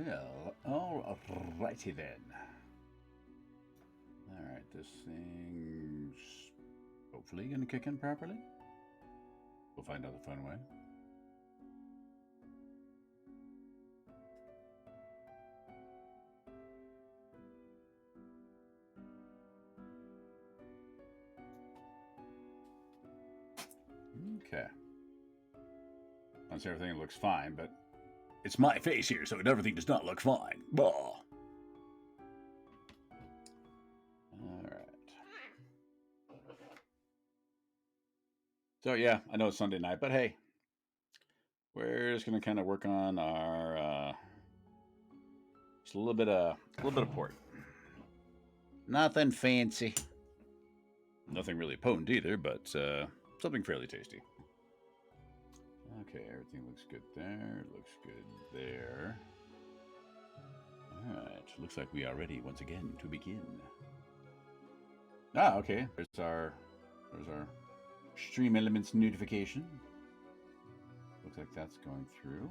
Well, alrighty then. Alright, this thing's hopefully going to kick in properly. We'll find out the fun way. Okay. Once everything looks fine, but it's my face here, so everything does not look fine. Blah. Alright. So yeah, I know it's Sunday night, but hey, we're just gonna kind of work on our just a little bit of port. Nothing fancy. Nothing really potent either, but something fairly tasty. Okay, everything looks good there. Looks good there. Alright, looks like we are ready once again to begin. Ah, okay. There's our stream elements notification. Looks like that's going through.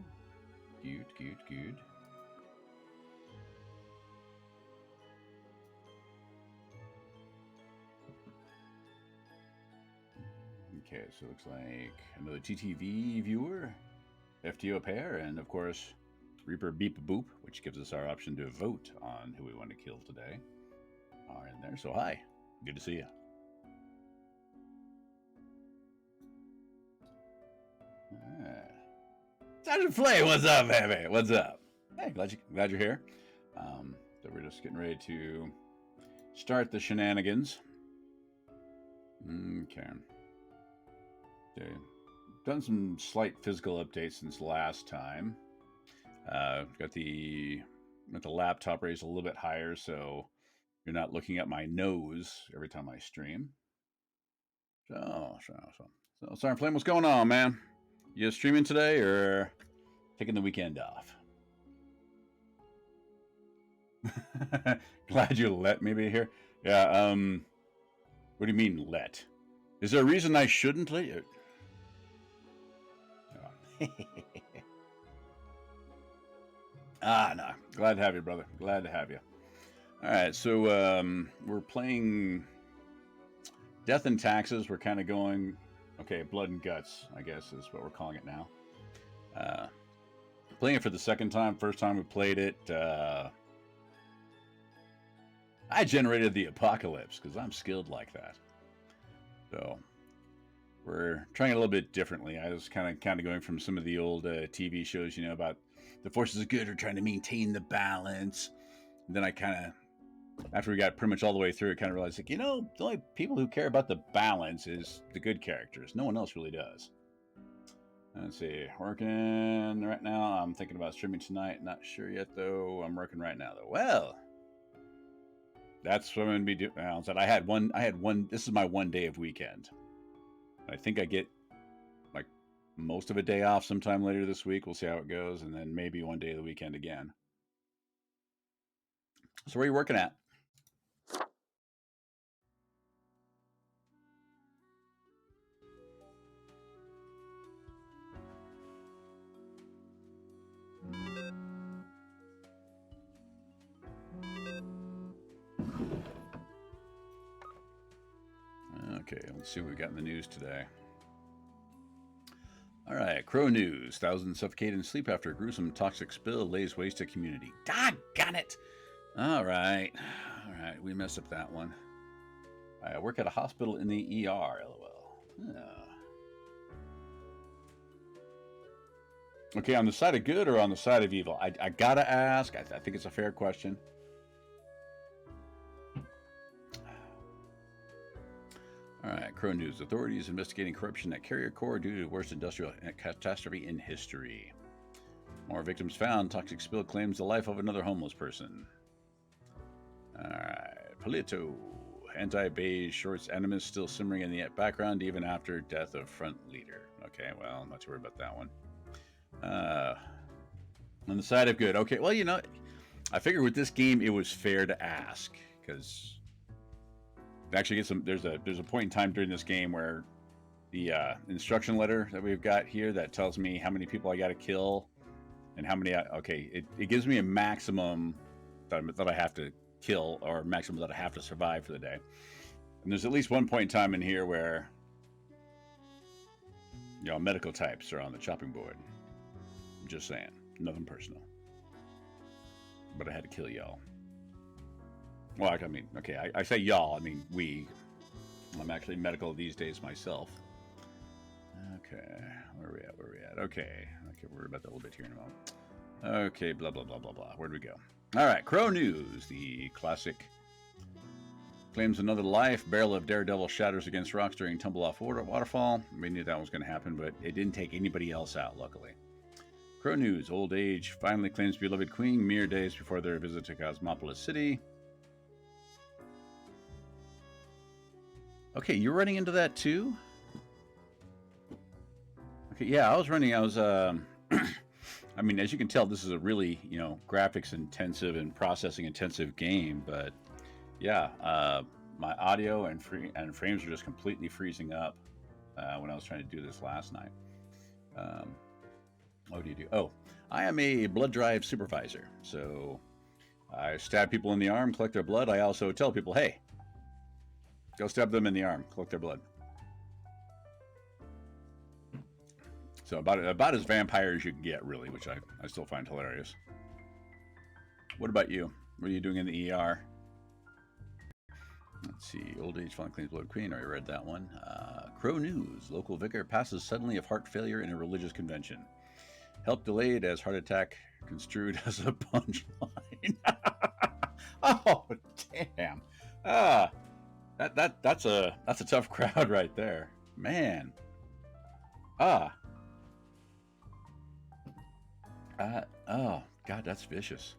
Good, good, good. Okay, so it looks like another TTV viewer, FTO pair, and of course, Reaper Beep Boop, which gives us our option to vote on who we want to kill today, are in there. So hi, good to see you. Alright. Sergeant Flay, what's up, baby? What's up? Hey, glad you're here. So we're just getting ready to start the shenanigans. Okay. Okay. Done some slight physical updates since last time. Got the laptop raised a little bit higher, so you're not looking at my nose every time I stream. So Sergeant Flame, what's going on, man? You streaming today or taking the weekend off? Glad you let me be here. Yeah, what do you mean let? Is there a reason I shouldn't let you? Oh. No. Glad to have you, brother. Glad to have you. All right, so we're playing Death and Taxes. We're kind of going, okay, Blood and Guts, I guess is what we're calling it now. Playing it for the second time. First time we played it, I generated the apocalypse because I'm skilled like that. So we're trying it a little bit differently. I was kind of going from some of the old TV shows, you know, about the forces of good are trying to maintain the balance. And then I kind of, after we got pretty much all the way through, I kind of realized, like, you know, the only people who care about the balance is the good characters. No one else really does. Let's see, working right now. I'm thinking about streaming tonight. Not sure yet, though. I'm working right now, though. Well, that's what I'm going to be doing. I had one. This is my one day of weekend. I think I get like most of a day off sometime later this week. We'll see how it goes. And then maybe one day of the weekend again. So where are you working at? Okay, let's see what we got in the news today. All right, Crow News. Thousands suffocate in sleep after a gruesome toxic spill lays waste to community. Doggone it! All right, we messed up that one. I work at a hospital in the ER, lol. Okay, on the side of good or on the side of evil? I gotta ask. I think it's a fair question. All right, Crow News. Authorities investigating corruption at Carrier Corps due to the worst industrial catastrophe in history. More victims found. Toxic spill claims the life of another homeless person. All right, Polito. Anti-beige shorts animus still simmering in the background even after death of front leader. Okay, well, I'm not too worried about that one. On the side of good. Okay, well, you know, I figured with this game it was fair to ask because actually get some. There's a point in time during this game where the instruction letter that we've got here that tells me how many people I got to kill and how many. Okay, it gives me a maximum that I have to kill, or maximum that I have to survive for the day. And there's at least one point in time in here where, you know, medical types are on the chopping board. I'm just saying, nothing personal. But I had to kill y'all. Well, I mean, okay, I say y'all, I mean we. I'm actually medical these days myself. Okay, where are we at? Where are we at? Okay, we'll worry about that a little bit here in a moment. Okay, blah, blah, blah, blah, blah. Where'd we go? All right, Crow News, the classic. Claims another life. Barrel of Daredevil shatters against rocks during tumble-off waterfall. We knew that was going to happen, but it didn't take anybody else out, luckily. Crow News, old age, finally claims beloved queen mere days before their visit to Cosmopolis City. Okay, you're running into that too? Okay, yeah, I was, I mean, as you can tell, this is a really, you know, graphics intensive and processing intensive game, but yeah, my audio and frames are just completely freezing up when I was trying to do this last night. What do you do? Oh, I am a blood drive supervisor, so I stab people in the arm, collect their blood. I also tell people, hey, go stab them in the arm, collect their blood. So about as vampire as you can get, really, which I still find hilarious. What about you? What are you doing in the ER? Let's see. Old age finally claims blood queen. I already read that one. Crow News. Local vicar passes suddenly of heart failure in a religious convention. Help delayed as heart attack construed as a punchline. Oh, damn. That's a tough crowd right there. Man. Oh, God, that's vicious.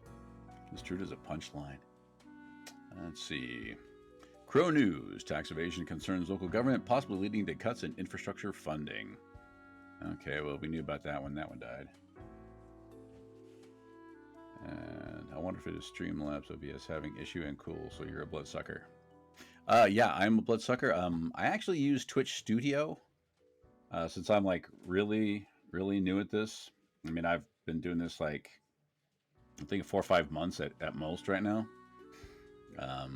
Construed as a punchline. Let's see. Crow News. Tax evasion concerns local government, possibly leading to cuts in infrastructure funding. Okay, well, we knew about that one. That one died. And I wonder if it is Streamlabs OBS having issue and cool, so you're a bloodsucker. Yeah, I'm a bloodsucker. I actually use Twitch Studio since I'm like really new at this. I mean, I've been doing this like I think 4 or 5 months at most right now. I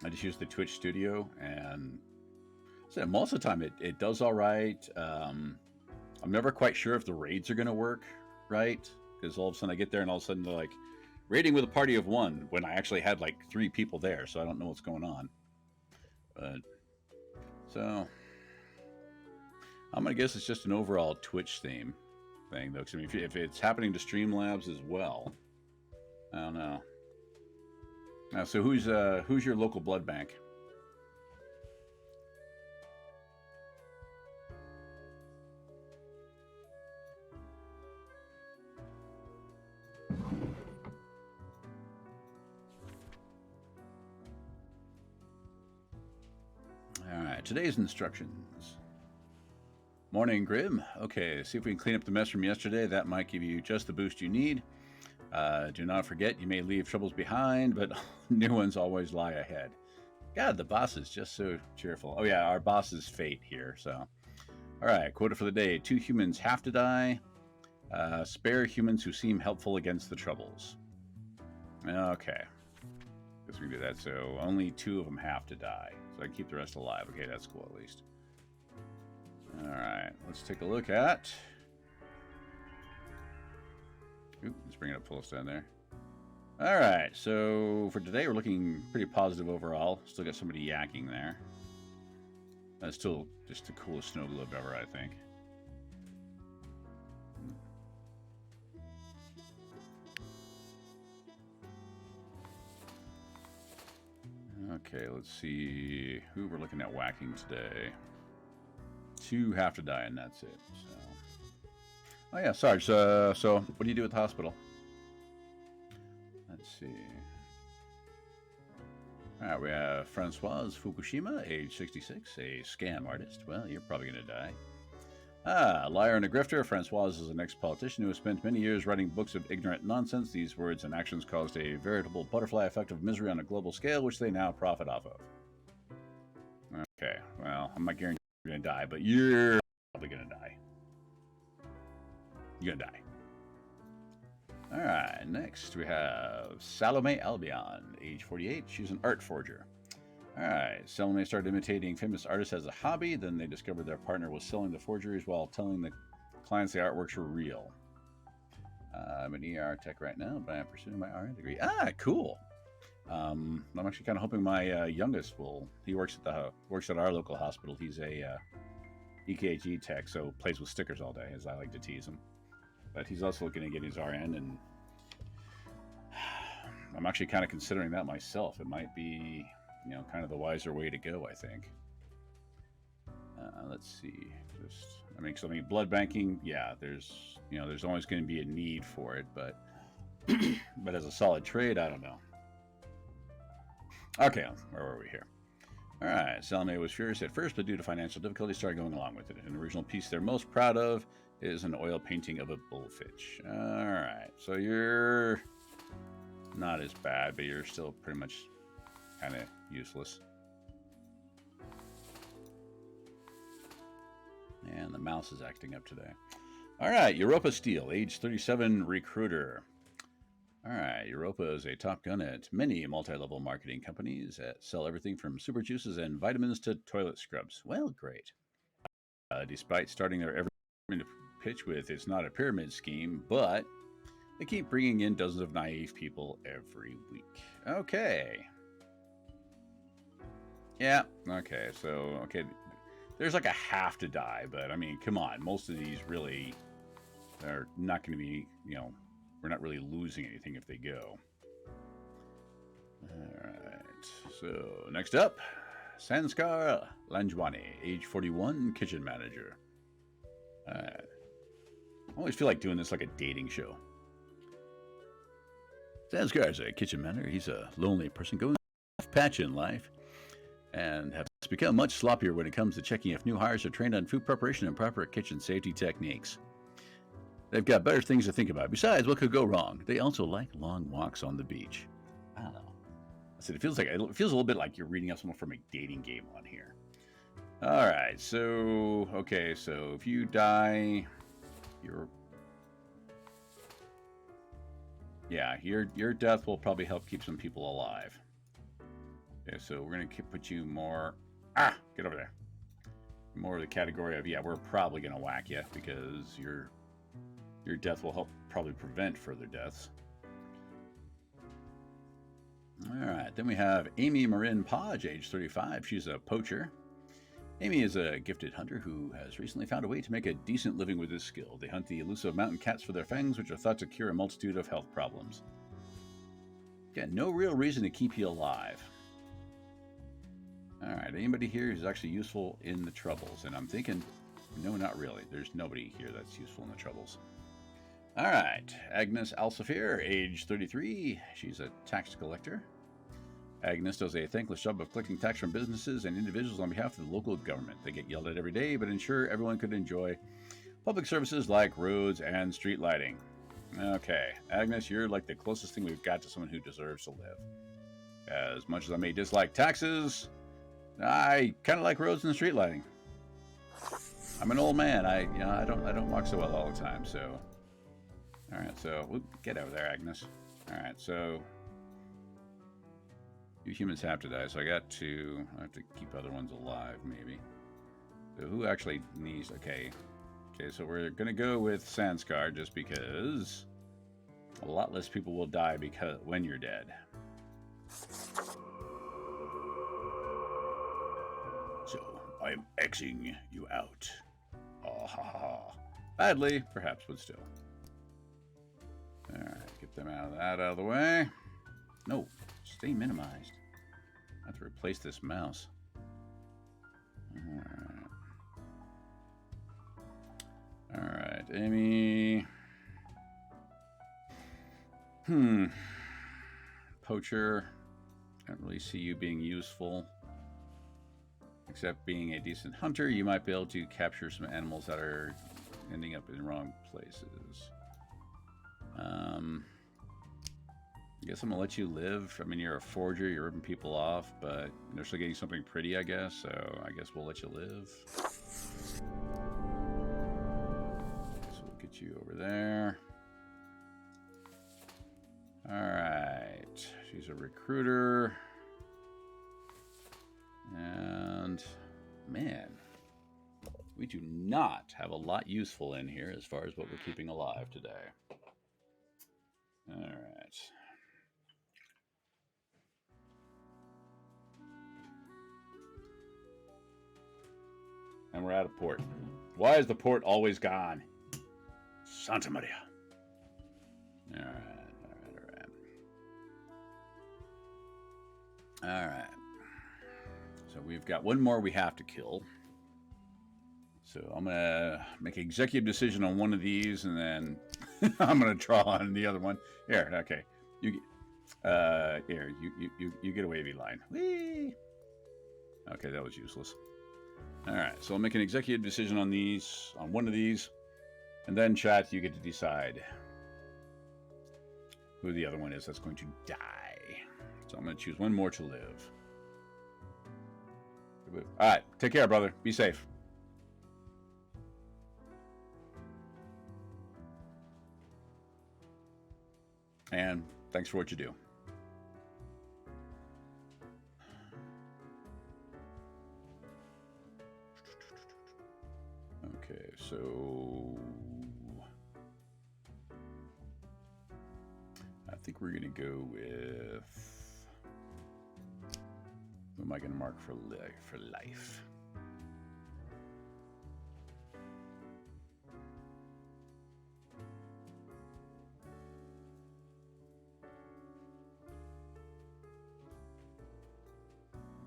just use the Twitch Studio, and so most of the time it does all right. I'm never quite sure if the raids are going to work right, because all of a sudden I get there and all of a sudden they're like, raiding with a party of 1 when I actually had like 3 people there, so I don't know what's going on. But so I'm gonna guess it's just an overall Twitch thing though. Because I mean, if it's happening to Streamlabs as well, I don't know. Now, so who's your local blood bank? All right, today's instructions. Morning, Grim. Okay, see if we can clean up the mess from yesterday. That might give you just the boost you need. Do not forget, you may leave troubles behind, but new ones always lie ahead. God, the boss is just so cheerful. Oh yeah, our boss is Fate here, so. All right, quota for the day. 2 humans have to die. Spare humans who seem helpful against the troubles. Okay. Guess we can do that. So only 2 of them have to die. So I can keep the rest alive. Okay, that's cool at least. All right, let's take a look at... Oop, let's bring it up full stand there. All right, so for today, we're looking pretty positive overall. Still got somebody yakking there. That's still just the coolest snow globe ever, I think. Okay, let's see who we're looking at whacking today. 2 have to die, and that's it. So. Oh yeah, Sarge. So what do you do at the hospital? Let's see. All right, we have Francoise Fukushima, age 66, a scam artist. Well, you're probably going to die. A liar and a grifter. Francoise is an ex-politician who has spent many years writing books of ignorant nonsense. These words and actions caused a veritable butterfly effect of misery on a global scale, which they now profit off of. Okay, well, I'm not guaranteeing you're going to die, but you're probably going to die. You're going to die. All right, next we have Salome Albion, age 48. She's an art forger. All right, Salome started imitating famous artists as a hobby. Then they discovered their partner was selling the forgeries while telling the clients the artworks were real. I'm an ER tech right now, but I'm pursuing my RN degree. Ah, cool. I'm actually kind of hoping my youngest will. He works at our local hospital. He's a EKG tech, so plays with stickers all day, as I like to tease him. But he's also looking to get his RN, and I'm actually kind of considering that myself. It might be, kind of the wiser way to go, I think. Let's see. Because blood banking, yeah, there's always going to be a need for it, but but as a solid trade, I don't know. Okay, where were we here? All right, Salome was furious at first, but due to financial difficulties, started going along with it. An original piece they're most proud of is an oil painting of a bullfinch. All right, so you're not as bad, but you're still pretty much kind of useless. And the mouse is acting up today. All right, Europa Steel, age 37, recruiter. All right, Europa is a top gun at many multi-level marketing companies that sell everything from super juices and vitamins to toilet scrubs. Well, great. Despite starting their every pitch with it's not a pyramid scheme, but they keep bringing in dozens of naive people every week. Okay. Yeah, okay, so, there's like a have to die, but I mean, come on, most of these really are not going to be, we're not really losing anything if they go. All right, so next up, Sanskar Lanjwani, age 41, kitchen manager. I always feel like doing this like a dating show. Sanskar is a kitchen manager. He's a lonely person going through a rough patch in life and has become much sloppier when it comes to checking if new hires are trained on food preparation and proper kitchen safety techniques. They've got better things to think about. Besides, what could go wrong? They also like long walks on the beach. I don't know. I said it feels a little bit like you're reading up someone from a dating game on here. All right, so if you die, your death will probably help keep some people alive. Okay, so we're gonna put you more. Get over there. More of the category of we're probably gonna whack you because your death will help probably prevent further deaths. All right, then we have Amy Marin Podge, age 35. She's a poacher. Amy is a gifted hunter who has recently found a way to make a decent living with this skill. They hunt the elusive mountain cats for their fangs, which are thought to cure a multitude of health problems. Again, no real reason to keep you alive. All right, anybody here who's actually useful in the Troubles? And I'm thinking, no, not really. There's nobody here that's useful in the Troubles. All right, Agnes Alsafir, age 33. She's a tax collector. Agnes does a thankless job of collecting tax from businesses and individuals on behalf of the local government. They get yelled at every day, but ensure everyone could enjoy public services like roads and street lighting. Okay, Agnes, you're like the closest thing we've got to someone who deserves to live. As much as I may dislike taxes, I kind of like roads and street lighting. I'm an old man. I don't walk so well all the time. So, all right. So, get over there, Agnes. All right. So, you humans have to die. So I have to keep other ones alive, maybe. So who actually needs? Okay. So we're gonna go with Sanskar just because a lot less people will die when you're dead. So I'm Xing you out. Oh, ha, ha. Badly, perhaps, but still. Alright, get them out of the way. No, stay minimized. I have to replace this mouse. Alright, Amy. Poacher. I don't really see you being useful. Except being a decent hunter, you might be able to capture some animals that are ending up in the wrong places. I guess I'm gonna let you live. I mean, you're a forger, you're ripping people off, but you're still getting something pretty, I guess, so I guess we'll let you live. So we'll get you over there. There's a recruiter. And, man, we do not have a lot useful in here as far as what we're keeping alive today. All right. And we're out of port. Why is the port always gone? Santa Maria. All right. All right. So we've got one more we have to kill. So I'm going to make an executive decision on one of these, and then I'm going to draw on the other one. Here, okay. You get a wavy line. Whee! Okay, that was useless. All right, so I'll make an executive decision on these, on one of these, and then, chat, you get to decide who the other one is that's going to die. So I'm going to choose one more to live. All right, take care, brother. Be safe. And thanks for what you do. Okay, so I think we're going to go with... Who am I going to mark for life?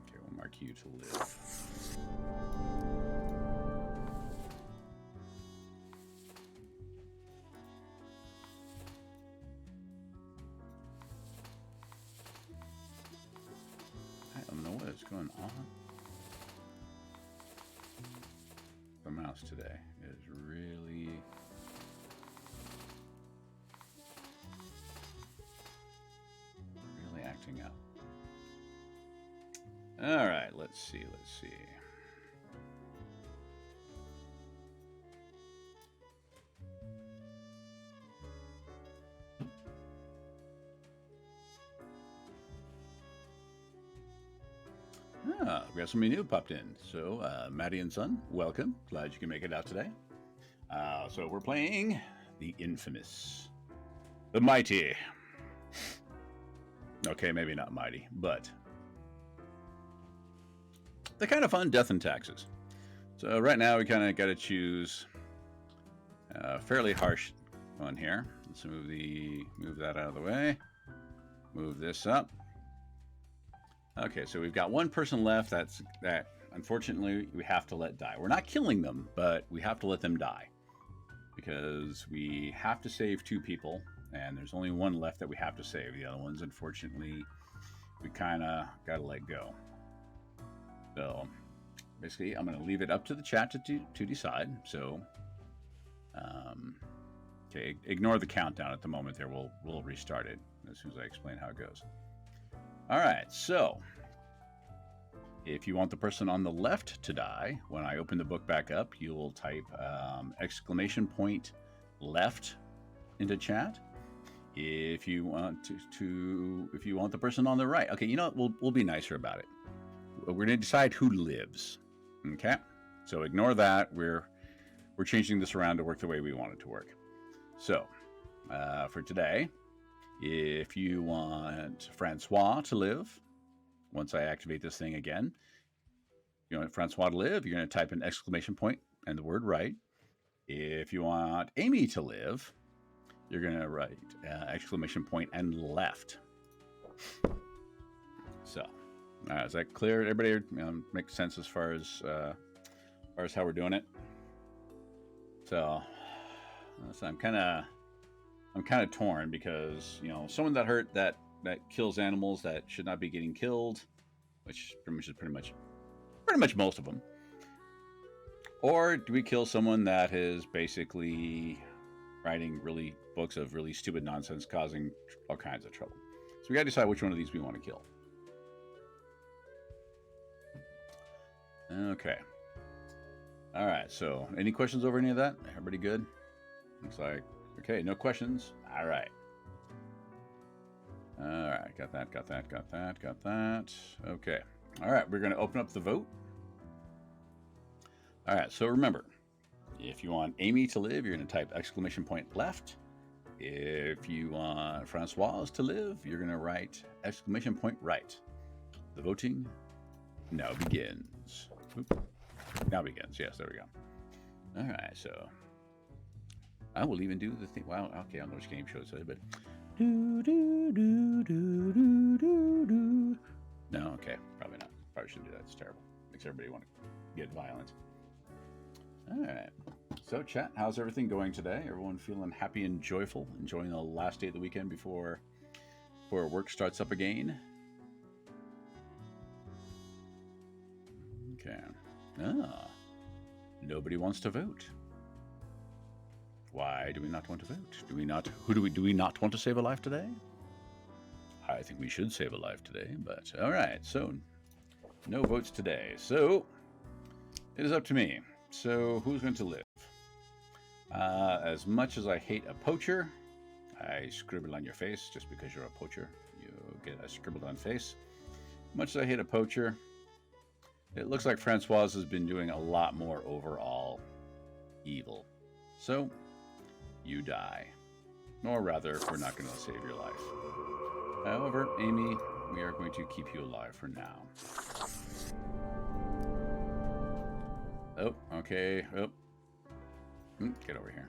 Okay, we'll mark you to live. I don't know what is going on. The mouse today is really... acting up. All right, let's see. We got somebody new popped in. So, Maddie and Son, welcome. Glad you can make it out today. So we're playing the infamous, the mighty. Okay, maybe not mighty, but the kind of fun Death and Taxes. So right now we kind of got to choose a fairly harsh one here. Let's move that out of the way. Move this up. Okay, so we've got one person left that unfortunately we have to let die. We're not killing them, but we have to let them die because we have to save two people, and there's only one left that we have to save. The other ones, unfortunately, we kind of got to let go. So basically, I'm going to leave it up to the chat to decide. So, okay, ignore the countdown at the moment there. We'll restart it as soon as I explain how it goes. All right, so if you want the person on the left to die, when I open the book back up, you will type !left into chat. If you want if you want the person on the right, okay, you know what? We'll be nicer about it. We're going to decide who lives. Okay, so ignore that. We're changing this around to work the way we want it to work. So for today, if you want Francois to live, once I activate this thing again, you want Francois to live, you're going to type an ! And the word right. If you want Amy to live, you're going to write ! And left. So, is that clear? Everybody makes sense as far as how we're doing it. So I'm kind of torn because someone that hurt that kills animals that should not be getting killed, which pretty much most of them. Or do we kill someone that is basically writing really books of really stupid nonsense, causing all kinds of trouble? So we got to decide which one of these we want to kill. Okay. All right. So any questions over any of that? Everybody good? Looks like okay. No questions. All right. All right, got that, got that, got that, got that. Okay. All right, we're going to open up the vote. All right, so remember, if you want Amy to live, you're going to type ! left. If you want Francoise to live, you're going to write ! right. The voting now begins. Oop. Now begins. Yes, there we go. All right, so I will even do the thing. Wow, okay, I don't know which game show it's but do do do do do do do. No, okay, probably not. Probably shouldn't do that. It's terrible. Makes everybody want to get violent. All right. So, chat, how's everything going today? Everyone feeling happy and joyful, enjoying the last day of the weekend before work starts up again? Okay. Ah, nobody wants to vote. Why do we not want to vote? Do we not? Do we not want to save a life today? I think we should save a life today, but all right. So, no votes today. So, it is up to me. So, who's going to live? As much as I hate a poacher, I scribble on your face just because you're a poacher. You get a scribbled on face. Much as I hate a poacher, it looks like Francoise has been doing a lot more overall evil. So, you die. Or rather, we're not going to save your life. However, Amy, we are going to keep you alive for now. Oh, okay. Oh. Get over here.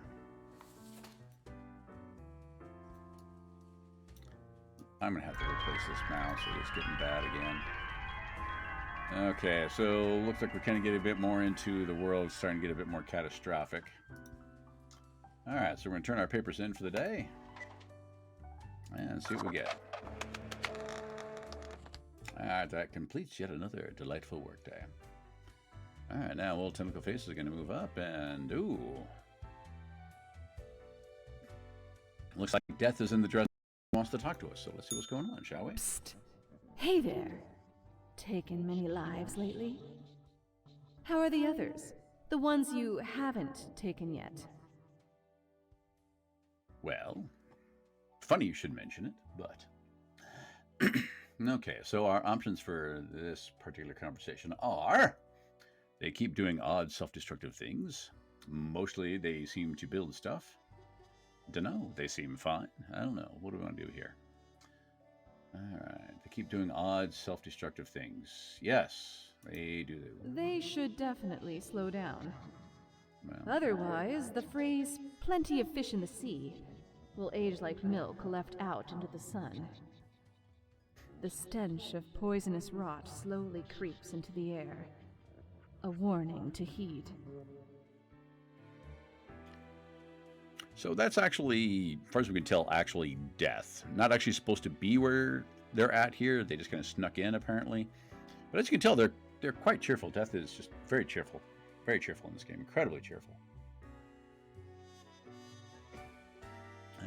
I'm going to have to replace this mouse. It's getting bad again. Okay, so looks like we're kind of getting a bit more into the world. It's starting to get a bit more catastrophic. All right, so we're going to turn our papers in for the day. And see what we get. All right, that completes yet another delightful workday. All right, now old tentacle face is going to move up, and ooh. Looks like Death is in the dress and wants to talk to us, so let's see what's going on, shall we? Psst. Hey there. Taken many lives lately? How are the others? The ones you haven't taken yet? Well, funny you should mention it, but... Okay, so our options for this particular conversation are... They keep doing odd self-destructive things. Mostly they seem to build stuff. Dunno, they seem fine. I don't know. What do we want to do here? Alright, they keep doing odd self-destructive things. Yes, they do. They should definitely slow down. Well, Otherwise, the phrase, plenty of fish in the sea, will age like milk left out into the sun. The stench of poisonous rot slowly creeps into the air. A warning to heed. so that's actually, as far as we can tell, actually Death. Not actually supposed to be where they're at here. They just kind of snuck in, apparently. But as you can tell, they're quite cheerful. Death is just very cheerful. Very cheerful in this game. Incredibly cheerful.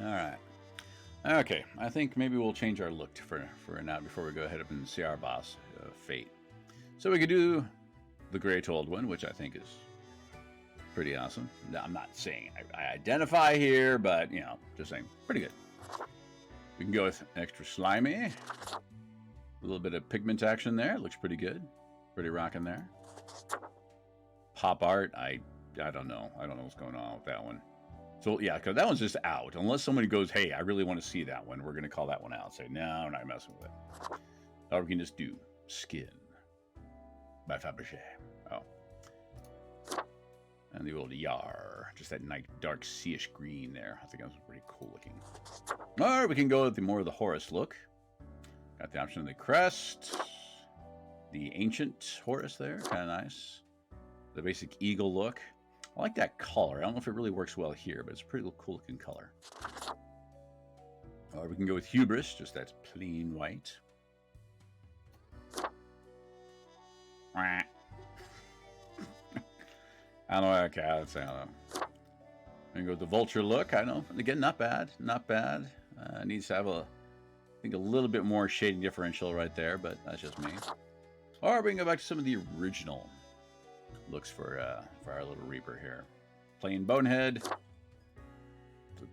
Alright. Okay, I think maybe we'll change our look for now before we go ahead and see our boss, Fate. So we could do the Great Old One, which I think is pretty awesome. Now, I'm not saying I identify here, but, you know, just saying, pretty good. We can go with extra slimy. A little bit of pigment action there. Looks pretty good. Pretty rocking there. Pop art, I don't know. I don't know what's going on with that one. So, yeah, because that one's just out. Unless somebody goes, hey, I really want to see that one, we're going to call that one out. Say, no, I'm not messing with it. Or we can just do Skin by Fabergé. Oh. And the old Yar. Just that nice dark sea-ish green there. I think that was pretty cool looking. Or we can go with the more of the Horus look. Got the option of the crest. The ancient Horus there. Kind of nice. The basic eagle look. I like that color. I don't know if it really works well here, but it's a pretty cool looking color. Or we can go with Hubris. Just that plain white. I don't know. Okay, I don't know. We can go with the vulture look. I know. Again, not bad. Not bad. Needs to have I think a little bit more shading differential right there, but that's just me. Or we can go back to some of the original looks for our little Reaper here. Plain bonehead.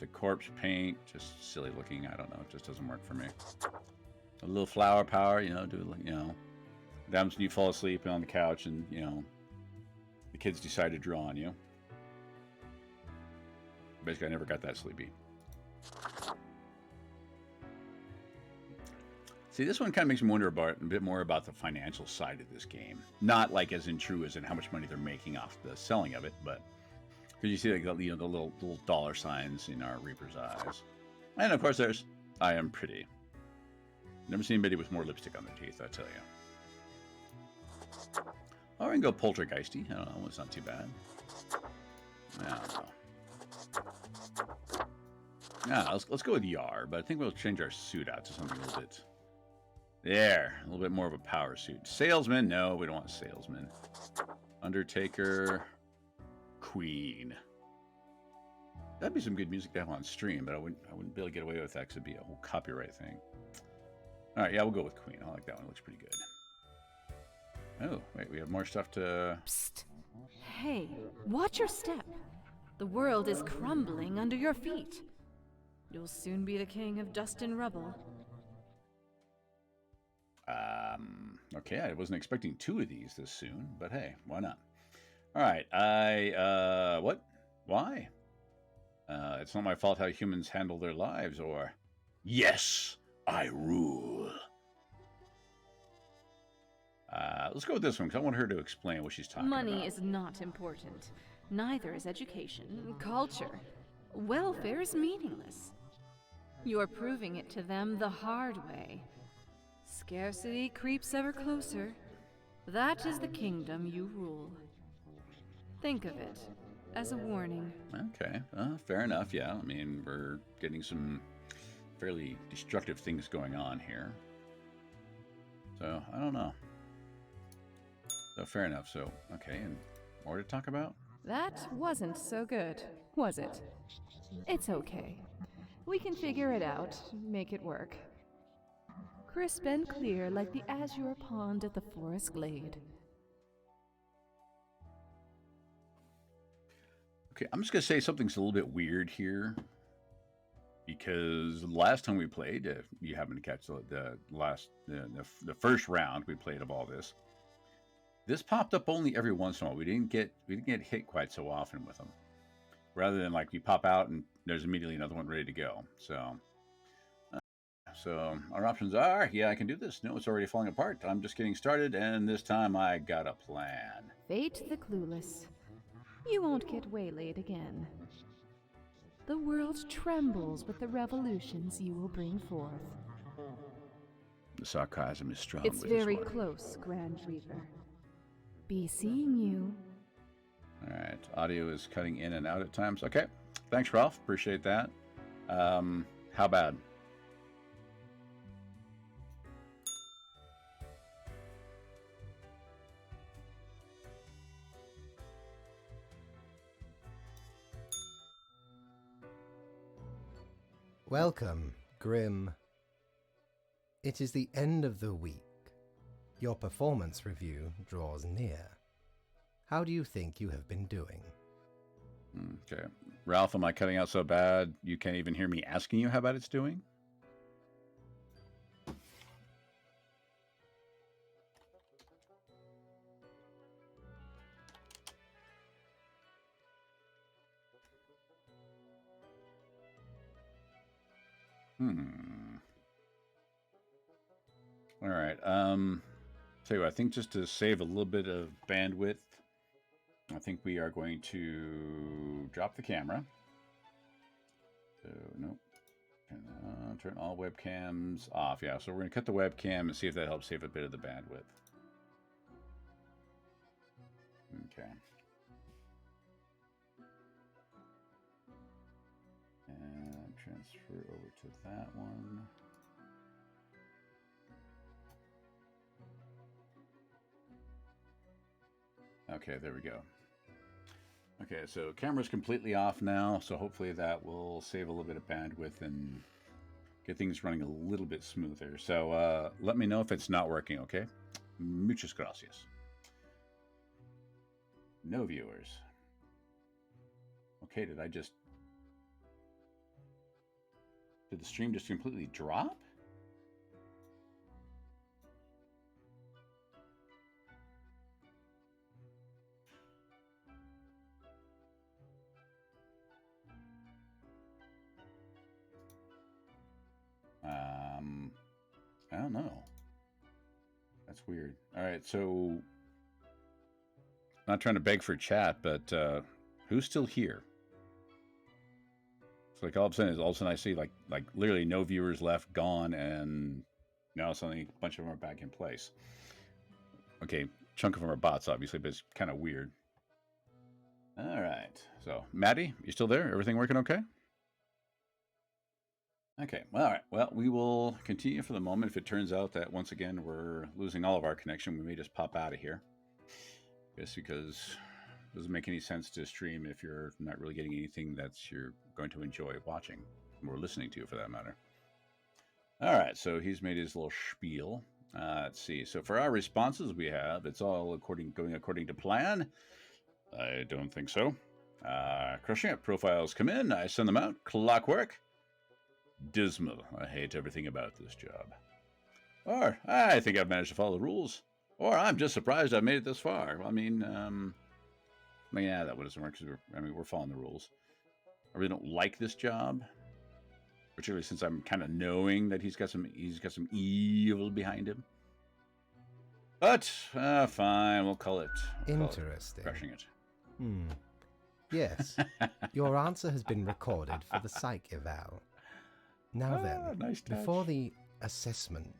the corpse paint, just silly looking. I don't know. It just doesn't work for me. A little flower power, you know, what happens when you fall asleep on the couch and, you know, the kids decide to draw on you. Basically, I never got that sleepy. See, this one kind of makes me wonder about a bit more about the financial side of this game. Not like as in true as in how much money they're making off the selling of it, but because you see like the, you know, the little dollar signs in our Reaper's eyes. And of course there's I am pretty. Never seen anybody with more lipstick on their teeth, I tell you. Or we can go poltergeisty. I don't know, it's not too bad. I don't know. Yeah, let's go with Yar, but I think we'll change our suit out to something a little bit. There, a little bit more of a power suit. Salesman? No, we don't want salesman. Undertaker. Queen. That'd be some good music to have on stream, but I wouldn't be able to get away with that because it'd be a whole copyright thing. All right, yeah, we'll go with Queen. I like that one. It looks pretty good. Oh, wait, we have more stuff to... Psst. Hey, watch your step. The world is crumbling under your feet. You'll soon be the king of dust and rubble. Okay, I wasn't expecting 2 of these this soon, but hey, why not? All right, what? Why? It's not my fault how humans handle their lives, or... Yes, I rule. Let's go with this one, because I want her to explain what she's talking about. Money is not important. Neither is education, culture. Welfare is meaningless. You're proving it to them the hard way. Scarcity creeps ever closer. That is the kingdom you rule. Think of it as a warning. Okay, fair enough, yeah. I mean, we're getting some fairly destructive things going on here. So, I don't know. So, fair enough. So, okay, and more to talk about? That wasn't so good, was it? It's okay. We can figure it out, make it work. Crisp and clear like the azure pond at the forest glade. Okay, I'm just going to say something's a little bit weird here. Because the last time we played, if you happen to catch the first round we played of all this, this popped up only every once in a while. We didn't get hit quite so often with them. Rather than like we pop out and there's immediately another one ready to go. So our options are, yeah, I can do this. No, it's already falling apart. I'm just getting started, and this time I got a plan. Fate the clueless. You won't get waylaid again. The world trembles with the revolutions you will bring forth. The sarcasm is strong. It's very close, Grand Reaper. Be seeing you. All right, audio is cutting in and out at times. Okay, thanks, Ralph. Appreciate that. How bad? Welcome, Grim. It is the end of the week. Your performance review draws near. How do you think you have been doing? Okay. Ralph, am I cutting out so bad you can't even hear me asking you how bad it's doing? All right. Tell you what, I think just to save a little bit of bandwidth, I think we are going to drop the camera. So, nope. Turn all webcams off. Yeah, so we're going to cut the webcam and see if that helps save a bit of the bandwidth. Okay. And transfer over to that one. Okay, there we go. Okay, so camera's completely off now, so hopefully that will save a little bit of bandwidth and get things running a little bit smoother. So let me know if it's not working, okay? Muchas gracias. No viewers. Okay, did I just... Did the stream just completely drop? I don't know. That's weird. All right, so not trying to beg for chat, but who's still here? It's like all of a sudden I see like literally no viewers left, gone, and now suddenly a bunch of them are back in place. Okay, chunk of them are bots, obviously, but it's kind of weird. All right, so Maddie, you still there? Everything working okay? Okay, well, all right. Well, we will continue for the moment. If it turns out that once again we're losing all of our connection, we may just pop out of here. Just because it doesn't make any sense to stream if you're not really getting anything that you're going to enjoy watching or listening to, for that matter. All right, so he's made his little spiel. Let's see. So for our responses, we have it's all going according to plan. I don't think so. Crushing it. Profiles come in. I send them out. Clockwork. Dismal. I hate everything about this job. Or, I think I've managed to follow the rules. Or, I'm just surprised I made it this far. I mean, yeah, that doesn't work because we're following the rules. I really don't like this job, particularly since I'm kind of knowing that he's got some evil behind him. But, fine, we'll call it. Interesting. Crushing it. Yes, your answer has been recorded for the psych eval. Now then, nice touch. before the assessment,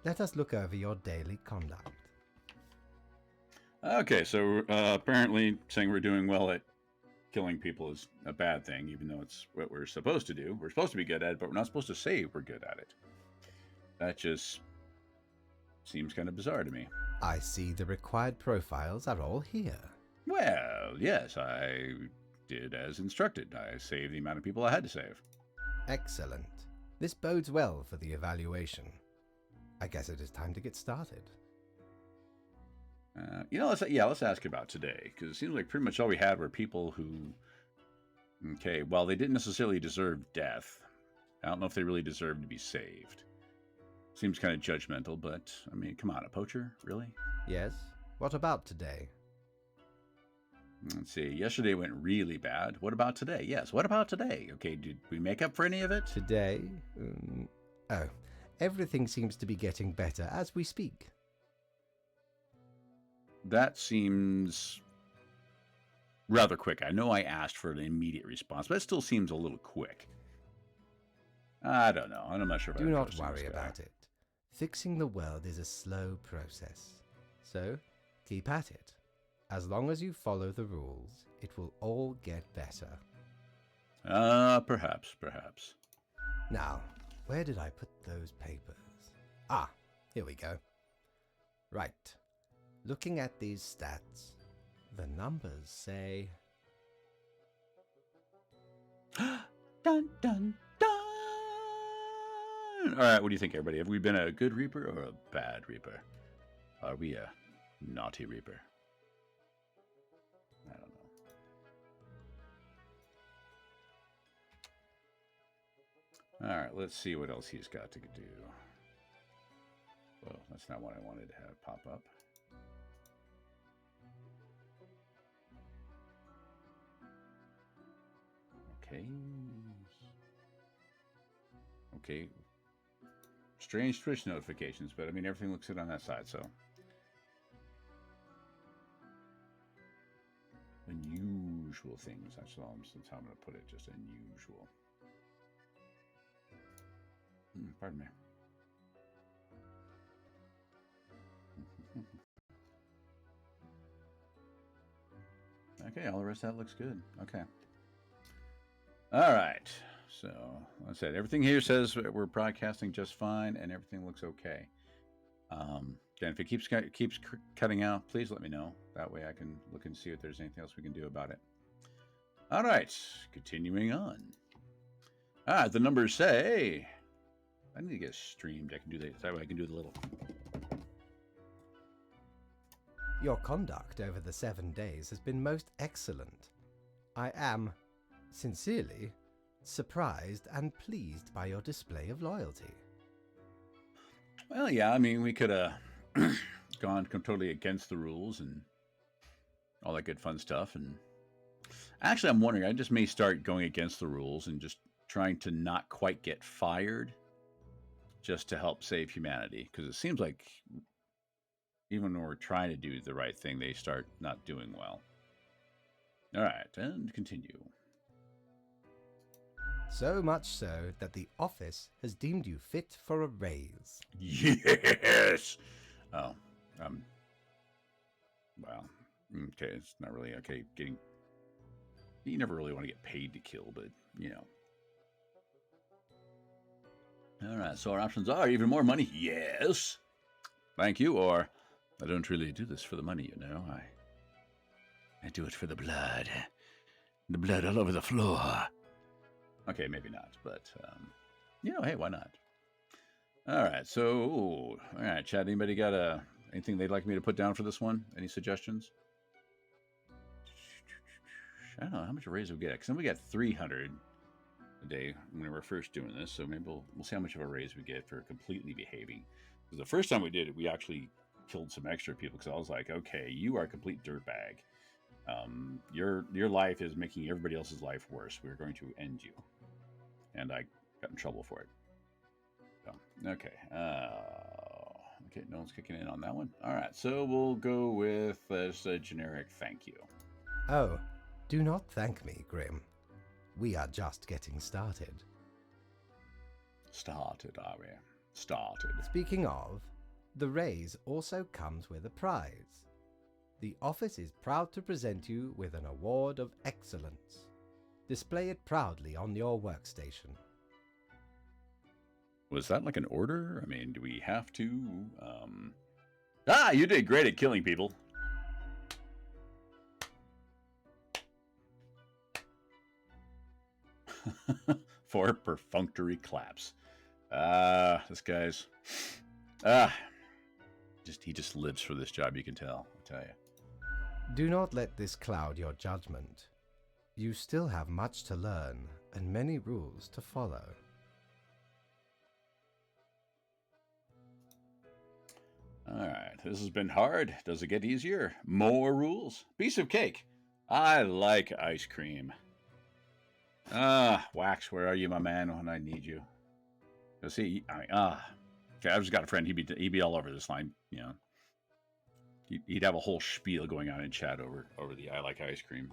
let us look over your daily conduct. Okay, so apparently saying we're doing well at killing people is a bad thing, even though it's what we're supposed to do. We're supposed to be good at it, but we're not supposed to say we're good at it. That just seems kind of bizarre to me. I see the required profiles are all here. Well, yes, I did as instructed. I saved the amount of people I had to save. Excellent. This bodes well for the evaluation. I guess it is time to get started. Let's ask about today, because it seems like pretty much all we had were people who, well, they didn't necessarily deserve death. I don't know if they really deserved to be saved. Seems kind of judgmental, but, I mean, come on, a poacher? Really? Yes? What about today? Let's see. Yesterday went really bad. What about today? Yes, what about today? Okay, did we make up for any of it? Today? Everything seems to be getting better as we speak. That seems rather quick. I know I asked for an immediate response, but it still seems a little quick. I don't know. I'm not sure about Do not worry about it. Fixing the world is a slow process. So, keep at it. As long as you follow the rules, it will all get better. Perhaps. Now, where did I put those papers? Ah, here we go. Right. Looking at these stats, the numbers say... Dun, dun, dun! Alright, what do you think, everybody? Have we been a good Reaper or a bad Reaper? Are we a naughty Reaper? I don't know. Alright, let's see what else he's got to do. Well, that's not what I wanted to have pop up. Okay. Strange Twitch notifications, but I mean, everything looks good on that side, so. Unusual things. That's how I'm going to put it. Just unusual. Pardon me. Okay, all the rest of that looks good. Okay. All right. So, like I said, everything here says we're broadcasting just fine, and everything looks okay. Again, if it keeps cutting out, please let me know. That way I can look and see if there's anything else we can do about it. All right, continuing on. The numbers say... I need to get streamed. I can do that way I can do the little... Your conduct over the 7 days has been most excellent. I am, sincerely, surprised and pleased by your display of loyalty. Well, yeah, I mean, we could have gone totally against the rules and all that good fun stuff. And actually, I'm wondering, I just may start going against the rules and just trying to not quite get fired just to help save humanity. Because it seems like even when we're trying to do the right thing, they start not doing well. All right, and continue. So much so that the office has deemed you fit for a raise. Yes! Oh, well, okay, it's not really okay getting... You never really want to get paid to kill, but, you know. All right, so our options are even more money. Yes! Thank you, or I don't really do this for the money, you know. I do it for the blood. The blood all over the floor. Okay, maybe not, but, you know, hey, why not? All right, so, all right, chat, anybody got anything they'd like me to put down for this one? Any suggestions? I don't know, how much a raise we get? Because we got 300 a day when we were first doing this, so maybe we'll see how much of a raise we get for completely behaving. Because the first time we did it, we actually killed some extra people, because I was like, okay, you are a complete dirtbag. Your life is making everybody else's life worse. We're going to end you. And I got in trouble for it. So, okay. Okay, no one's kicking in on that one. All right, so we'll go with just a generic thank you. Oh, do not thank me, Grim. We are just getting started. Started, are we? Started. Speaking of, the raise also comes with a prize. The office is proud to present you with an award of excellence. Display it proudly on your workstation. Was that like an order? I mean, do we have to? You did great at killing people. For perfunctory claps. This guy's... he just lives for this job, you can tell, I tell you. Do not let this cloud your judgment. You still have much to learn and many rules to follow. Alright, this has been hard. Does it get easier? More rules? Piece of cake. I like ice cream. Wax, where are you, my man, when I need you? You'll see, okay, I've just got a friend, he'd be all over this line, you know. He'd have a whole spiel going on in chat over the I like ice cream.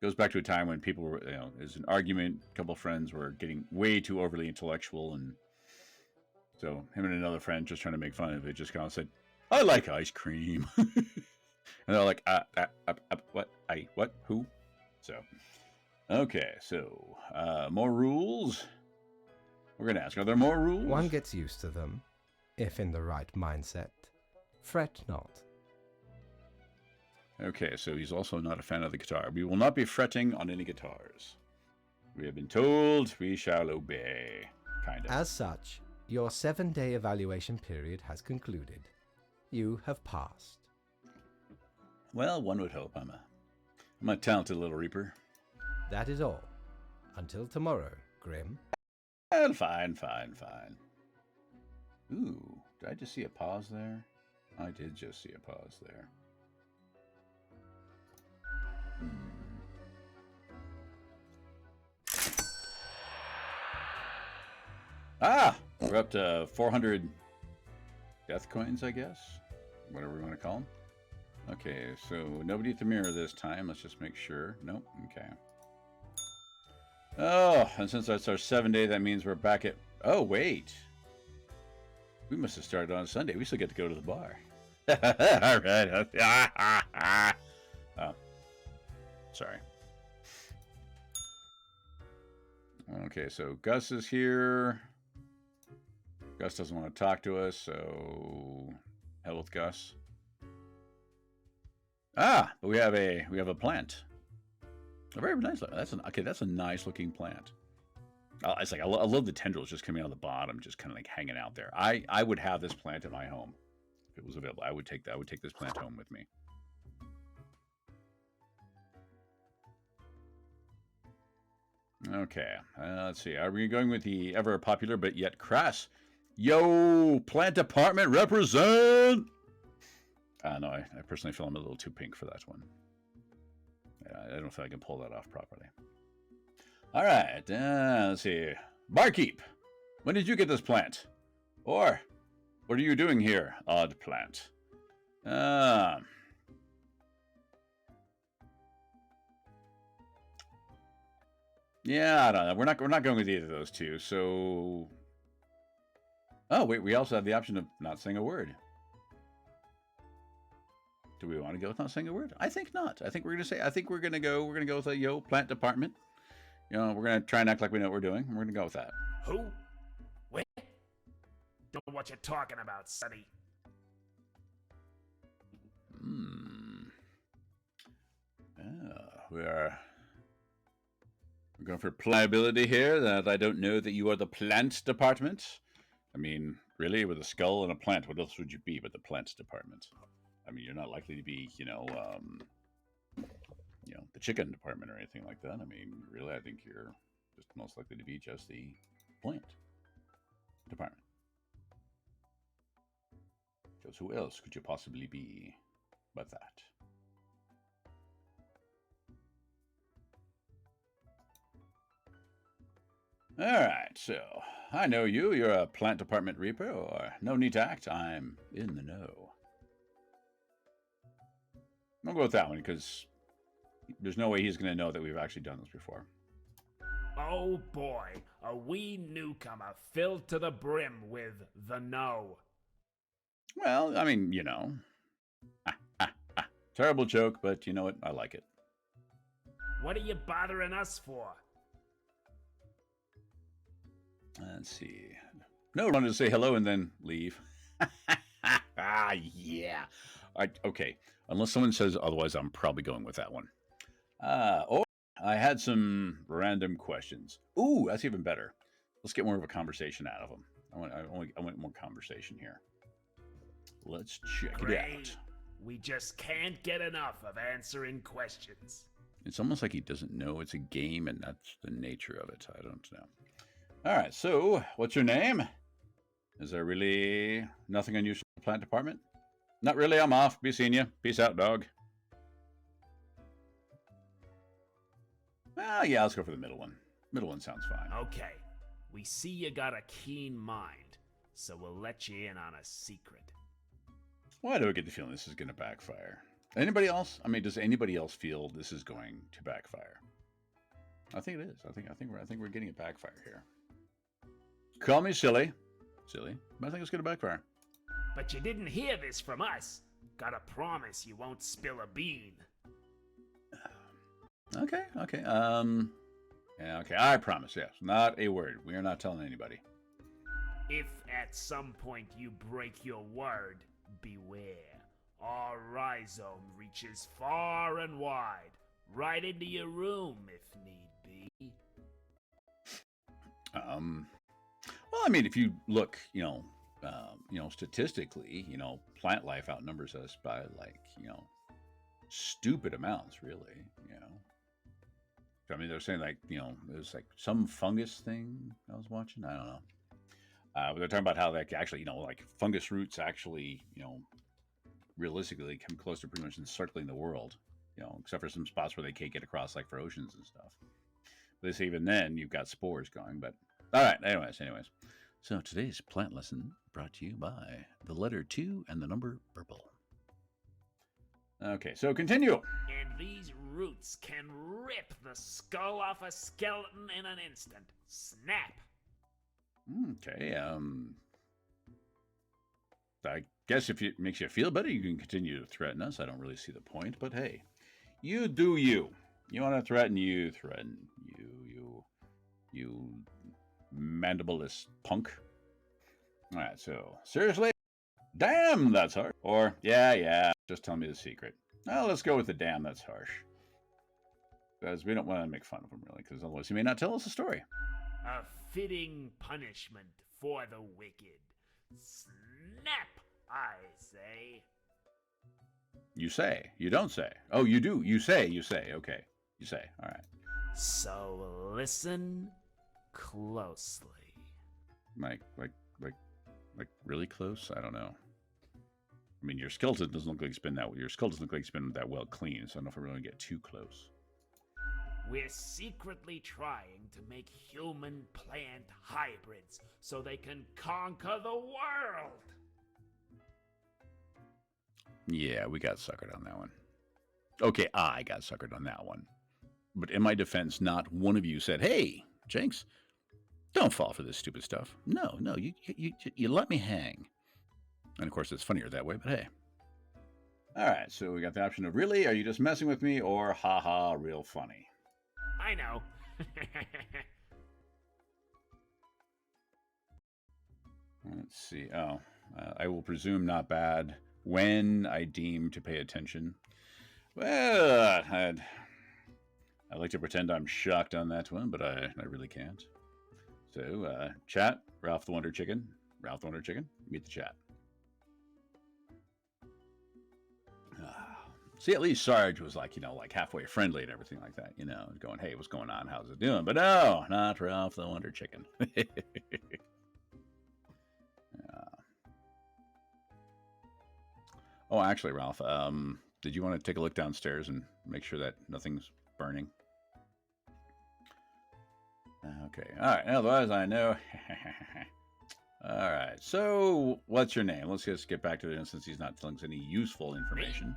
Goes back to a time when people were, you know, there's an argument, a couple of friends were getting way too overly intellectual, and so him and another friend just trying to make fun of it just kind of said, I like ice cream. And they're like, what, who? So, okay, so, more rules? We're going to ask, are there more rules? One gets used to them, if in the right mindset. Fret not. Okay, so he's also not a fan of the guitar. We will not be fretting on any guitars. We have been told we shall obey. Kind of. As such, your 7-day evaluation period has concluded. You have passed. Well, one would hope. I'm a talented little reaper. That is all. Until tomorrow, Grim. Well, fine. Ooh, did I just see a pause there? I did just see a pause there. We're up to 400 death coins, I guess. Whatever we want to call them. Okay, so nobody at the mirror this time. Let's just make sure. Nope, okay. Oh, and since that's our 7-day, that means we're back at... Oh, wait. We must have started on Sunday. We still get to go to the bar. All right. Oh, sorry. Okay, so Gus is here. Gus doesn't want to talk to us, so hell with Gus. But we have a plant. A very nice. That's a nice looking plant. It's like I love the tendrils just coming out of the bottom, just kind of like hanging out there. I would have this plant in my home if it was available. I would take that. I would take this plant home with me. Okay, let's see. Are we going with the ever popular but yet crass? Yo, plant department represent! No, I personally feel I'm a little too pink for that one. I don't feel I can pull that off properly. All right, let's see. Barkeep, when did you get this plant? Or, what are you doing here, odd plant? Yeah, I don't know. We're not going with either of those two. So, oh wait, we also have the option of not saying a word. Do we want to go with not saying a word? I think not. I think we're gonna go with a yo plant department. You know, we're gonna try and act like we know what we're doing. We're gonna go with that. Who? Where? Don't know what you're talking about, Sonny. We're going for pliability here, that I don't know that you are the plant department. I mean, really, with a skull and a plant, what else would you be but the plant department? I mean, you're not likely to be, the chicken department or anything like that. I mean, really, I think you're just most likely to be just the plant department. Because who else could you possibly be but that? Alright, so I know you. You're a plant department reaper, or no need to act. I'm in the know. I'll go with that one, because there's no way he's going to know that we've actually done this before. Oh boy, a wee newcomer filled to the brim with the know. Well, I mean, terrible joke, but you know what? I like it. What are you bothering us for? Let's see. No, I wanted to say hello and then leave. Yeah. Okay. Unless someone says otherwise, I'm probably going with that one. Or I had some random questions. Ooh, that's even better. Let's get more of a conversation out of them. I want more conversation here. Let's check it out. We just can't get enough of answering questions. It's almost like he doesn't know it's a game, and that's the nature of it. I don't know. All right, so what's your name? Is there really nothing unusual in the plant department? Not really, I'm off. Be seeing you. Peace out, dog. Well, yeah, let's go for the middle one. Middle one sounds fine. Okay, we see you got a keen mind, so we'll let you in on a secret. Why do I get the feeling this is going to backfire? Anybody else? I mean, does anybody else feel this is going to backfire? I think it is. I think we're getting a backfire here. Call me silly, but I think it's going to backfire. But you didn't hear this from us. Gotta promise you won't spill a bean. Okay. Yeah, okay, I promise, yes. Not a word. We are not telling anybody. If at some point you break your word, beware. Our rhizome reaches far and wide, right into your room if need be. Well, I mean, if you look, statistically, plant life outnumbers us by stupid amounts, really, I mean, they're saying there's some fungus thing I was watching. I don't know. But they're talking about how actually, fungus roots actually, realistically come close to pretty much encircling the world, except for some spots where they can't get across, like for oceans and stuff. But they say even then you've got spores going. But all right, anyways. So today's plant lesson brought to you by the letter 2 and the number purple. Okay, so continue. And these roots can rip the skull off a skeleton in an instant. Snap. Okay, I guess if it makes you feel better, you can continue to threaten us. I don't really see the point, but hey, you do you. You want to threaten, you threaten. You mandibleless punk. All right, so seriously? Damn, that's harsh. Or, yeah, just tell me the secret. Well, let's go with the damn, that's harsh. Because we don't want to make fun of him, really, because otherwise he may not tell us a story. A fitting punishment for the wicked. Snap, I say. You say. You don't say. Oh, you do. You say. Okay. You say. All right. So Listen closely. Like really close? I don't know. I mean, your skeleton doesn't look like it's been that. Your skull doesn't look like it's been that well cleaned. So I don't know if we're going to get too close. We're secretly trying to make human-plant hybrids so they can conquer the world. Yeah, we got suckered on that one. Okay, I got suckered on that one. But in my defense, not one of you said, "Hey, Jenks, don't fall for this stupid stuff." No, you let me hang. And of course, it's funnier that way, but hey. All right, so we got the option of really, are you just messing with me, or haha, real funny? I know. Let's see. Oh, I will presume not bad when I deem to pay attention. Well, I'd like to pretend I'm shocked on that one, but I really can't. So, chat, Ralph the Wonder Chicken. Ralph the Wonder Chicken, meet the chat. See, at least Sarge was like, like halfway friendly and everything like that, going, "Hey, what's going on? How's it doing?" But no, not Ralph the Wonder Chicken. Oh, actually, Ralph, did you want to take a look downstairs and make sure that nothing's burning? Okay, all right, otherwise I know. All right, so what's your name? Let's just get back to it since he's not telling us any useful information.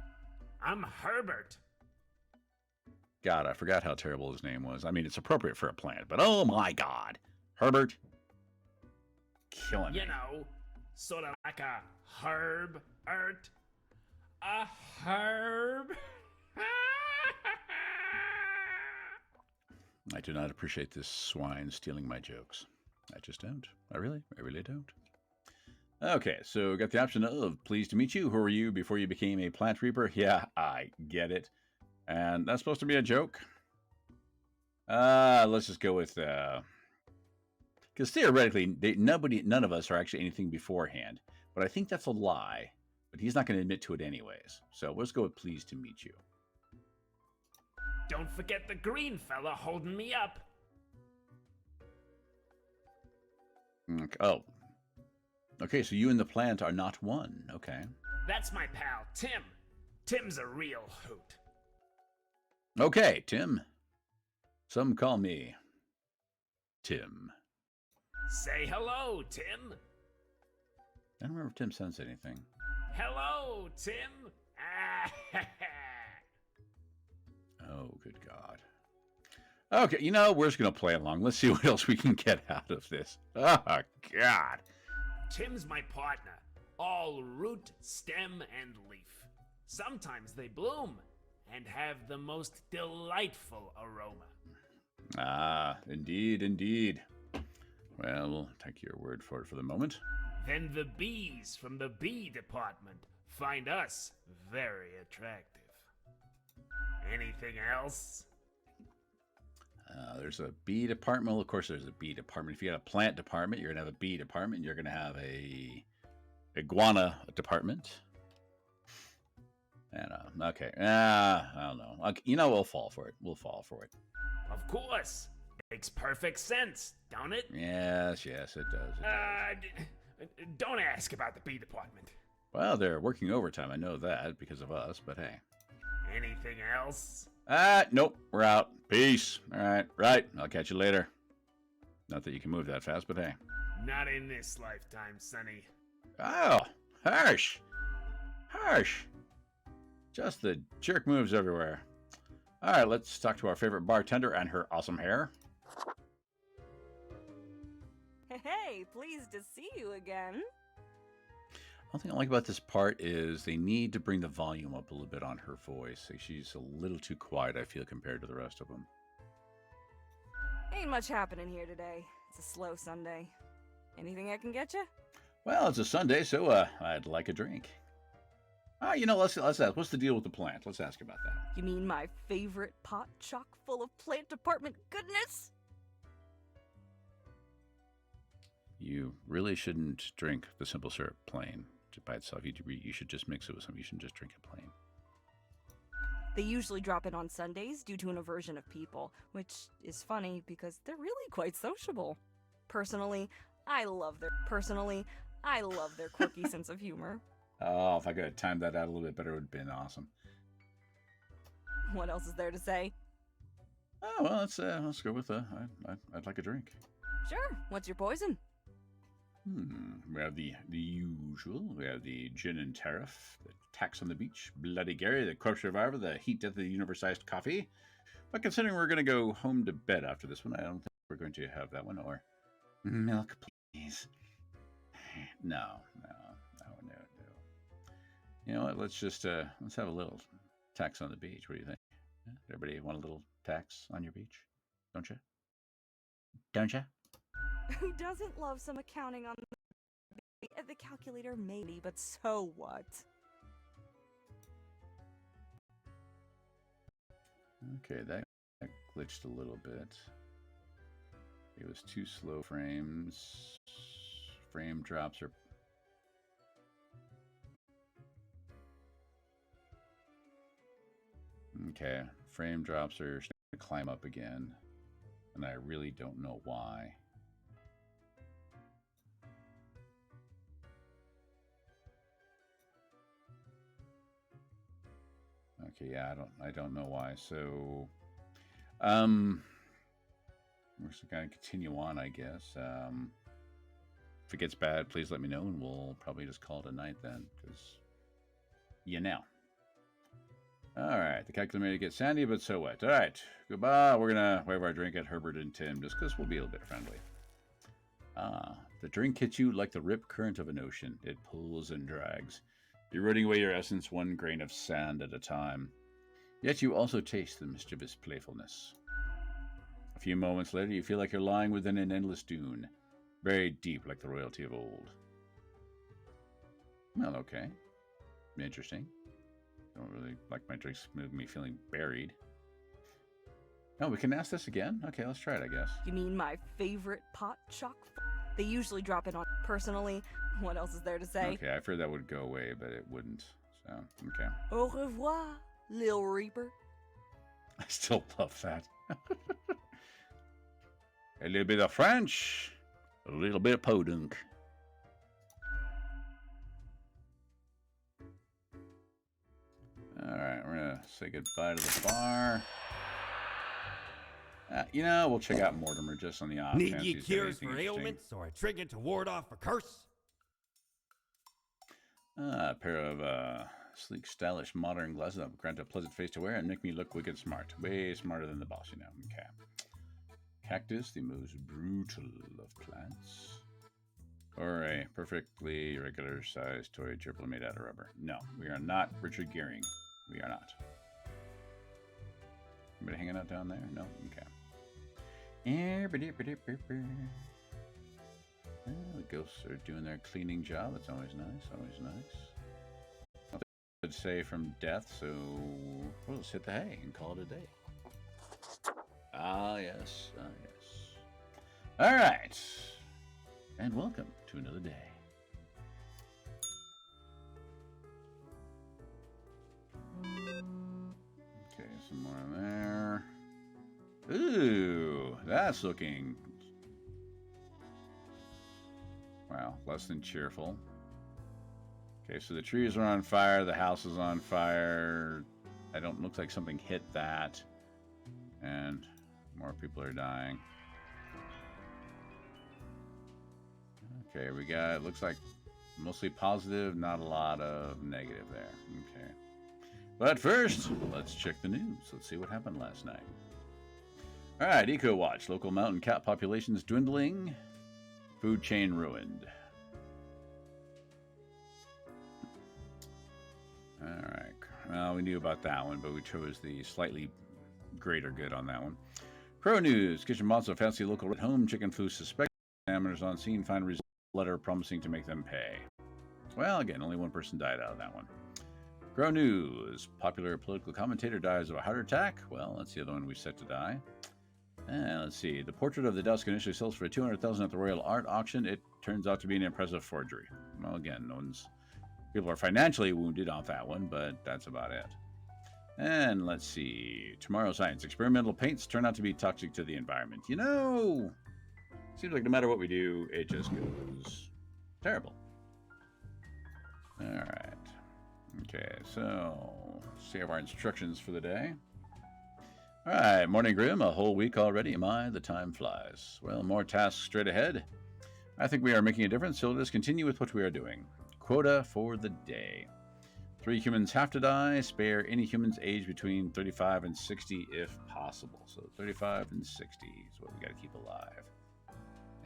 I'm Herbert. God, I forgot how terrible his name was. I mean, it's appropriate for a plant, but oh my God. Herbert? Killing me. You know, sort of like a herb-ert. A herb? I do not appreciate this swine stealing my jokes. I just don't. I really don't. Okay, so we got the option of pleased to meet you. Who are you before you became a plant reaper? Yeah, I get it. And that's supposed to be a joke. Let's just go with because theoretically none of us are actually anything beforehand. But I think that's a lie. But he's not going to admit to it anyways. So let's go with pleased to meet you. Don't forget the green fella holding me up. Okay. Oh. Okay, so you and the plant are not one. Okay. That's my pal, Tim. Tim's a real hoot. Okay, Tim. Some call me Tim. Say hello, Tim. I don't remember if Tim says anything. Hello, Tim. Oh, good God. Okay, we're just going to play along. Let's see what else we can get out of this. Oh, God. Tim's my partner. All root, stem, and leaf. Sometimes they bloom and have the most delightful aroma. Ah, indeed. Well, we'll take your word for it for the moment. Then the bees from the bee department find us very attractive. Anything else? There's a bee department. Well, of course, there's a bee department. If you got a plant department, you're going to have a bee department. You're going to have a iguana department. And, okay. I don't know. Okay, we'll fall for it. We'll fall for it. Of course. Makes perfect sense, don't it? Yes, it does. Don't ask about the bee department. Well, they're working overtime. I know that because of us, but hey. Anything else? Nope. We're out. Peace. All right. Right. I'll catch you later. Not that you can move that fast, but hey. Not in this lifetime, Sonny. Oh, harsh. Just the jerk moves everywhere. All right, let's talk to our favorite bartender and her awesome hair. Hey, pleased to see you again. One thing I like about this part is they need to bring the volume up a little bit on her voice. Like she's a little too quiet, I feel, compared to the rest of them. Ain't much happening here today. It's a slow Sunday. Anything I can get you? Well, it's a Sunday, so I'd like a drink. Let's ask. What's the deal with the plant? Let's ask about that. You mean my favorite pot chock full of plant department goodness? You really shouldn't drink the simple syrup plain by itself. You should just mix it with something. You shouldn't just drink it plain. They usually drop in on Sundays due to an aversion of people, which is funny because they're really quite sociable. Personally, I love their quirky sense of humor. Oh, if I could have timed that out a little bit better, it would have been awesome. What else is there to say? Oh, well, let's go with I'd like a drink. Sure, what's your poison? We have the usual. We have the gin and tariff, the tax on the beach, Bloody Gary, the corpse reviver, the heat death of the universe-sized coffee. But considering we're going to go home to bed after this one, I don't think we're going to have that one. Or milk, please. No. You know what? Let's just let's have a little tax on the beach. What do you think? Yeah? Everybody want a little tax on your beach? Don't you? Don't you? Who doesn't love some accounting on the calculator? Maybe, but so what? Okay, that glitched a little bit. It was too slow frames. Frame drops are... Okay, frame drops are starting to climb up again. And I really don't know why. Okay, yeah, I don't know why. So, we're just gonna continue on, I guess. If it gets bad, please let me know, and we'll probably just call it a night then, because you know. All right, the calculator may get sandy, but so what? All right, goodbye. We're gonna wave our drink at Herbert and Tim, just because we'll be a little bit friendly. The drink hits you like the rip current of an ocean. It pulls and drags, eroding away your essence one grain of sand at a time. Yet you also taste the mischievous playfulness. A few moments later, you feel like you're lying within an endless dune, buried deep like the royalty of old. Well, okay. Interesting. Don't really like my drinks move me feeling buried. Oh, we can ask this again? Okay, let's try it, I guess. You mean my favorite pot chock? They usually drop in on... Personally, what else is there to say? Okay, I feared that would go away, but it wouldn't. So, okay. Au revoir, Lil Reaper. I still love that. A little bit of French, a little bit of podunk. Alright, we're gonna say goodbye to the bar. You know, we'll check out Mortimer just on the off Need chance ye he's got cures anything for interesting. ailments or a trinket to ward off a curse? A pair of sleek, stylish, modern glasses that will grant a pleasant face to wear and make me look wicked smart. Way smarter than the boss, you know. Okay. Cactus, the most brutal of plants. Or a perfectly regular-sized toy gerbil made out of rubber. No, we are not Richard Gearing. We are not. Anybody hanging out down there? No? Okay. The ghosts are doing their cleaning job. That's always nice. Always nice. Nothing to say from death, so we'll just hit the hay and call it a day. Ah, yes. Ah, yes. All right. And welcome to another day. Okay, some more in there. Ooh, that's looking... Wow, less than cheerful. Okay, so the trees are on fire, the house is on fire. Looks like something hit that. And more people are dying. Okay, we got, looks like mostly positive, not a lot of negative there. Okay. But first, let's check the news. Let's see what happened last night. All right, Eco Watch. Local mountain cat populations dwindling. Food chain ruined. All right. Well, we knew about that one, but we chose the slightly greater good on that one. Pro News. Kitchen Monster fancy local at home. Chicken flu suspect. Examiners on scene find result letter promising to make them pay. Well, again, only one person died out of that one. Grow News. Popular political commentator dies of a heart attack. Well, that's the other one we set to die. And let's see. The portrait of the dusk initially sells for $200,000 at the Royal Art Auction. It turns out to be an impressive forgery. Well, again, people are financially wounded off that one, but that's about it. And let's see. Tomorrow science. Experimental paints turn out to be toxic to the environment. You know, seems like no matter what we do, it just goes terrible. Alright. Okay, so let's see our instructions for the day. Alright, morning Grim, a whole week already. My, the time flies. Well, more tasks straight ahead. I think we are making a difference, so let us continue with what we are doing. Quota for the day. 3 humans have to die. Spare any humans aged between 35 and 60 if possible. So 35 and 60 is what we got to keep alive.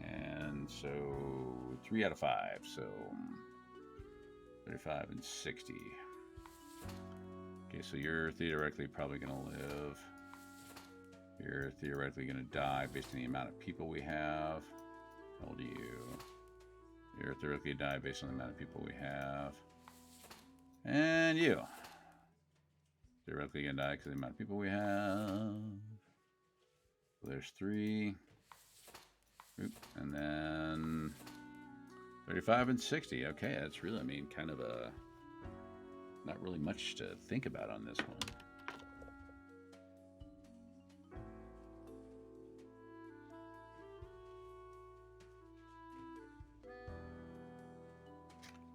And so 3 out of 5. So 35 and 60. Okay, so you're theoretically probably going to live. You're theoretically going to die based on the amount of people we have. How old are you? You're theoretically going to die based on the amount of people we have. And you. Theoretically going to die because of the amount of people we have. So there's 3. Oop. And then 35 and 60. Okay, that's really, I mean, kind of a... not really much to think about on this one.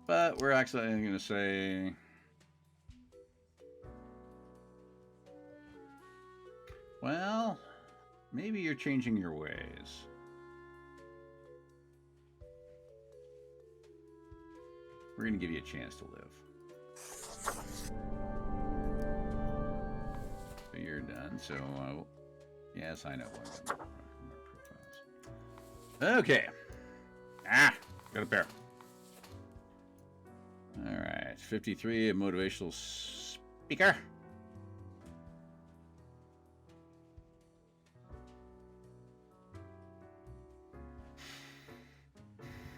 But we're actually going to say... well, maybe you're changing your ways. We're going to give you a chance to live. So you're done. So, yes, I know. Okay. Got a pair. All right, 53, a motivational speaker.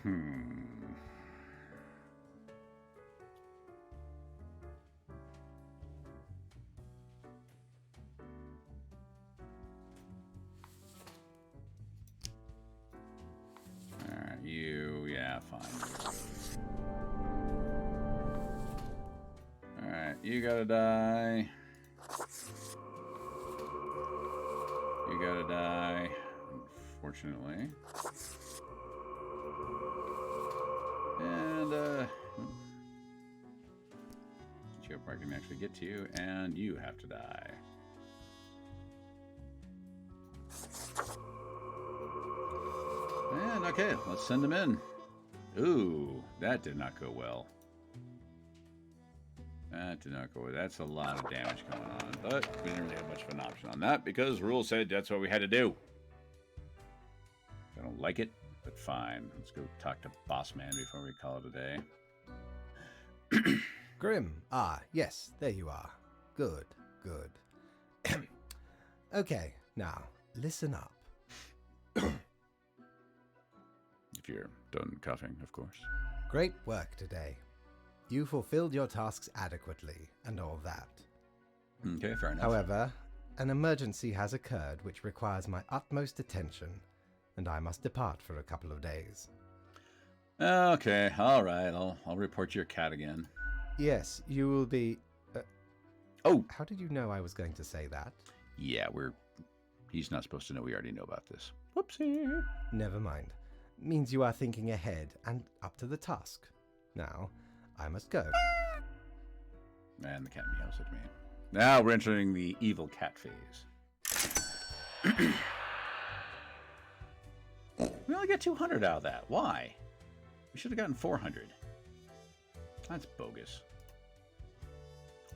All right, you, yeah, fine. Alright, you gotta die. You gotta die, unfortunately. And, I can actually get to you, and you have to die. And, okay, let's send them in. Ooh, that did not go well. That did not go. That's a lot of damage going on, but we didn't really have much of an option on that because rules said that's what we had to do. I don't like it, but fine. Let's go talk to Boss Man before we call it a day. Grim. Ah, yes, there you are. Good, good. Okay, now, listen up. If you're done coughing, of course. Great work today. You fulfilled your tasks adequately, and all that. Okay, fair enough. However, an emergency has occurred which requires my utmost attention, and I must depart for a couple of days. Okay, all right. I'll report your cat again. Yes, you will be... Oh! How did you know I was going to say that? Yeah, he's not supposed to know. We already know about this. Whoopsie! Never mind. Means you are thinking ahead and up to the task. Now, I must go. And the cat meows at me. Now we're entering the evil cat phase. We only got 200 out of that. Why? We should have gotten 400. That's bogus.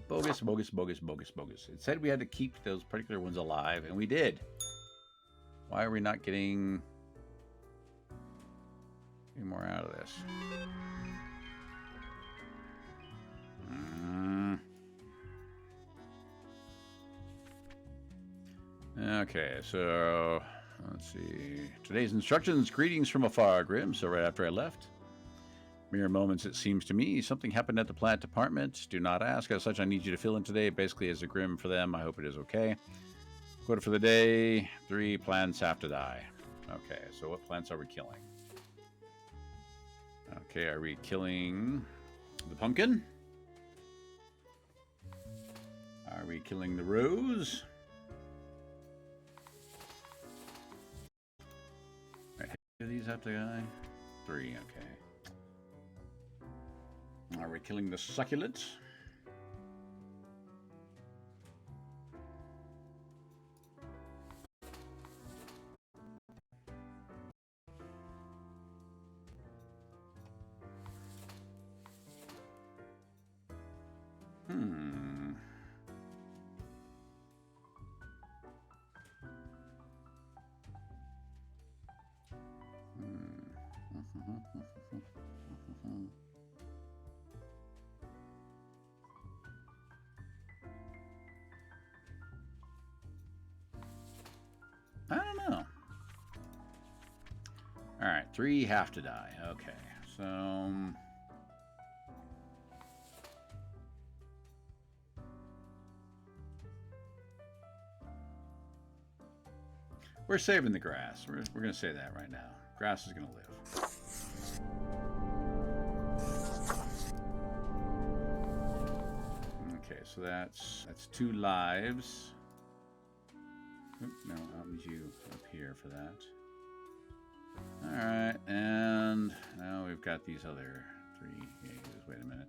Bogus, bogus, bogus, bogus, bogus. It said we had to keep those particular ones alive, and we did. Why are we not getting any more out of this? Okay, so let's see. Today's instructions, greetings from afar, Grim. So right after I left, mere moments it seems to me, something happened at the plant department. Do not ask. As such, I need you to fill in today. Basically, as a Grim for them, I hope it is okay. Quota for the day, 3 plants have to die. Okay, so what plants are we killing? Okay, are we killing the pumpkin? Are we killing the rose? Alright, do these have to die? 3, okay. Are we killing the succulent? I don't know. Alright, 3 have to die. Okay, so... we're saving the grass. We're going to say that right now. Grass is going to live. Okay, so that's 2 lives. Oop, no, I'll need you up here for that. Alright, and now we've got these other 3. Yeah, just wait a minute.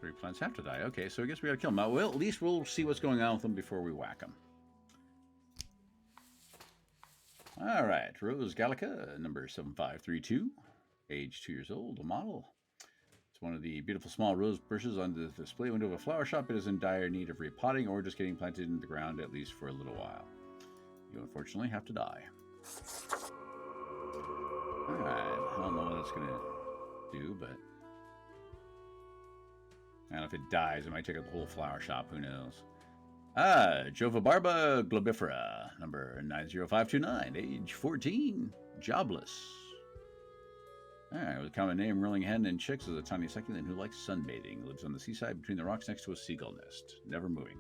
3 plants have to die. Okay, so I guess we gotta kill them. Well, at least we'll see what's going on with them before we whack them. Alright, Rose Gallica, number 7532. Age 2 years old, a model. It's one of the beautiful small rose bushes on the display window of a flower shop. It is in dire need of repotting or just getting planted in the ground at least for a little while. You unfortunately have to die. Alright, I don't know what it's going to do, but... I don't know if it dies, it might take up the whole flower shop, who knows. Jovabarba globifera, number 90529, age 14, jobless. Alright, with a common name, rolling hen and chicks, is a tiny succulent who likes sunbathing. Lives on the seaside between the rocks next to a seagull nest, never moving.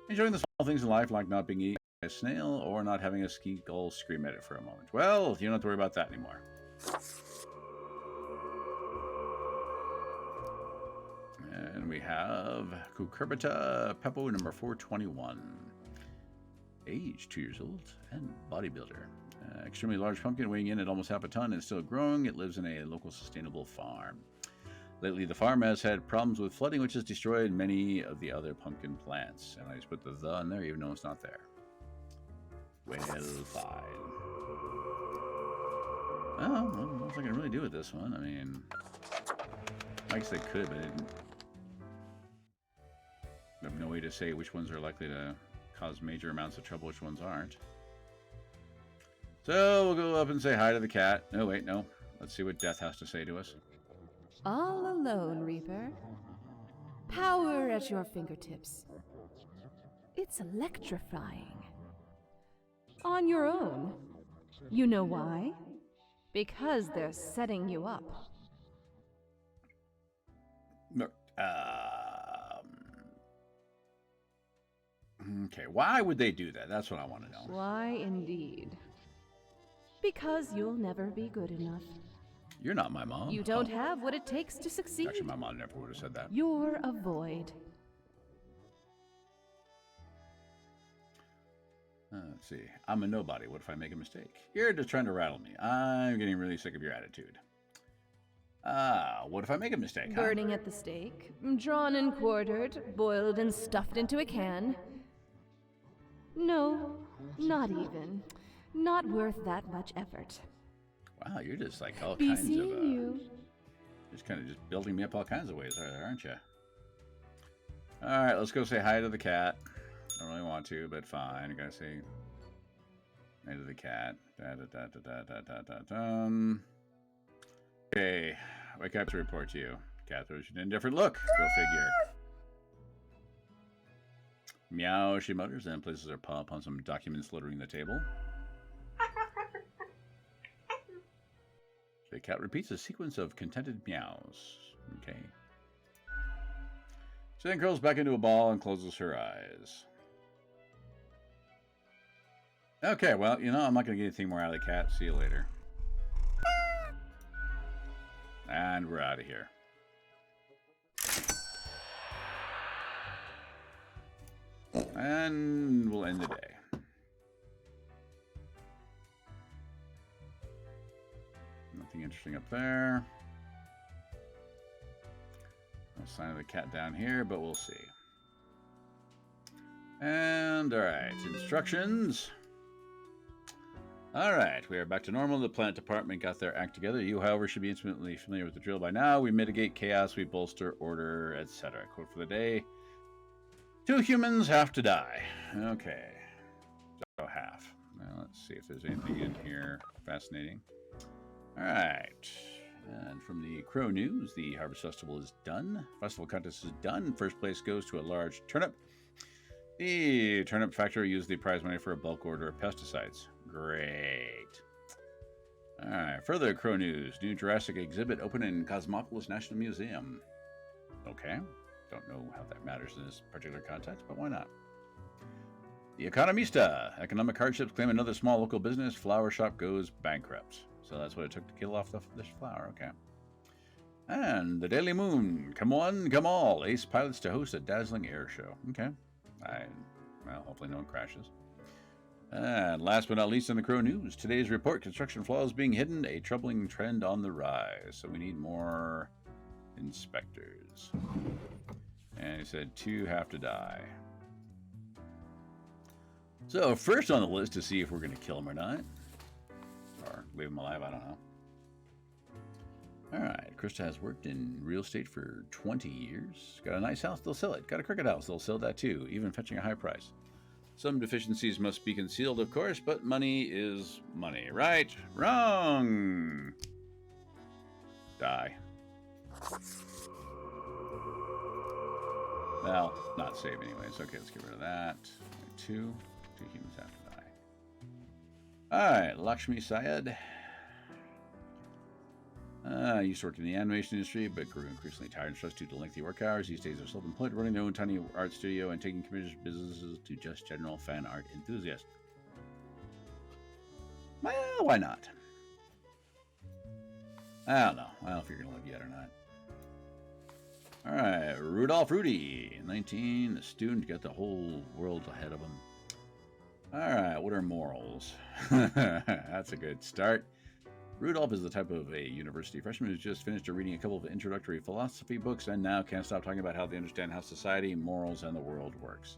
Enjoying the small things in life, like not being eaten by a snail or not having a seagull scream at it for a moment. Well, you don't have to worry about that anymore. And we have Cucurbita Peppo, number 421. Age 2 years old and bodybuilder. Extremely large pumpkin, weighing in at almost half a ton and still growing. It lives in a local sustainable farm. Lately, the farm has had problems with flooding, which has destroyed many of the other pumpkin plants. And I just put the in there, even though it's not there. Well, fine. Oh, I don't know what I can really do with this one. I mean, I guess they could, but I didn't. I have no way to say which ones are likely to cause major amounts of trouble, which ones aren't. So we'll go up and say hi to the cat. No, wait, no. Let's see what Death has to say to us. All alone, Reaper. Power at your fingertips. It's electrifying. On your own. You know why? Because they're setting you up. Okay, why would they do that? That's what I want to know. Why indeed? Because you'll never be good enough. You're not my mom. You don't have what it takes to succeed. Actually, my mom never would have said that. You're a void. Let's see. I'm a nobody. What if I make a mistake? You're just trying to rattle me. I'm getting really sick of your attitude. What if I make a mistake, huh? Burning at the stake, drawn and quartered, boiled and stuffed into a can. No, not even. Not worth that much effort. Wow, you're just like all Be kinds of... seeing you. Just kind of just building me up all kinds of ways, aren't you? Alright, let's go say hi to the cat. I don't really want to, but fine. I gotta say hi to the cat. Okay, wake up to report to you. Cat throws you an indifferent look. Go figure. Meow, she mutters, and places her paw upon some documents littering the table. The cat repeats a sequence of contented meows. Okay. She then curls back into a ball and closes her eyes. Okay, well, you know, I'm not going to get anything more out of the cat. See you later. And we're out of here. And we'll end the day. Nothing interesting up there. No sign of the cat down here, but we'll see. And, alright, instructions. Alright, we are back to normal. The plant department got their act together. You, however, should be intimately familiar with the drill by now. We mitigate chaos, we bolster order, etc. Quote for the day. 2 humans have to die. Okay. So half. Now let's see if there's anything in here fascinating. Alright. And from the Crow News, the Harvest Festival is done. Festival contest is done. First place goes to a large turnip. The turnip factory used the prize money for a bulk order of pesticides. Great. Alright, further Crow News. New Jurassic exhibit open in Cosmopolis National Museum. Okay. Don't know how that matters in this particular context, but why not? The Economista. Economic hardships claim another small local business. Flower shop goes bankrupt. So that's what it took to kill off this flower. Okay. And the Daily Moon. Come one, come all. Ace pilots to host a dazzling air show. Okay. Well, hopefully no one crashes. And last but not least in the Crow News, today's report, construction flaws being hidden, a troubling trend on the rise. So we need more inspectors. And he said 2 have to die. So first on the list to see if we're going to kill him or not. Or leave him alive, I don't know. Alright, Krista has worked in real estate for 20 years. Got a nice house, they'll sell it. Got a cricket house, they'll sell that too, even fetching a high price. Some deficiencies must be concealed, of course, but money is money. Right? Wrong! Die. Well, not save anyways. Okay, let's get rid of that. 2 humans have to die. Alright, Lakshmi Syed. I used to work in the animation industry, but grew increasingly tired and stressed due to lengthy work hours. These days, are self-employed, running their own tiny art studio and taking commissions businesses to just general fan art enthusiasts. Well, why not? I don't know. I don't know if you're going to live yet or not. Alright, Rudolph Rudy. 19, a student, got the whole world ahead of him. Alright, what are morals? That's a good start. Rudolph is the type of a university freshman who's just finished reading a couple of introductory philosophy books and now can't stop talking about how they understand how society, morals, and the world works.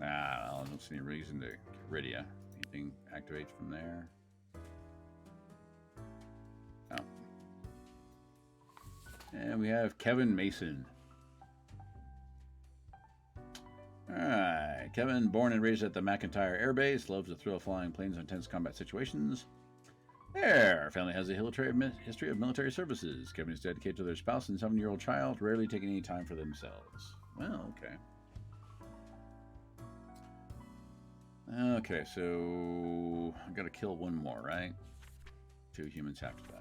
I don't see any reason to get rid of you. Anything activates from there? Oh. And we have Kevin Mason. Alright, Kevin, born and raised at the McIntyre Air Base, loves the thrill of flying planes in intense combat situations. Our family has a history of military services. Kevin is dedicated to their spouse and 7-year-old child, rarely taking any time for themselves. Well, okay. Okay, so I gotta kill 1 more, right? 2 humans have to die.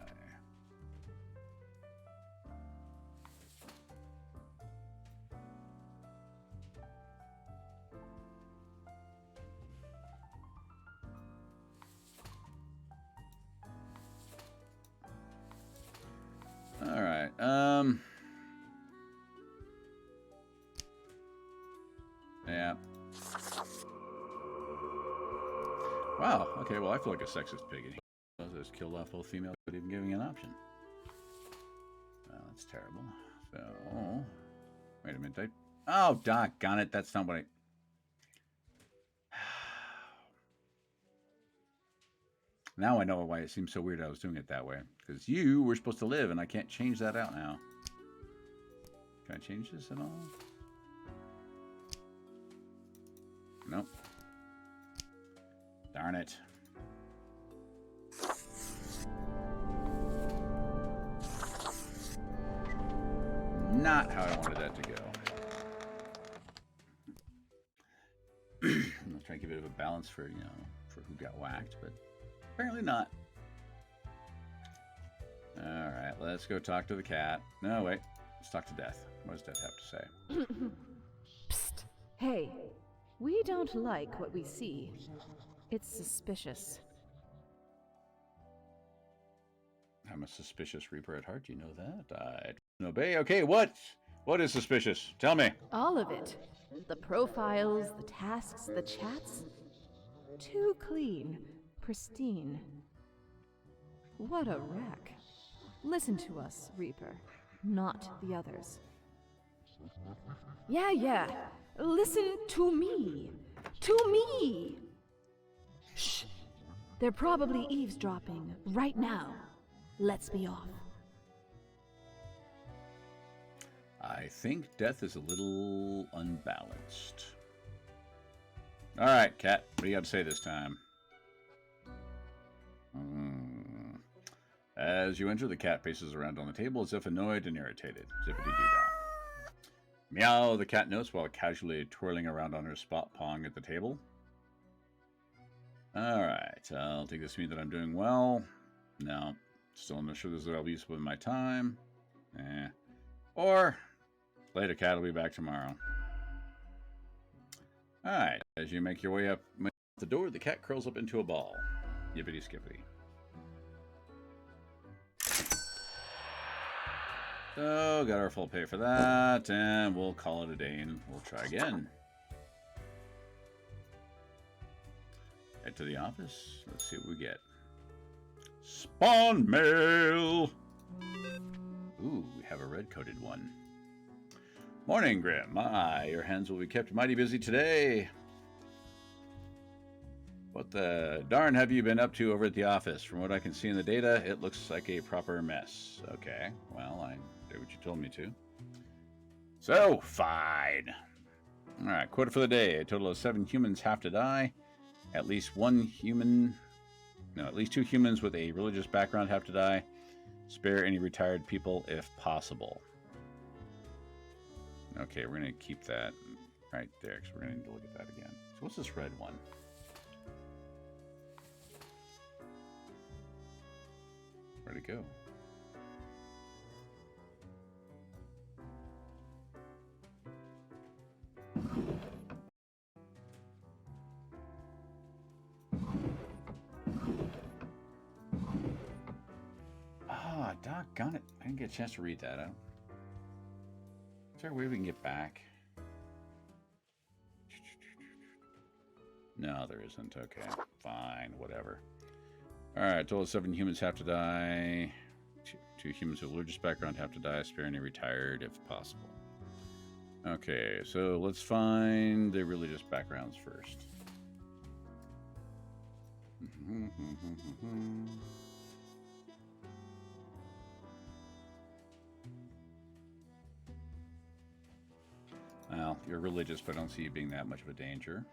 Alright, yeah. Wow, okay, well, I feel like a sexist pig in here. I just killed off both females without even giving an option. That's terrible. So, wait a minute. Oh, doggone it, that's not what I... Now I know why it seems so weird I was doing it that way. Because you were supposed to live, and I can't change that out now. Can I change this at all? Nope. Darn it. Not how I wanted that to go. I'm trying to give it a bit of a balance for, you know, for who got whacked, but apparently not. Alright, let's go talk to the cat. No, wait. Let's talk to Death. What does Death have to say? Psst. Hey, we don't like what we see. It's suspicious. I'm a suspicious reaper at heart, you know that. I don't obey. Okay, what? What is suspicious? Tell me. All of it. The profiles, the tasks, the chats. Too clean, pristine. What a wreck. Listen to us, Reaper, not the others. Yeah. Listen to me. To me! Shh! They're probably eavesdropping right now. Let's be off. I think death is a little unbalanced. All right, Cat. What do you got to say this time? As you enter, the cat paces around on the table as if annoyed and irritated. Zippity-doo-dah. Meow, the cat notes while casually twirling around on her spot pong at the table. Alright, I'll take this to mean that I'm doing well. No, still not sure this will be useful in my time. Or, later, cat will be back tomorrow. Alright, as you make your way up the door, the cat curls up into a ball. Yippity-skippity. So, got our full pay for that, and we'll call it a day, and we'll try again. Head to the office. Let's see what we get. Spawn mail! Ooh, we have a red-coated one. Morning, Grim. Your hands will be kept mighty busy today. What the darn have you been up to over at the office? From what I can see in the data, it looks like a proper mess. Okay, well, I did what you told me to. So, fine. Alright, quota for the day. A total of 7 humans have to die. At least 2 humans with a religious background have to die. Spare any retired people if possible. Okay, we're going to keep that right there because we're going to need to look at that again. So what's this red one? Where'd it go? Ah, doggone it. I didn't get a chance to read that. Is there a way we can get back? No, there isn't. Okay, fine, whatever. Alright, total of 7 humans have to die. 2 humans with religious background have to die. Spare any retired if possible. Okay, so let's find the religious backgrounds first. Well, you're religious, but I don't see you being that much of a danger.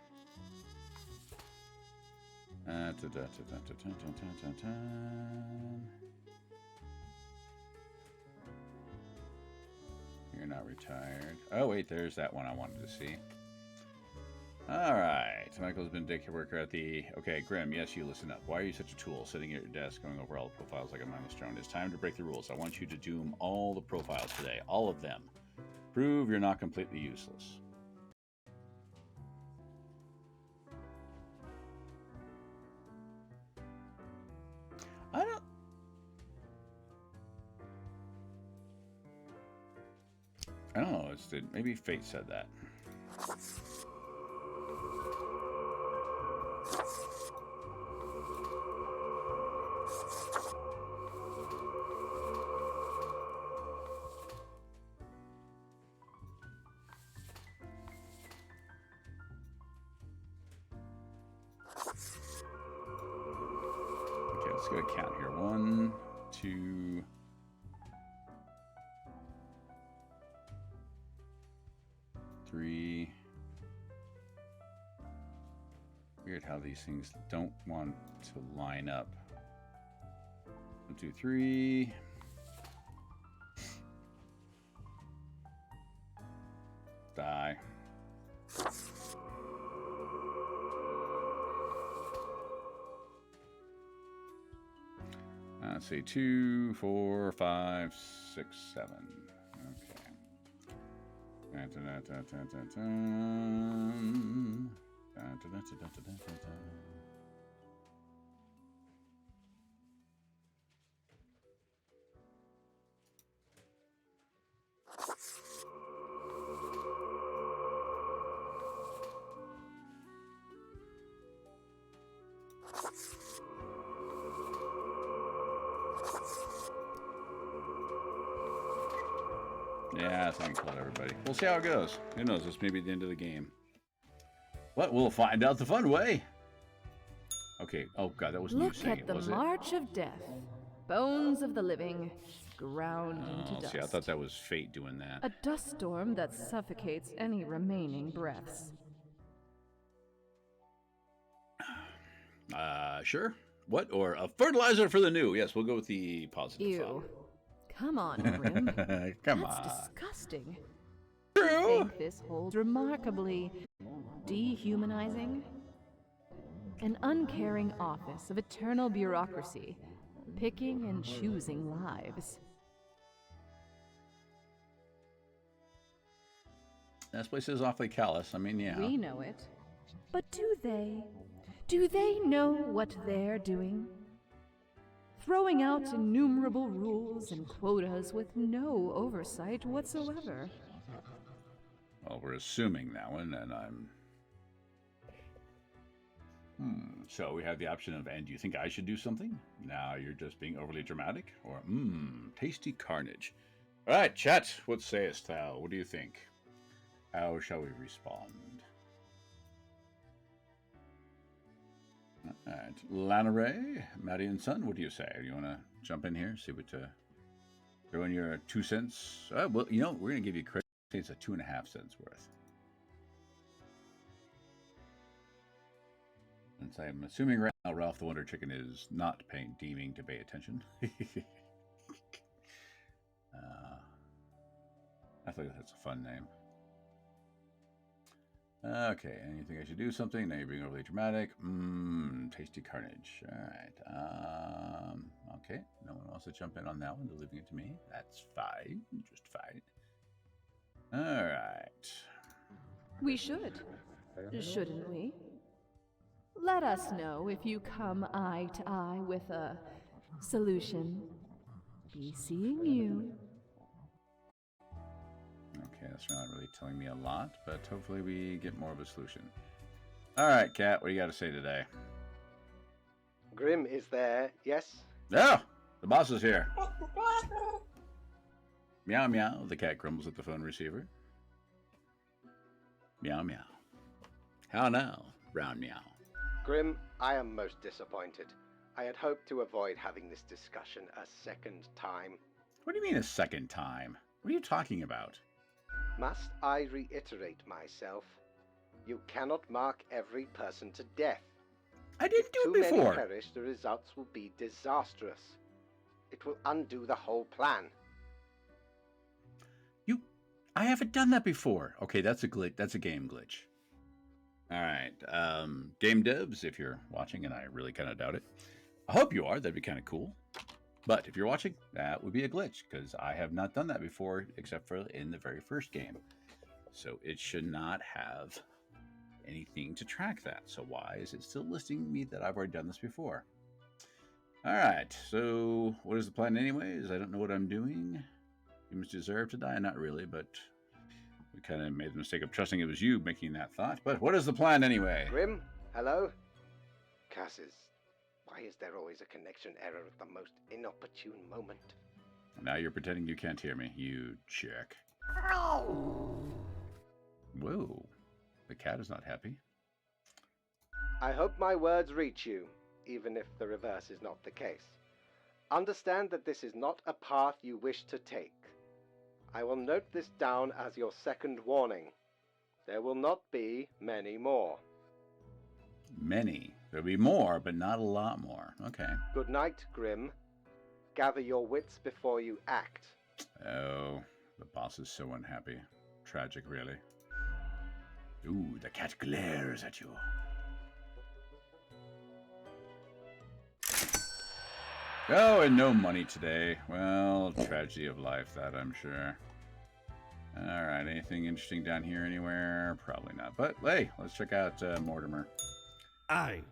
You're not retired. Oh, wait, there's that one I wanted to see. Alright, Michael's been a dick worker at the... Okay, Grim, yes, you listen up. Why are you such a tool, sitting at your desk, going over all the profiles like a mindless drone? It's time to break the rules. I want you to doom all the profiles today. All of them. Prove you're not completely useless. I don't know. Maybe Fate said that. Okay, let's get a count here. 1, 2... 3. Weird how these things don't want to line up. 1, 2, 3. Die. Let's see, 2, 4, 5, 6, 7. Yeah, I think I killed everybody. We'll see how it goes. Who knows? This may be the end of the game. But we'll find out the fun way. Okay. Oh, God, that wasn't you Look saying at it, the was it? march of death. Bones of the living, ground into Oh, dust. see, I thought that was fate doing that. A dust storm that suffocates any remaining breaths. Sure. What? Or a fertilizer for the new. Yes, we'll go with the positive. Ew. Come on, Grim. Come That's on. disgusting. True. I think this holds remarkably dehumanizing. An uncaring office of eternal bureaucracy, picking and choosing lives. This place is awfully callous. I mean, yeah. We know it. But do they? Do they know what they're doing? Throwing out innumerable rules and quotas with no oversight whatsoever. Well, we're assuming that one, and I'm... So we have the option of, and do you think I should do something? Now you're just being overly dramatic? Or, tasty carnage. All right, chat, what sayest thou? What do you think? How shall we respond? All right, Lana Ray, Maddie and Son, what do you say? You want to jump in here, see what, throw in your 2 cents? Well, you know, we're going to give you credit. It's a 2.5 cents worth. Since I'm assuming right now Ralph the Wonder Chicken is not deeming to pay attention. I think that's a fun name. Okay, and you think I should do something? Now you're being overly dramatic. Tasty carnage. Alright. Okay, no one wants to jump in on that one. They're leaving it to me. That's fine. Just fine. Alright. We should. Shouldn't we? Let us know if you come eye to eye with a solution. Be seeing you. Okay, that's not really telling me a lot, but hopefully we get more of a solution. Alright, Kat, what do you got to say today? Grim is there, yes? Oh! The boss is here. Meow meow, the cat grumbles at the phone receiver. Meow meow. How now, brown meow? Grim, I am most disappointed. I had hoped to avoid having this discussion a second time. What do you mean a second time? What are you talking about? Must I reiterate myself? You cannot mark every person to death. I didn't do Too it before. many perish, the results will be disastrous. It will undo the whole plan. I haven't done that before. Okay, that's a glitch. That's a game glitch. All right, game devs, if you're watching, and I really kind of doubt it. I hope you are. That'd be kind of cool. But if you're watching, that would be a glitch because I have not done that before, except for in the very first game. So it should not have anything to track that. So why is it still listing me that I've already done this before? All right, so what is the plan anyways? I don't know what I'm doing. Humans deserve to die? Not really, but we kind of made the mistake of trusting it was you making that thought. But what is the plan anyway? Grim, hello? Cassis, why is there always a connection error at the most inopportune moment? Now you're pretending you can't hear me, you jerk. Whoa, the cat is not happy. I hope my words reach you, even if the reverse is not the case. Understand that this is not a path you wish to take. I will note this down as your second warning. There will not be many more. Many. There'll be more, but not a lot more. Okay. Good night, Grim. Gather your wits before you act. Oh, the boss is so unhappy. Tragic, really. Ooh, the cat glares at you. Oh, and no money today. Well, tragedy of life, that I'm sure. Alright, anything interesting down here anywhere? Probably not. But, hey, let's check out Mortimer. Aye,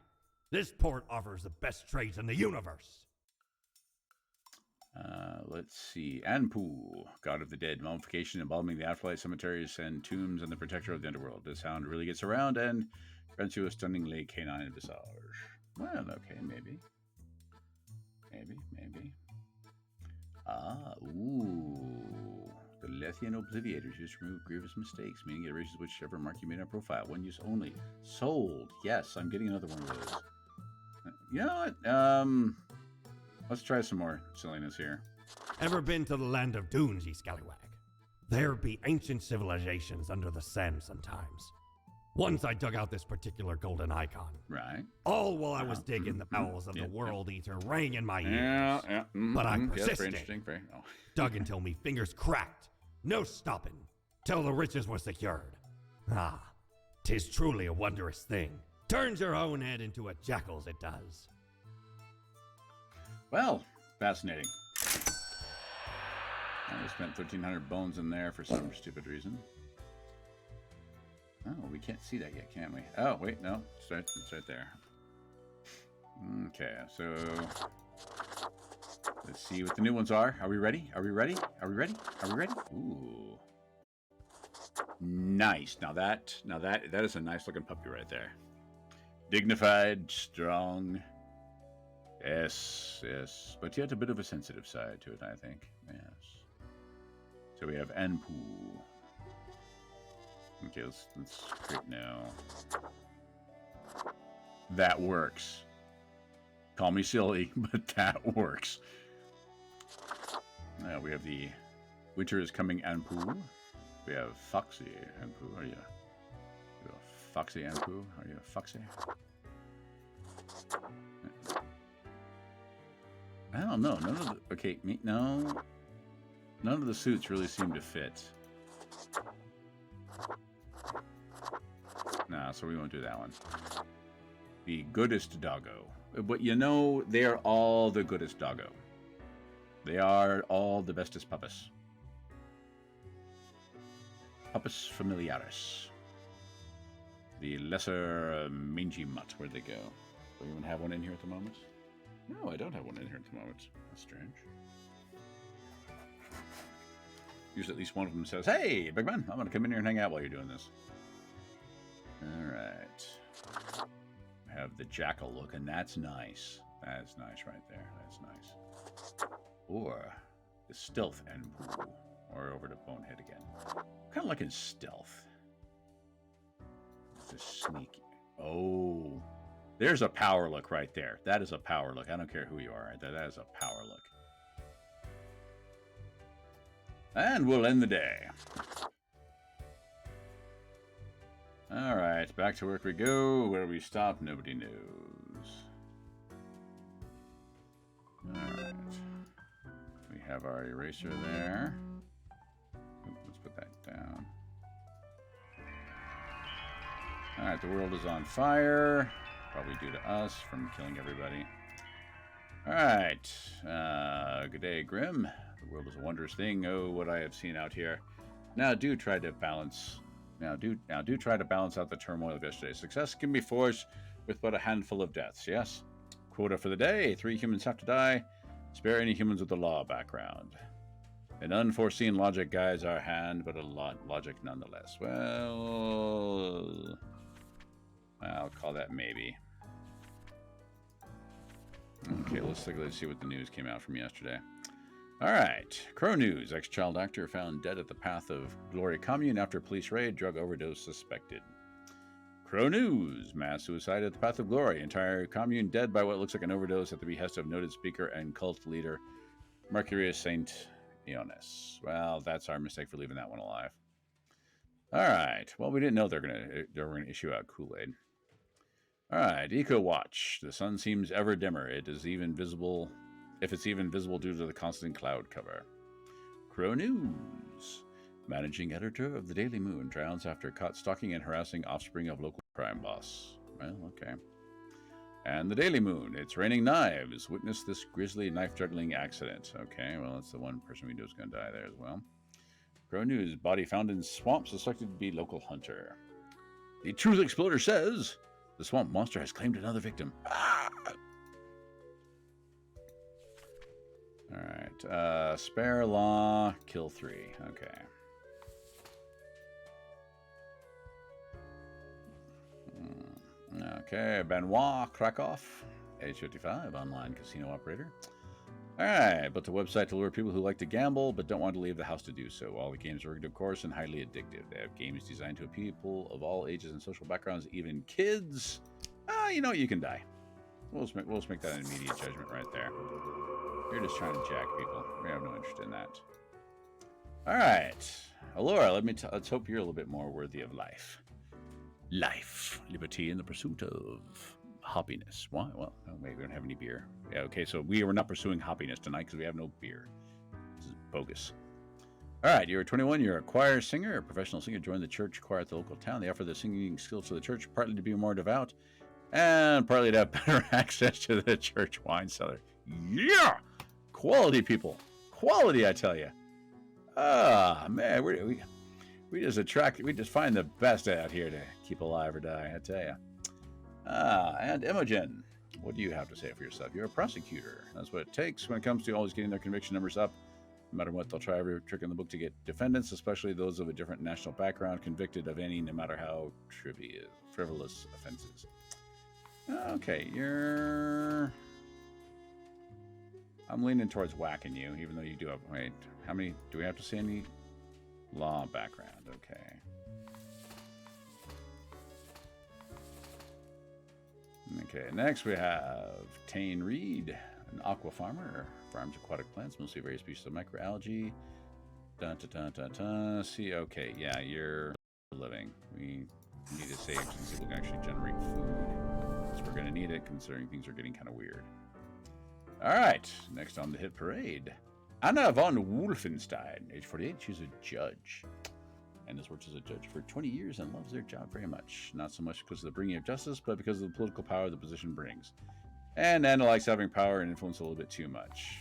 this port offers the best trades in the universe. Let's see. Anpu, god of the dead, mummification, embalming the afterlife, cemeteries, and tombs, and the protector of the underworld. This sound really gets around and grants you a stunningly canine visage. Well, okay, maybe. Maybe. Ah, ooh. The Lethian Obliviators used to remove grievous mistakes, meaning it erases whichever mark you made on profile. One use only. Sold. Yes, I'm getting another one of those. You know what? Let's try some more silliness here. Ever been to the land of dunes, ye scallywag? There be ancient civilizations under the sand sometimes. Once I dug out this particular golden icon. Right. All while I was digging, the bowels of the World Eater rang in my ears. Yeah. But I Yes, persisted. very interesting. Dug until me fingers cracked. No stopping. Till the riches were secured. Ah, 'tis truly a wondrous thing. Turns your own head into a jackal's, it does. Well, fascinating. I just spent 1,300 bones in there for some stupid reason. Oh, we can't see that yet, can we? Oh, wait, no. It's right there. Okay, so... let's see what the new ones are. Are we ready? Are we ready? Are we ready? Are we ready? Ooh. Nice. Now that is a nice looking puppy right there. Dignified, strong. Yes. But yet a bit of a sensitive side to it, I think. Yes. So we have Anpu. Okay, let's create now. That works. Call me silly, but that works. Now we have the Winter is Coming Anpu. We have Foxy Anpu. Are you? Foxy Anpu? Are you Foxy? I don't know. None of the none of the suits really seem to fit. Nah, so we won't do that one. The goodest doggo. But you know, they are all the goodest doggo. They are all the bestest puppets. Puppus familiaris. The lesser mangy mutt. Where'd they go? Do we even have one in here at the moment? No, I don't have one in here at the moment. That's strange. Usually at least one of them says, "Hey, big man, I'm going to come in here and hang out while you're doing this." Alright. Have the jackal look, and that's nice. That's nice right there. That's nice. Or the stealth Anpu. Or over to Bonehead again. Kind of liking stealth. It's a sneaky. Oh. There's a power look right there. That is a power look. I don't care who you are right there. That is a power look. And we'll end the day. Alright, back to work we go. Where we stop, nobody knows. Alright. We have our eraser there. Let's put that down. Alright, the world is on fire. Probably due to us from killing everybody. Alright. Good day, Grim. The world is a wondrous thing. Oh, what I have seen out here. Now do try to balance... Now do try to balance out the turmoil of yesterday. Success can be forged with but a handful of deaths, yes? Quota for the day. 3 humans have to die. Spare any humans with a law background. An unforeseen logic guides our hand, but a logic nonetheless. Well... I'll call that maybe. Okay, let's see what the news came out from yesterday. Alright. Crow News. Ex-child actor found dead at the Path of Glory commune after police raid. Drug overdose suspected. Crow News. Mass suicide at the Path of Glory. Entire commune dead by what looks like an overdose at the behest of noted speaker and cult leader Mercurius Saint Ionis. Well, that's our mistake for leaving that one alive. Alright. Well, we didn't know they were gonna issue out Kool-Aid. Alright, Eco Watch. The sun seems ever dimmer. It is even visible, if it's even visible due to the constant cloud cover. Crow News. Managing editor of the Daily Moon drowns after caught stalking and harassing offspring of local crime boss. Well, okay. And the Daily Moon. It's raining knives. Witness this grisly knife-juggling accident. Okay, well, that's the one person we know is going to die there as well. Crow News. Body found in swamp suspected to be local hunter. The Truth Exploder says... The swamp monster has claimed another victim. Ah! Alright. Spare law. Kill 3. Okay. Okay. Benoit Krakoff. Age 55. Online casino operator. Alright, built a website to lure people who like to gamble but don't want to leave the house to do so. All the games are rigged, of course, and highly addictive. They have games designed to people of all ages and social backgrounds, even kids. You know what? You can die. We'll just make that an immediate judgment right there. You're just trying to jack people. We have no interest in that. Alright. Alora, let's hope you're a little bit more worthy of life. Life, liberty, and the pursuit of happiness. Why? Well, oh, wait, we don't have any beer. Yeah, okay, so we were not pursuing happiness tonight because we have no beer. This is bogus. Alright, you're 21, you're a choir singer, a professional singer, joined the church choir at the local town. They offer the singing skills to the church, partly to be more devout, and partly to have better access to the church wine cellar. Yeah! Quality, people. Quality, I tell you. Man, we just find the best out here to keep alive or die, I tell you. And Imogen, what do you have to say for yourself? You're a prosecutor. That's what it takes when it comes to always getting their conviction numbers up. No matter what, they'll try every trick in the book to get defendants, especially those of a different national background, convicted of any, no matter how frivolous offenses. Okay, I'm leaning towards whacking you, even though you do have... Wait, how many... Do we have to say any... Law background, okay. Okay, next we have Tane Reed, an aqua farmer. Farms aquatic plants, mostly various species of microalgae. See, okay, yeah, you're living. We need to save some people can actually generate food. So we're going to need it, considering things are getting kind of weird. Alright, next on the hit parade. Anna von Wolfenstein, age 48, she's a judge. And has worked as a judge for 20 years and loves their job very much. Not so much because of the bringing of justice, but because of the political power the position brings. And Anna likes having power and influence a little bit too much.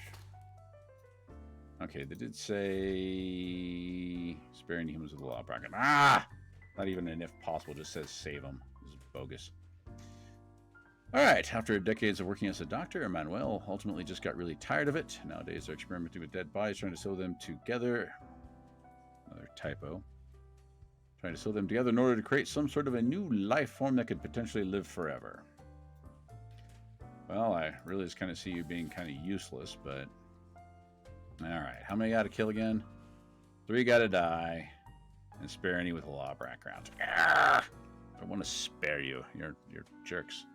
Okay, they did say... sparing humans with the law bracket. Not even an if possible, just says save them. This is bogus. Alright, after decades of working as a doctor, Emmanuel ultimately just got really tired of it. Nowadays they're experimenting with dead bodies, trying to sew them together. Another typo. Trying to sew them together in order to create some sort of a new life form that could potentially live forever. Well, I really just kind of see you being kind of useless, but... Alright, how many gotta kill again? 3 gotta die. And spare any with a law background. I want to spare you. You're jerks.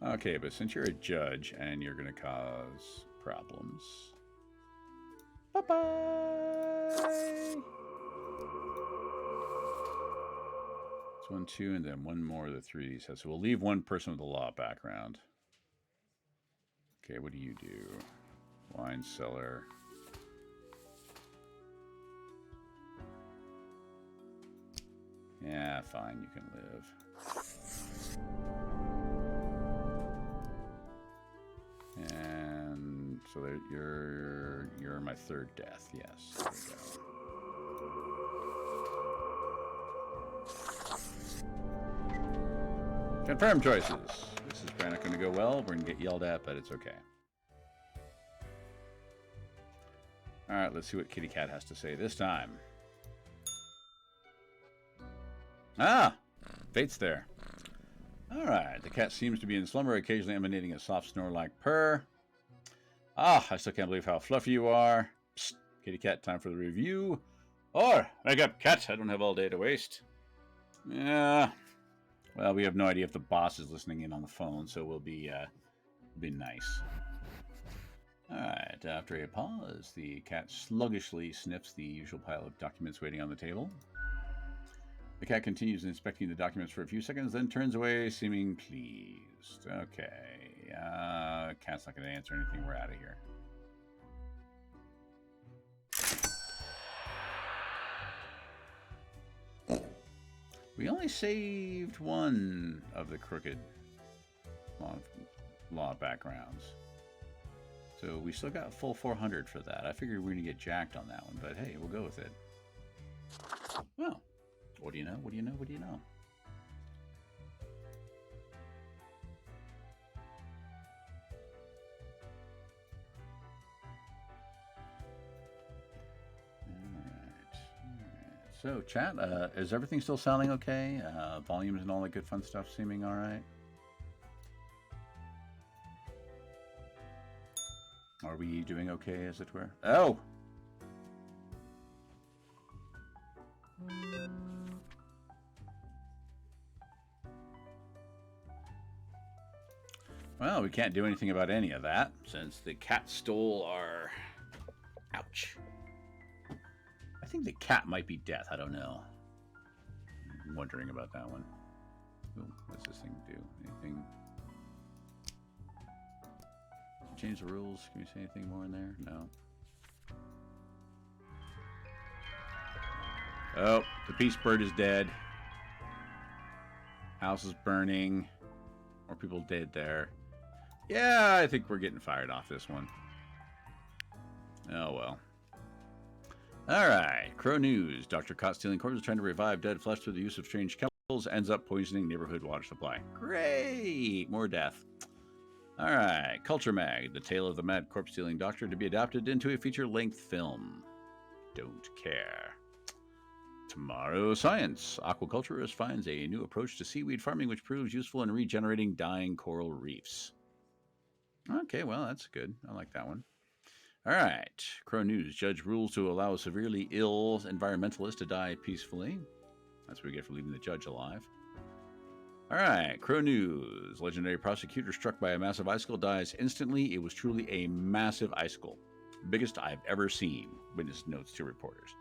Okay, but since you're a judge and you're going to cause problems... Bye-bye! It's 1, 2, and then one more of the 3 So we'll leave one person with a law background. Okay, what do you do? Wine cellar. Yeah, fine, you can live. And so there, you're my 3rd death. Yes. There we go. Confirm choices. This is probably not going to go well. We're going to get yelled at, but it's okay. All right, let's see what Kitty Cat has to say this time. Fate's there. All right, the cat seems to be in slumber, occasionally emanating a soft snore-like purr. I still can't believe how fluffy you are. Psst, Kitty Cat, time for the review. Or, wake up, cat. I don't have all day to waste. Yeah. Well, we have no idea if the boss is listening in on the phone, so we'll be nice. All right, after a pause, the cat sluggishly sniffs the usual pile of documents waiting on the table. The cat continues inspecting the documents for a few seconds, then turns away, seeming pleased. Okay, cat's not going to answer anything. We're out of here. We only saved one of the crooked law backgrounds. So we still got full 400 for that. I figured we were going to get jacked on that one, but hey, we'll go with it. Well, what do you know? What do you know? What do you know? Alright. So, chat, is everything still sounding okay? Volumes and all that good fun stuff seeming all right? Are we doing okay, as it were? Oh! Well, we can't do anything about any of that, since the cat stole our... Ouch. I think the cat might be death. I don't know. I'm wondering about that one. Ooh, what's this thing do? Anything? Change the rules? Can we say anything more in there? No. Oh, the peace bird is dead. House is burning. More people dead there. Yeah, I think we're getting fired off this one. Oh, well. Alright, Crow News. Dr. caught stealing corpses trying to revive dead flesh through the use of strange chemicals. Ends up poisoning neighborhood water supply. Great! More death. Alright, Culture Mag. The tale of the mad corpse-stealing doctor to be adapted into a feature-length film. Don't care. Tomorrow Science. Aquaculturist finds a new approach to seaweed farming which proves useful in regenerating dying coral reefs. Okay, well, that's good. I like that one. All right. Crow News. Judge rules to allow a severely ill environmentalist to die peacefully. That's what we get for leaving the judge alive. All right. Crow News. Legendary prosecutor struck by a massive icicle dies instantly. It was truly a massive icicle. Biggest I've ever seen. Witness notes to reporters.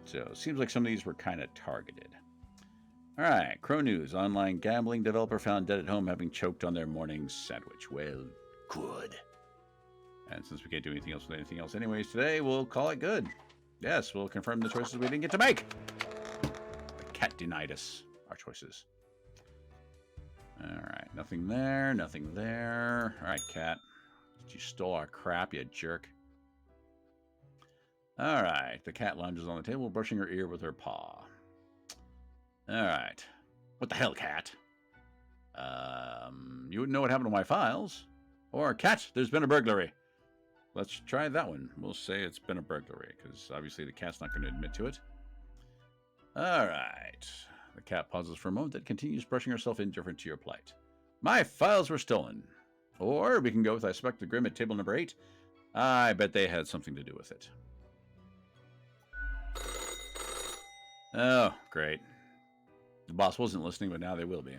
So, it seems like some of these were kind of targeted. All right. Crow News. Online gambling developer found dead at home having choked on their morning sandwich. Well, good. And since we can't do anything else with anything else anyways today, we'll call it good. Yes, we'll confirm the choices we didn't get to make. The cat denied us our choices. Alright, nothing there, nothing there. Alright, cat. You stole our crap, you jerk. Alright, the cat lounges on the table, brushing her ear with her paw. Alright. What the hell, cat? You wouldn't know what happened to my files. Or, cat, there's been a burglary. Let's try that one. We'll say it's been a burglary, because obviously the cat's not going to admit to it. Alright. The cat pauses for a moment, then continues brushing herself indifferent to your plight. My files were stolen. Or we can go with I suspect the Grim at table number 8. I bet they had something to do with it. Oh, great. The boss wasn't listening, but now they will be.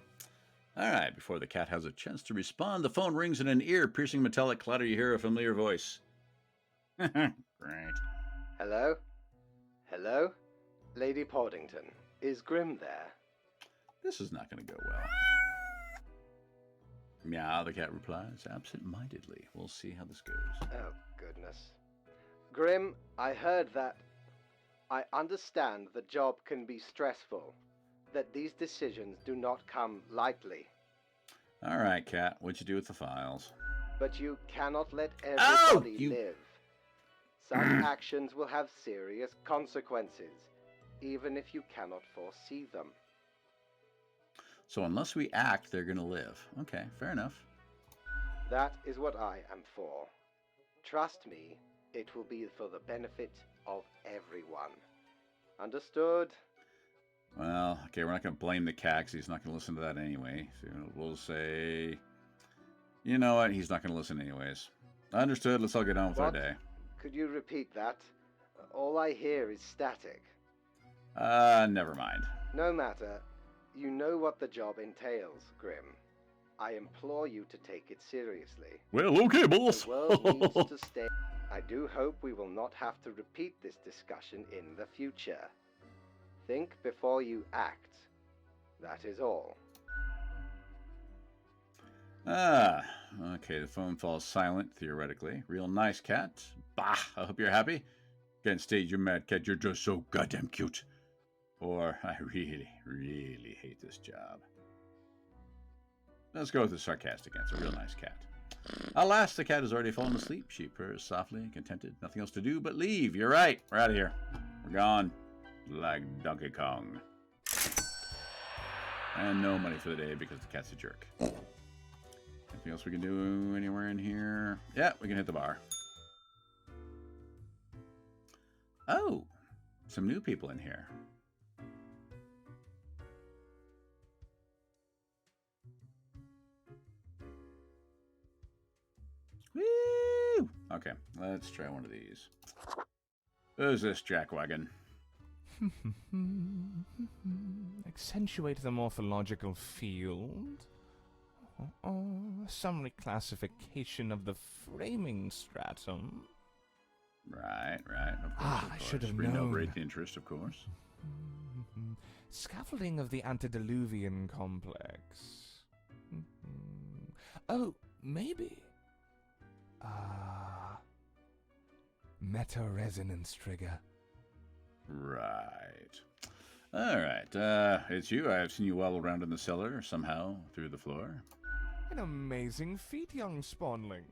Alright, before the cat has a chance to respond, the phone rings in an ear-piercing metallic clatter. You hear a familiar voice. Great. Hello? Hello? Lady Poddington, is Grim there? This is not going to go well. Meow, the cat replies, absent-mindedly. We'll see how this goes. Oh, goodness. Grim, I heard that. I understand the job can be stressful, that these decisions do not come lightly. All right, cat. What'd you do with the files? But you cannot let everybody you... live. Some actions will have serious consequences, even if you cannot foresee them. So unless we act, they're going to live. Okay, fair enough. That is what I am for. Trust me, it will be for the benefit of everyone. Understood? Well, okay, we're not going to blame the cat because he's not going to listen to that anyway. So we'll say, you know what, he's not going to listen anyways. Understood, let's all get on with our day. Could you repeat that? All I hear is static. Never mind. No matter. You know what the job entails, Grim. I implore you to take it seriously. Well, okay, boss. The world needs to stay. I do hope we will not have to repeat this discussion in the future. Think before you act. That is all. Okay, the phone falls silent, theoretically. Real nice cat. Bah, I hope you're happy. Can't state you mad cat, you're just so goddamn cute. Or, I really, really hate this job. Let's go with the sarcastic answer. Real nice cat. Alas, the cat has already fallen asleep. She purrs softly, contented. Nothing else to do but leave. You're right. We're out of here. We're gone. Like Donkey Kong. And no money for the day because the cat's a jerk. Anything else we can do anywhere in here? Yeah, we can hit the bar. Oh, some new people in here. Woo! Okay, let's try one of these. Who's this jackwagon? Accentuate the morphological field. Some reclassification of the framing stratum. Right. Of course, I should have Renovate known. the interest, of course. Scaffolding of the antediluvian complex. Oh, maybe. Meta-resonance trigger. Right. All right. It's you. I've seen you wobble around in the cellar somehow through the floor. An amazing feat, young spawnling.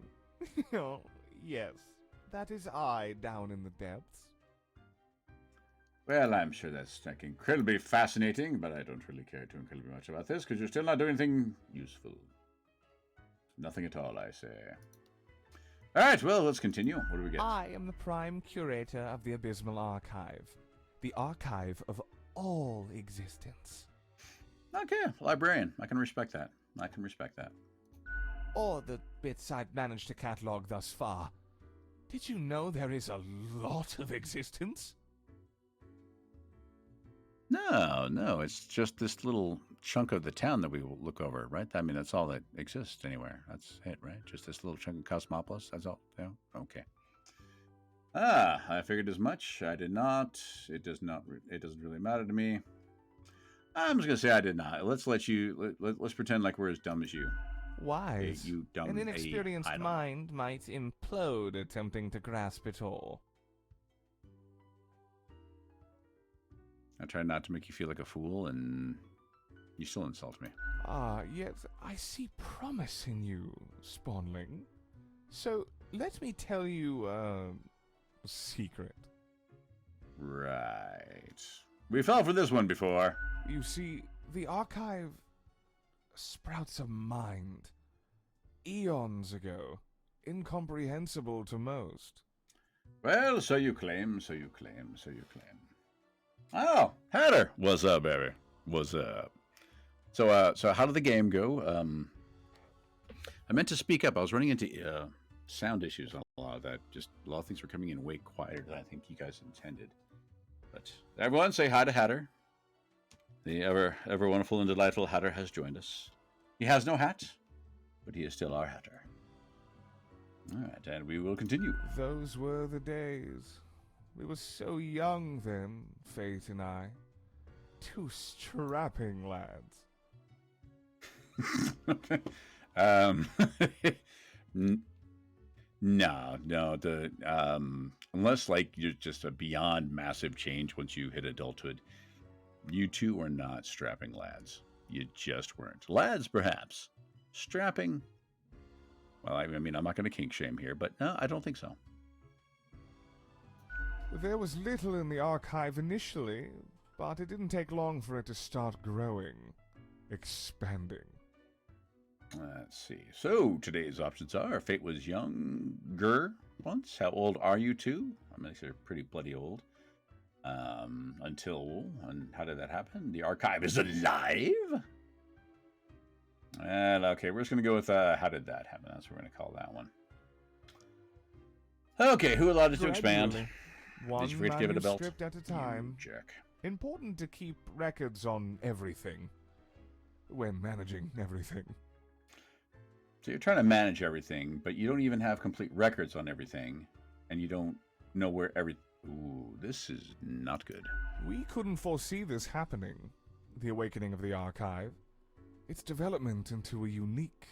Oh, yes. That is I down in the depths. Well, I'm sure that's like incredibly fascinating, but I don't really care too incredibly much about this because you're still not doing anything useful. Nothing at all, I say. All right, well, let's continue. What do we get? I am the prime curator of the Abysmal Archive. The archive of all existence. Okay, librarian. I can respect that. Or the bits I've managed to catalog thus far. Did you know there is a lot of existence? No, it's just this little chunk of the town that we will look over, right? I mean, that's all that exists anywhere. That's it, right? Just this little chunk of Cosmopolis, that's all? Yeah, okay. I figured as much. I did not. It doesn't really matter to me. I'm just going to say I did not. Let's pretend like we're as dumb as you. Wise. You dumb An inexperienced I don't- mind might implode attempting to grasp it all. I tried not to make you feel like a fool, and you still insult me. Yet I see promise in you, Spawnling. So, let me tell you a secret. Right. We fell for this one before. You see, the archive sprouts a mind. Eons ago. Incomprehensible to most. Well, so you claim. Oh, Hatter! What's up, baby? What's up? So how did the game go? I meant to speak up. I was running into sound issues on a lot of that. Just a lot of things were coming in way quieter than I think you guys intended. But everyone, say hi to Hatter. The ever wonderful and delightful Hatter has joined us. He has no hat, but he is still our Hatter. All right, and we will continue. Those were the days. We were so young then, Fate and I. Two strapping lads. No. Unless like you're just a beyond massive change once you hit adulthood, you two are not strapping lads. You just weren't. Lads, perhaps. Strapping. Well, I mean, I'm not going to kink shame here, but no, I don't think so. There was little in the archive initially, but it didn't take long for it to start growing, expanding. Let's see. So today's options are: Fate was younger once. How old are you two? I mean, they're pretty bloody old. And how did that happen? The archive is alive. And okay, we're just gonna go with how did that happen? That's what we're gonna call that one. Okay, who allowed it to expand? Gradually, one Did you forget to give it a belt? manuscript at a time. You jerk. Important to keep records on everything. When managing everything. So you're trying to manage everything, but you don't even have complete records on everything, and you don't know where Ooh, this is not good. We couldn't foresee this happening. The awakening of the archive. Its development into a unique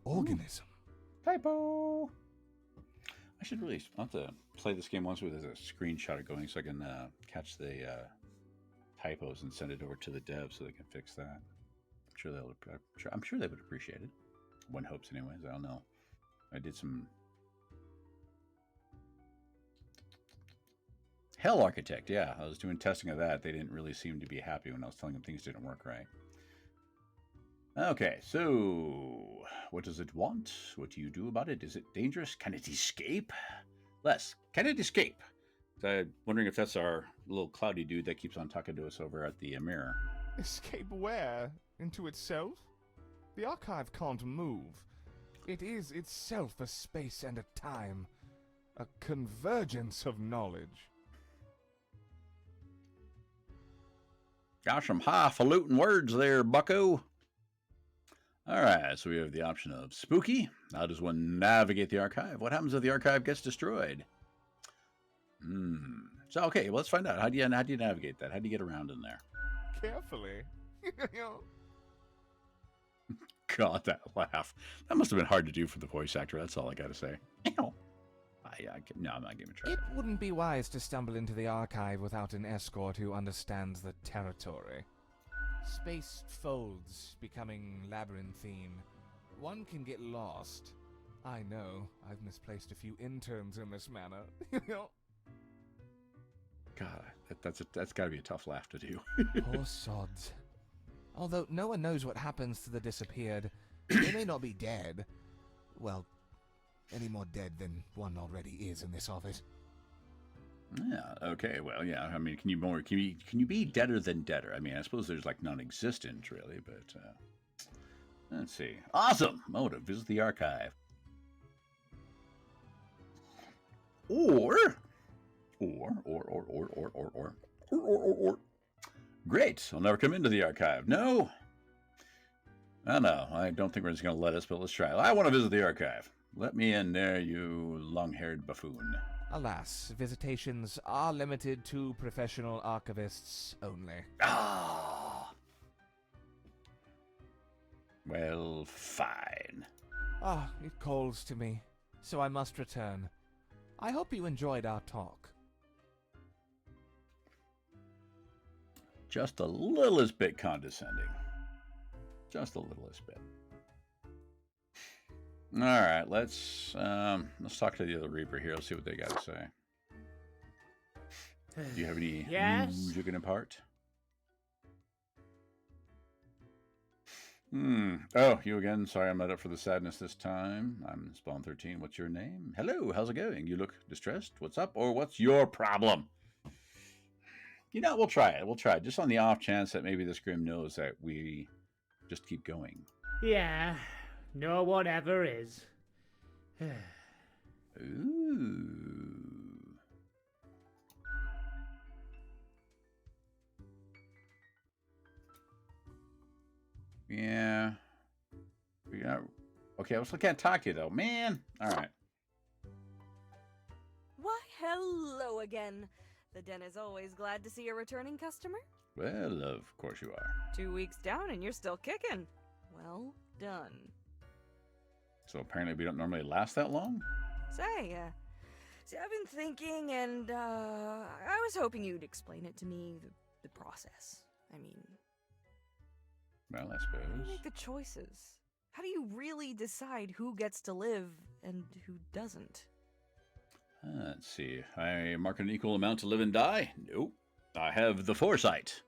organism. Typo. I'll have to play this game once with a screenshot going so I can catch the typos and send it over to the devs so they can fix that. I'm sure they would appreciate it. One hopes, anyways. I don't know. I did some Hell Architect. Yeah, I was doing testing of that. They didn't really seem to be happy when I was telling them things didn't work right. Okay, so what does it want? What do you do about it? Is it dangerous? Can it escape? Les, can it escape? So I'm wondering if that's our little cloudy dude that keeps on talking to us over at the mirror. Escape where? Into itself? The archive can't move. It is itself a space and a time. A convergence of knowledge. Got some highfalutin words there, bucko. All right, so we have the option of spooky. How does one navigate the archive? What happens if the archive gets destroyed? So, okay, well, let's find out. How do you navigate that? How do you get around in there? Carefully. God, that laugh. That must have been hard to do for the voice actor. That's all I got to say. No, I'm not giving it a try. It wouldn't be wise to stumble into the archive without an escort who understands the territory. Space folds, becoming labyrinthine. One can get lost. I know, I've misplaced a few interns in this manner. God, that's got to be a tough laugh to do. Poor sods. Although no one knows what happens to the disappeared, they may not be dead. Well, any more dead than one already is in this office. Yeah. Okay. Well, yeah. I mean, can you be deader than deader? I mean, I suppose there's like non-existent, really, but let's see. Awesome. Motive: visit the archive. Or. Great. I'll never come into the archive. No. I know. I don't think we're just going to let us, but let's try. I want to visit the archive. Let me in there, you long-haired buffoon. Alas, visitations are limited to professional archivists only. Ah. Well, fine. Ah, it calls to me, so I must return. I hope you enjoyed our talk. Just a littlest bit condescending. Just a littlest bit. All right, let's talk to the other Reaper here. Let's see what they got to say. Do you have any news you can impart? Oh, you again. Sorry, I'm not up for the sadness this time. I'm Spawn 13. What's your name? Hello, how's it going? You look distressed. What's up? Or what's your problem? You know, we'll try it. We'll try it. Just on the off chance that maybe this Grim knows that we just keep going. Yeah, no one ever is. Ooh. Yeah. Okay, I still can't talk to you, though. Man. All right. Why, hello again. The den is always glad to see a returning customer. Well, of course you are. 2 weeks down and you're still kicking. Well done. So apparently we don't normally last that long? Say, I've been thinking, and I was hoping you'd explain it to me, the process. I mean, Well, I how do suppose. you make the choices? How do you really decide who gets to live and who doesn't? Let's see. I mark an equal amount to live and die? Nope. I have the foresight.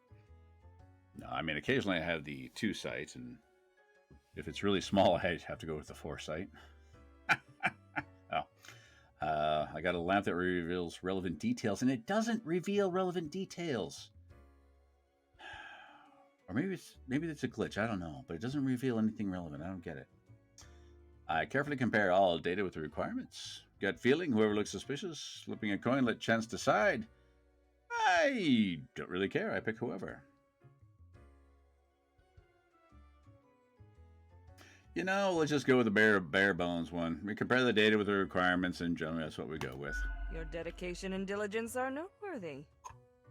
No, I mean, occasionally I have the 2 sight, and if it's really small, I have to go with the foresight. I got a lamp that reveals relevant details, and it doesn't reveal relevant details. Or maybe that's a glitch. I don't know, but it doesn't reveal anything relevant. I don't get it. I carefully compare all data with the requirements. Gut feeling, whoever looks suspicious. Flipping a coin, let chance decide. I don't really care. I pick whoever. You know, let's just go with the bare bones one. We compare the data with the requirements, and generally that's what we go with. Your dedication and diligence are noteworthy.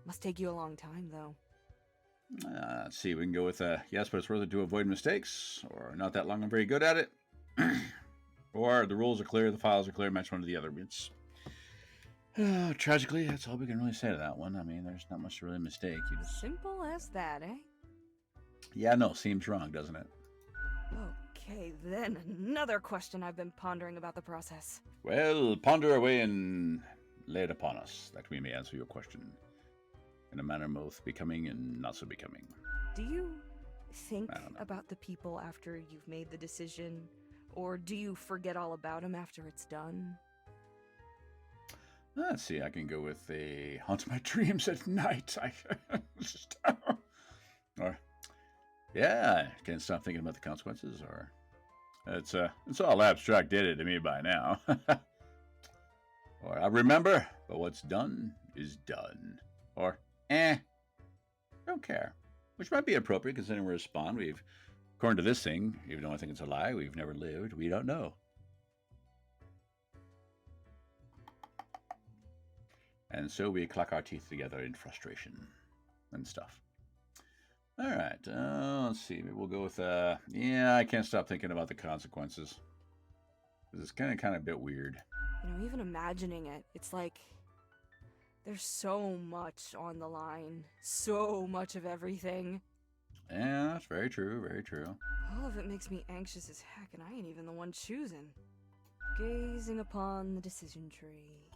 Must take you a long time, though. Let's see. We can go with yes, but it's worth it to avoid mistakes, or not that long. I'm very good at it. Or the rules are clear, the files are clear, match one to the other. It's tragically, that's all we can really say to that one. I mean, there's not much to really mistake. You just... Simple as that, eh? Yeah, no, seems wrong, doesn't it? Okay, then another question I've been pondering about the process. Well, ponder away and lay it upon us, that we may answer your question in a manner both becoming and not so becoming. Do you think I don't know. about the people after you've made the decision? Or do you forget all about them after it's done? Let's see, I can go with a haunt my dreams at night. Or, yeah, I can't stop thinking about the consequences. Or, it's all abstract data to me by now. Or, I remember, but what's done is done. Or, don't care. Which might be appropriate considering we're a spawn. According to this thing, even though I think it's a lie, we've never lived. We don't know. And so we clack our teeth together in frustration and stuff. All right, let's see. Maybe we'll go with, yeah, I can't stop thinking about the consequences. This is kind of a bit weird. You know, even imagining it, it's like there's so much on the line. So much of everything. Yeah, that's very true, very true. All of it makes me anxious as heck, and I ain't even the one choosing. Gazing upon the decision tree.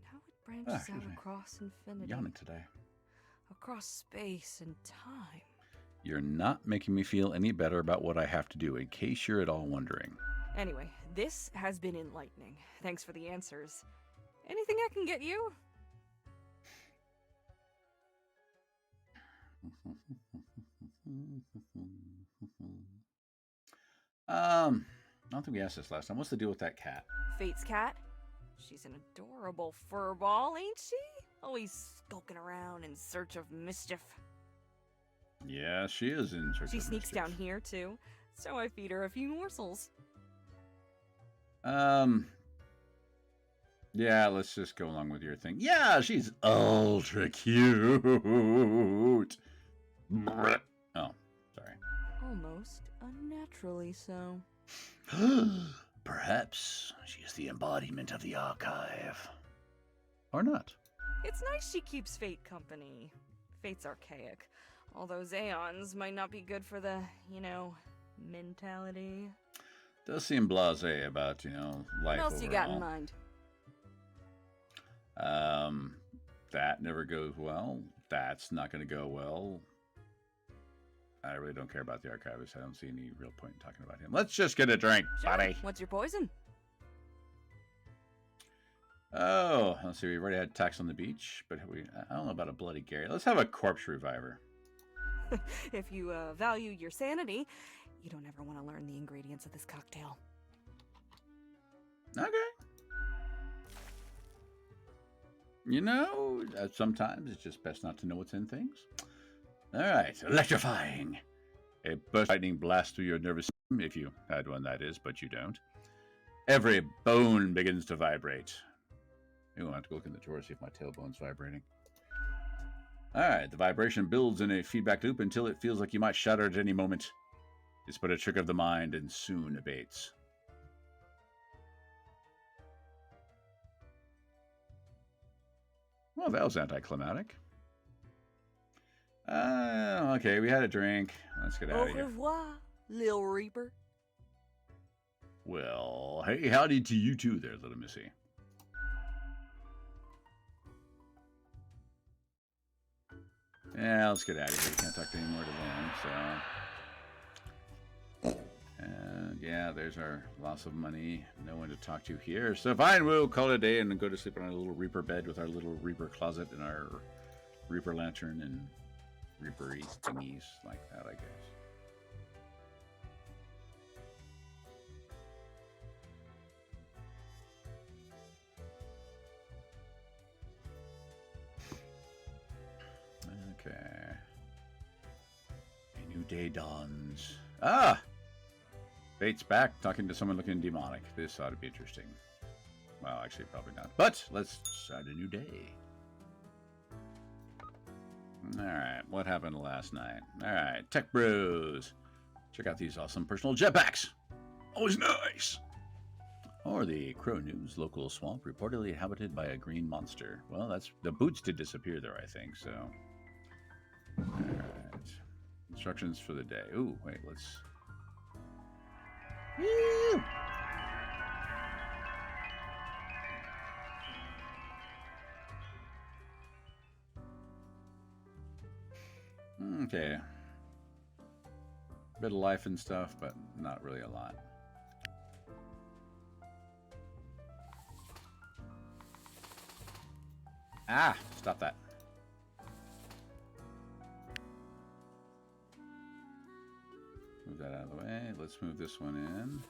How it branches out across infinity. Yawning today. Across space and time. You're not making me feel any better about what I have to do, in case you're at all wondering. Anyway, this has been enlightening. Thanks for the answers. Anything I can get you? I don't think we asked this last time. What's the deal with that cat? Fate's cat? She's an adorable furball, ain't she? Always skulking around in search of mischief. Yeah, she is in search of She sneaks mischief. down here, too, so I feed her a few morsels. Yeah, let's just go along with your thing. Yeah, she's ultra cute. Oh, sorry. Almost unnaturally so. Perhaps she's the embodiment of the archive. Or not. It's nice she keeps Fate company. Fate's archaic. All those aeons might not be good for the, mentality. Does seem blasé about, life What else you got in overall. mind? That never goes well. That's not going to go well. I really don't care about the archivist. I don't see any real point in talking about him. Let's just get a drink, Sure. buddy. What's your poison? Oh, let's see. We've already had Tax on the Beach, but I don't know about a Bloody Gary. Let's have a Corpse Reviver. If you value your sanity, you don't ever want to learn the ingredients of this cocktail. Okay. Sometimes it's just best not to know what's in things. All right, electrifying. A burst lightning blast through your nervous system, if you had one, that is, but you don't. Every bone begins to vibrate. Ooh, I have to go look in the drawer to see if my tailbone's vibrating. All right, the vibration builds in a feedback loop until it feels like you might shatter at any moment. It's but a trick of the mind and soon abates. Well, that was anticlimactic. Okay, we had a drink. Let's get out Au of here. revoir, Lil Reaper. Well, hey, howdy to you too there, little missy. Yeah, let's get out of here. We can't talk any more to them, so... And yeah, there's our loss of money. No one to talk to here. So fine, we'll call it a day and go to sleep on our little Reaper bed with our little Reaper closet and our Reaper lantern and Reaper-y thingies like that, I guess. Okay. A new day dawns. Ah! Fate's back, talking to someone looking demonic. This ought to be interesting. Well, actually, probably not. But let's start a new day. Alright, what happened last night? Alright, Tech Bros. Check out these awesome personal jetpacks. Always nice. Or the Crow News local swamp reportedly inhabited by a green monster. Well, the boots did disappear there, I think, so... Alright. Instructions for the day. Ooh, wait, let's... Woo! Okay. Bit of life and stuff, but not really a lot. . Ah, stop that. Move that out of the way. Let's move this one in.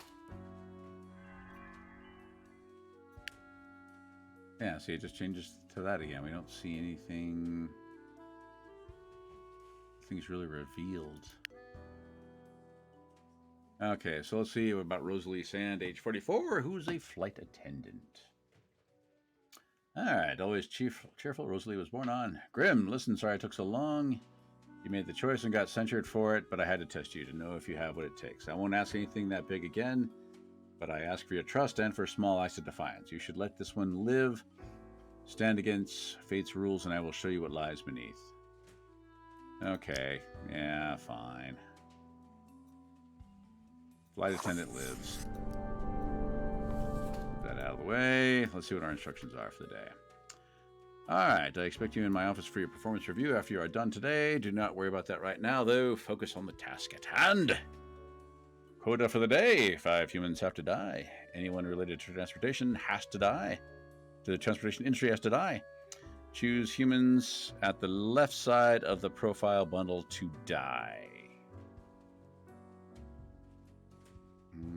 Yeah, see, it just changes to that again. We don't see anything. Things really revealed. Okay, so let's see about Rosalie Sand, age 44, who's a flight attendant. All right, always cheerful. Rosalie was born on. Grim, listen, sorry I took so long. You made the choice and got censured for it, but I had to test you to know if you have what it takes. I won't ask anything that big again, but I ask for your trust and for small acts of defiance. You should let this one live. Stand against fate's rules, and I will show you what lies beneath. Okay, yeah, fine. Flight attendant lives. Get that out of the way. Let's see what our instructions are for the day. Alright, I expect you in my office for your performance review after you are done today. Do not worry about that right now, though. Focus on the task at hand. Quota for the day. 5 humans have to die. Anyone related to transportation has to die. The transportation industry has to die. Choose humans at the left side of the profile bundle to die.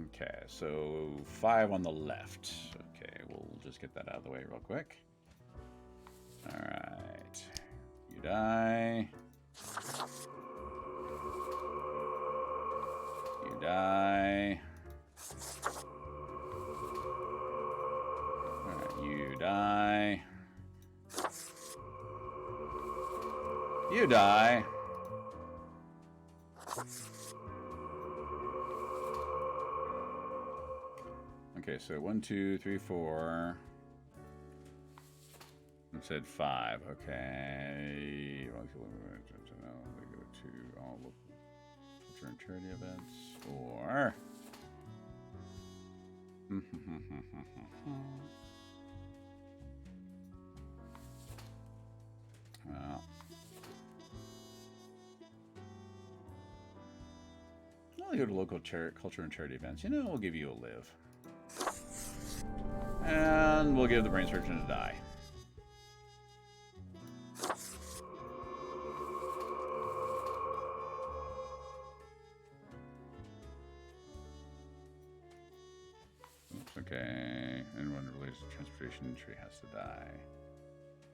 Okay, so 5 on the left. Okay, we'll just get that out of the way real quick. All right, you die. You die. All right, you die. You die. Okay, so 1, 2, 3, 4. It said 5. Okay. They go to all culture and charity events, or well, I'll go to local culture and charity events. You know, we'll give you a live. And we'll give the brain surgeon a die. Oops, okay. Anyone related to transportation industry has to die.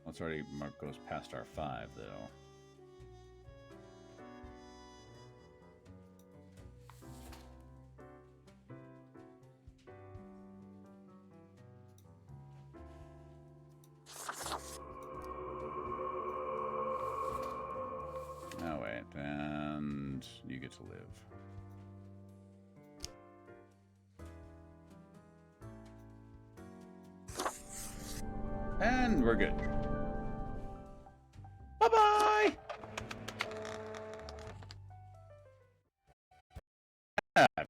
Let's already mark goes past our 5, though. Oh, wait, and you get to live. And we're good. Bye-bye!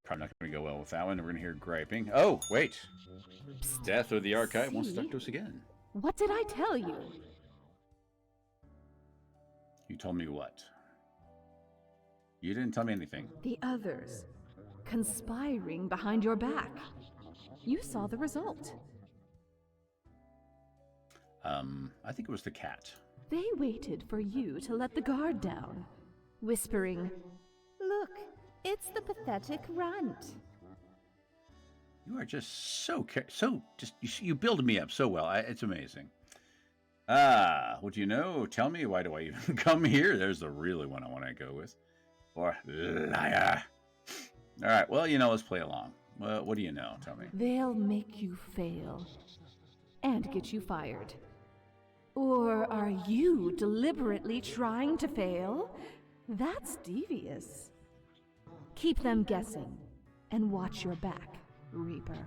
Probably not going to go well with that one. We're going to hear griping. Oh, wait. Death of the archive wants to talk to us again. What did I tell you? You told me what? You didn't tell me anything. The others. Conspiring behind your back. You saw the result. I think it was the cat. They waited for you to let the guard down, whispering, "Look, it's the pathetic runt." You are just you build me up so well. It's amazing. What do you know? Tell me, why do I even come here? There's the really one I want to go with. Or liar. All right, well, let's play along. What do you know? Tell me. They'll make you fail and get you fired. Or are you deliberately trying to fail? That's devious. Keep them guessing and watch your back, Reaper.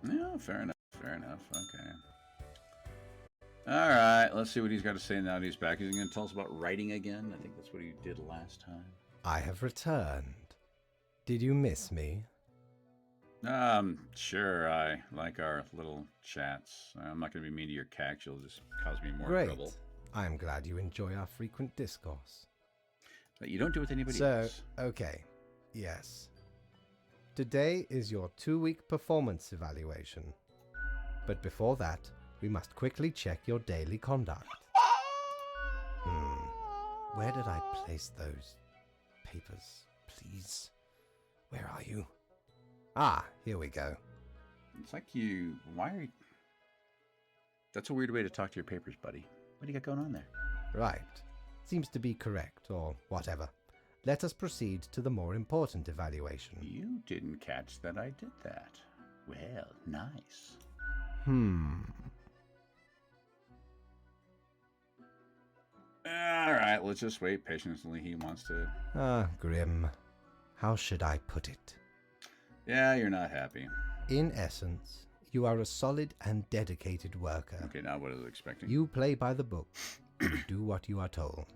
Yeah, fair enough. Fair enough. Okay. All right, let's see what he's got to say now that he's back. He's going to tell us about writing again. I think that's what he did last time. I have returned. Did you miss me? Sure. I like our little chats. I'm not going to be mean to your cat. You'll just cause me more Great. trouble. I am glad you enjoy our frequent discourse. But you don't do it with anybody else. Okay. Yes. Today is your 2-week performance evaluation. But before that, We must quickly check your daily conduct. Where did I place those papers? Please. Where are you? Ah, here we go. It's like you... Why are you... That's a weird way to talk to your papers, buddy. What do you got going on there? Right. Seems to be correct, or whatever. Let us proceed to the more important evaluation. You didn't catch that I did that. Well, nice. Alright, let's just wait patiently. He wants to... Ah, Grim. How should I put it? Yeah, you're not happy. In essence, you are a solid and dedicated worker. Okay, now what is it expecting? You play by the book. You do what you are told.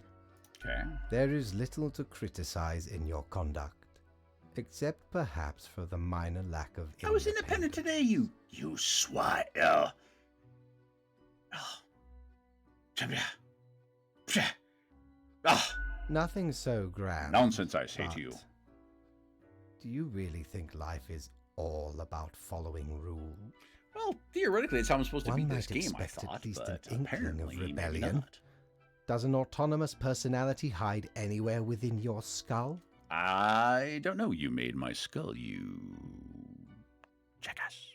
Okay. There is little to criticize in your conduct, except perhaps for the minor lack of I was independent today, you swine. Oh. Nothing so grand. Nonsense, I say but to you. Do you really think life is all about following rules? Well, theoretically, it's how I'm supposed to One beat this might game, I expect at thought, least but an inkling of apparently maybe rebellion. not. Does an autonomous personality hide anywhere within your skull? I don't know. You made my skull, you jackass.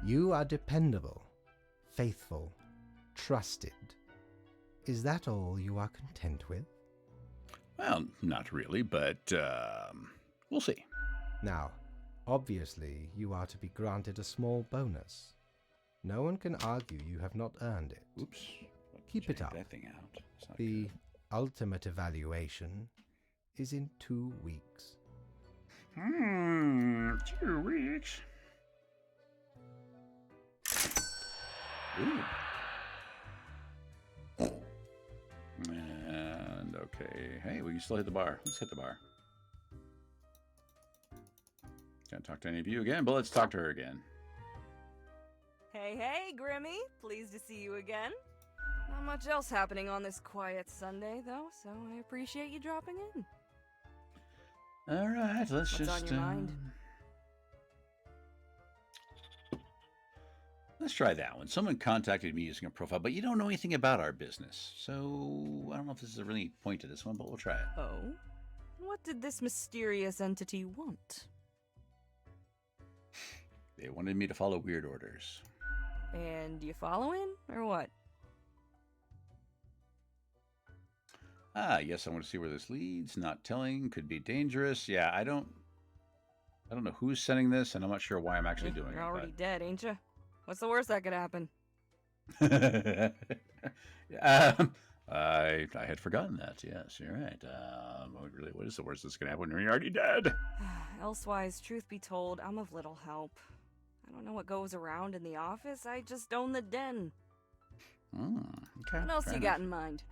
You are dependable, faithful, trusted. Is that all you are content with? Well, not really, but we'll see. Now, obviously, you are to be granted a small bonus. No one can argue you have not earned it. Oops. Keep it Check up. that thing out. It's not The good. ultimate evaluation is in 2 weeks. 2 weeks. Ooh. And okay. Hey, we can still hit the bar. Let's hit the bar. Can't talk to any of you again, but let's talk to her again. Hey, hey, Grimmy. Pleased to see you again. Not much else happening on this quiet Sunday, though, so I appreciate you dropping in. All right, let's What's on your mind? Let's try that one. Someone contacted me using a profile, but you don't know anything about our business. So I don't know if this is a really point to this one, but we'll try it. Oh? What did this mysterious entity want? They wanted me to follow weird orders. And you following, or what? Ah, yes, I want to see where this leads. Not telling, could be dangerous. Yeah, I don't know who's sending this, and I'm not sure why I'm actually doing You're it. already dead, ain't you? What's the worst that could happen? I had forgotten that. Yes, you're right. Really, what is the worst that's gonna happen when you're already dead? Elsewise, truth be told, I'm of little help. I don't know what goes around in the office. I just own the den. Okay. What else you got in mind?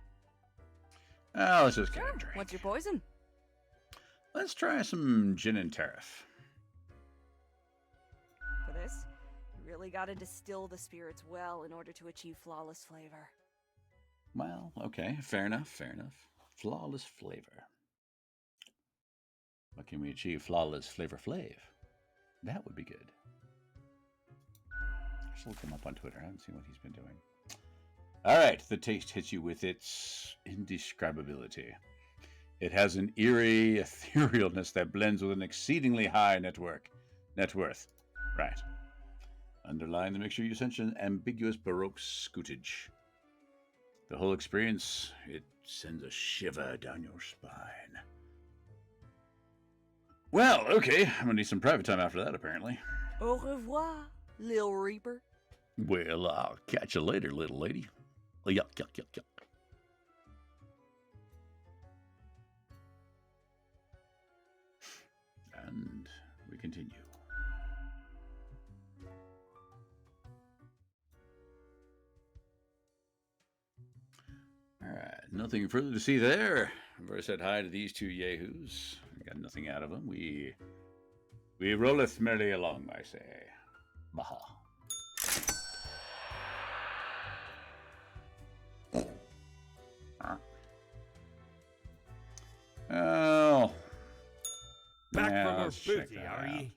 Let's just get a drink. What's your poison? Let's try some gin and tariff. For this, you really gotta distill the spirits well in order to achieve flawless flavor. Well, okay, fair enough, fair enough. Flawless flavor. What can we achieve? Flawless flavor flav. That would be good. I should look him up on Twitter. I haven't seen what he's been doing. All right, the taste hits you with its indescribability. It has an eerie etherealness that blends with an exceedingly high net worth. Right. Underlying the mixture, you sense an ambiguous Baroque scootage. The whole experience, it sends a shiver down your spine. Well, okay, I'm gonna need some private time after that, apparently. Au revoir, Lil Reaper. Well, I'll catch you later, little lady. Yuck, yuck, yuck, yuck. And we continue. All right, nothing further to see there. I've already said hi to these two yahoos. I got nothing out of them. We rolleth merrily along, I say. Baha. Oh. Back Yeah, from our let's check booty, that are out. ye?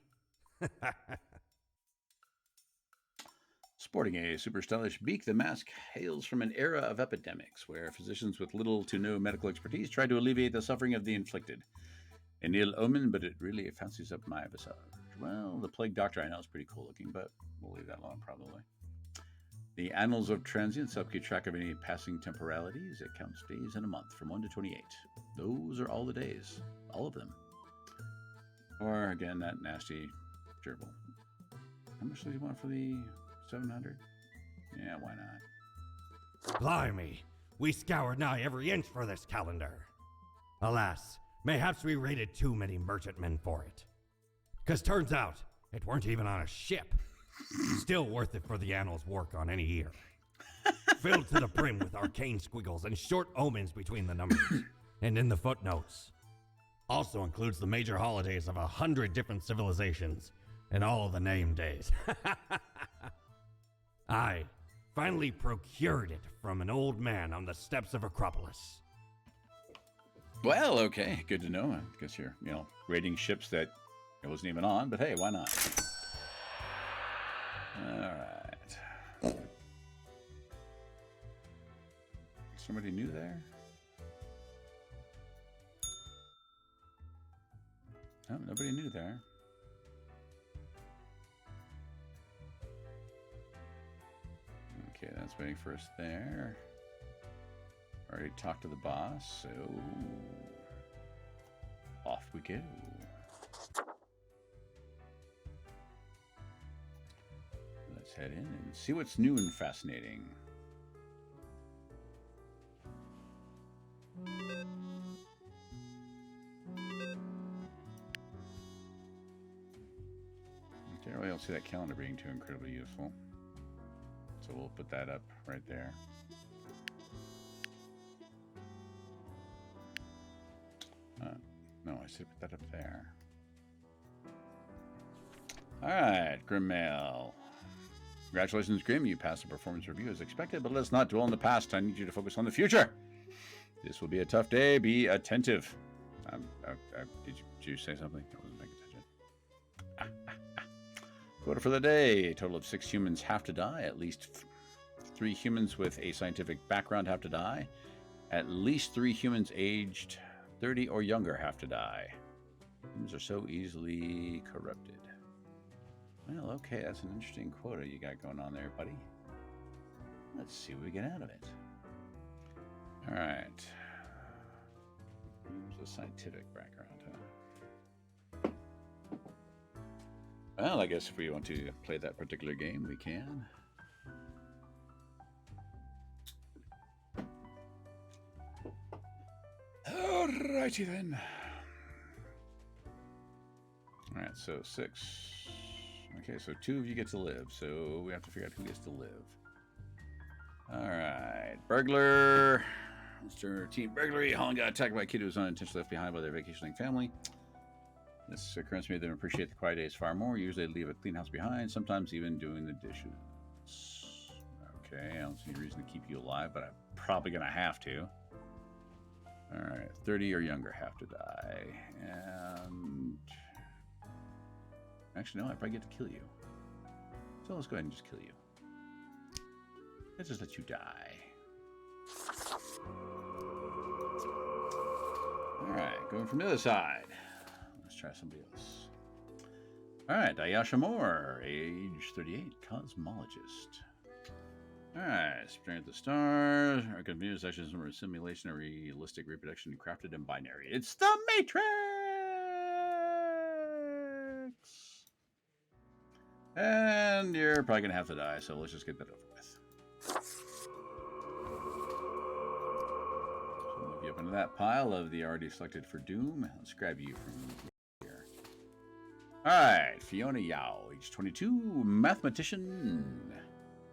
Sporting a super stylish beak, the mask hails from an era of epidemics where physicians with little to no medical expertise tried to alleviate the suffering of the inflicted. An ill omen, but it really fancies up my visage. Well, the plague doctor I know is pretty cool looking, but we'll leave that alone probably. The annals of transience help keep track of any passing temporalities. It counts days in a month from 1 to 28. Those are all the days. All of them. Or, again, that nasty gerbil. How much do you want for the 700? Yeah, why not? Blimey, we scoured nigh every inch for this calendar. Alas, mayhaps we raided too many merchantmen for it. 'Cause turns out, it weren't even on a ship. Still worth it for the annals work on any year. Filled to the brim with arcane squiggles and short omens between the numbers, and in the footnotes. Also includes the major holidays of 100 different civilizations, and all of the name days. I finally procured it from an old man on the steps of Acropolis. Well, okay, good to know. I guess you're, raiding ships that it wasn't even on, but hey, why not? Alright. Somebody new there? No, nobody new there. Okay, that's waiting for us there. Already talked to the boss, so off we go. Let's head in and see what's new and fascinating. Okay, I don't see that calendar being too incredibly useful. So we'll put that up right there. No, I said put that up there. Alright, Grimmail. Congratulations, Grim. You passed the performance review as expected, but let's not dwell on the past. I need you to focus on the future. This will be a tough day. Be attentive. Did you say something? I wasn't paying attention. Quota for the day. A total of 6 humans have to die. At least 3 humans with a scientific background have to die. At least 3 humans aged 30 or younger have to die. Humans are so easily corrupted. Well, okay, that's an interesting quota you got going on there, buddy. Let's see what we get out of it. All right. Use a scientific background, huh? Well, I guess if we want to play that particular game, we can. Alrighty then. All right, so 6. Okay, so 2 of you get to live, so we have to figure out who gets to live. Alright, burglar. Mr. Team Burglary. Holland got attacked by a kid who was unintentionally left behind by their vacationing family. This occurrence made them appreciate the quiet days far more. Usually they leave a clean house behind, sometimes even doing the dishes. Okay, I don't see any reason to keep you alive, but I'm probably going to have to. Alright, 30 or younger have to die. And... actually, no, I probably get to kill you. So let's go ahead and just kill you. Let's just let you die. Alright, going from the other side. Let's try somebody else. Alright, Ayasha Moore, age 38, cosmologist. Alright, Staring at the Stars. Our computer sections are a simulation of realistic reproduction crafted in binary. It's the Matrix! And you're probably going to have to die, so let's just get that over with. So move you up into that pile of the already selected for Doom. Let's grab you from here. Alright, Fiona Yao, age 22, mathematician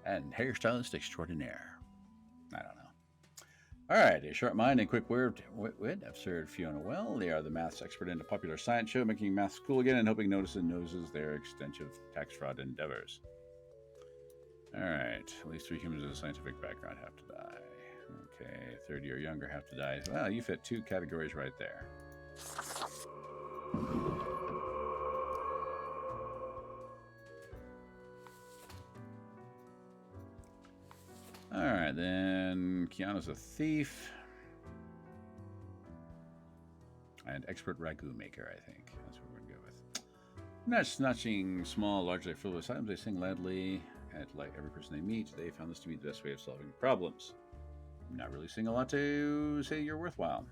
and hairstylist extraordinaire. I don't know. Alright, a sharp mind and quick wit have served Fiona well. They are the maths expert in a popular science show, making maths cool again and hoping notices noses their extensive tax fraud endeavors. Alright, at least 3 humans with a scientific background have to die. Okay, 30 or younger have to die. Well, you fit 2 categories right there. Alright, then Kiana's a thief. And expert ragu maker, I think. That's what we're going to go with. Not snatching small, largely frivolous items, they sing loudly. And like every person they meet, they found this to be the best way of solving problems. Not really sing a lot to say you're worthwhile.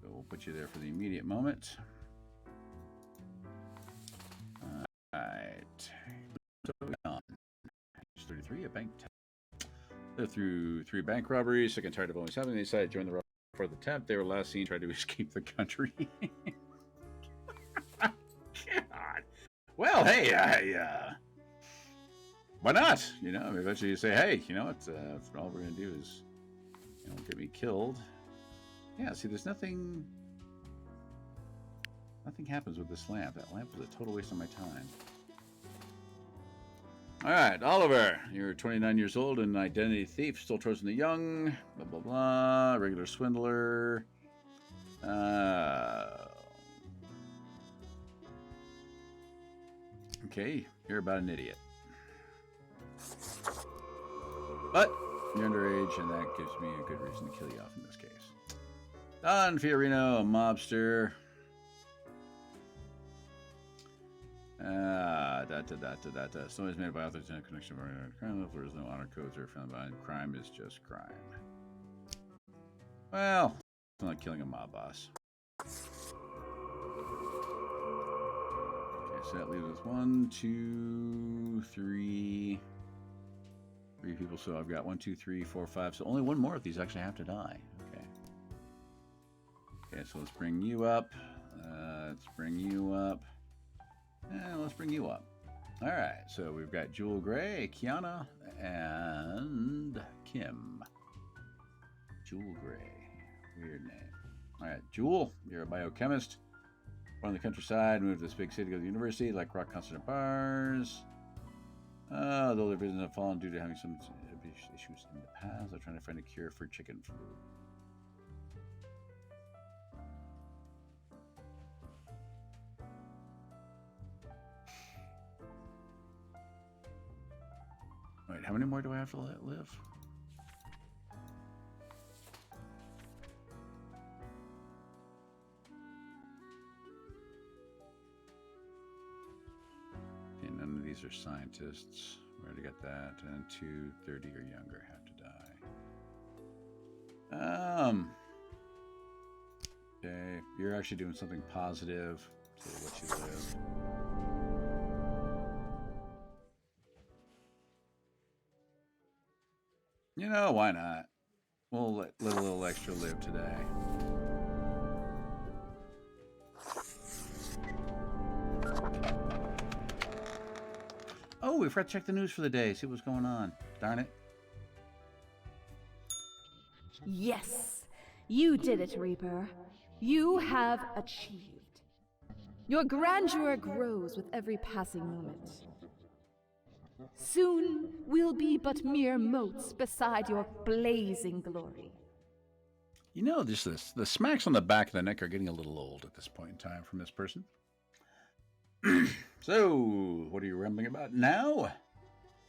So we'll put you there for the immediate moment. Alright. So on. Page 33, a bank theft. They're through 3 bank robberies, sick and tired of always having. They decided to join the robbery before the attempt. They were last seen trying to escape the country. God. Well, hey, why not? You know, eventually you say, hey, you know what? All we're going to do is, you know, get me killed. Yeah, see, there's nothing... Nothing happens with this lamp. That lamp was a total waste of my time. Alright, Oliver. You're 29 years old and an identity thief. Still trusting the young. Blah, blah, blah. Regular swindler. Okay, you're about an idiot. But you're underage, and that gives me a good reason to kill you off in this case. Don Fiorino, a mobster. Stories made by authors in a connection of crime. If there is no honor codes or found by crime is just crime. Well, it's not like killing a mob boss. Okay, so that leaves us 1, 2, 3. 3 people, so I've got 1, 2, 3, 4, 5. So only one more of these actually have to die. Okay. Okay, so let's bring you up. Let's bring you up. And let's bring you up. Alright, so we've got Jewel Gray, Kiana, and Kim. Jewel Gray. Weird name. Alright, Jewel, you're a biochemist. Born in the countryside, moved to this big city to go to the university, like rock concert and bars. Though their business have fallen due to having some issues in the past, they're trying to find a cure for chicken flu. Wait, how many more do I have to let live? Okay, none of these are scientists. We already got that. And 2 30 or younger have to die. Okay, you're actually doing something positive to let you live. You know, why not? We'll let a little extra live today. Oh, we forgot to check the news for the day, see what's going on. Darn it. Yes, you did it, Reaper. You have achieved. Your grandeur grows with every passing moment. Soon we'll be but mere motes beside your blazing glory. You know, the smacks on the back of the neck are getting a little old at this point in time from this person. So, what are you rambling about now?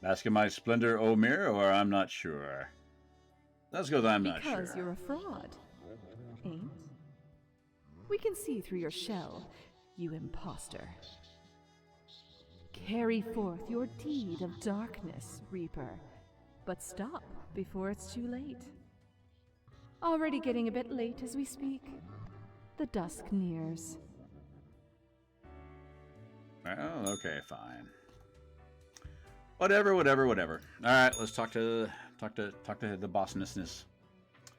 Basking my splendor, O mirror, or I'm not sure. Let's go with I'm not sure. Because you're a fraud, ain't? We can see through your shell, you imposter. Carry forth your deed of darkness, Reaper, but stop before it's too late. Already getting a bit late as we speak. The dusk nears. Well, okay, fine. Whatever. All right, let's talk to the bossness.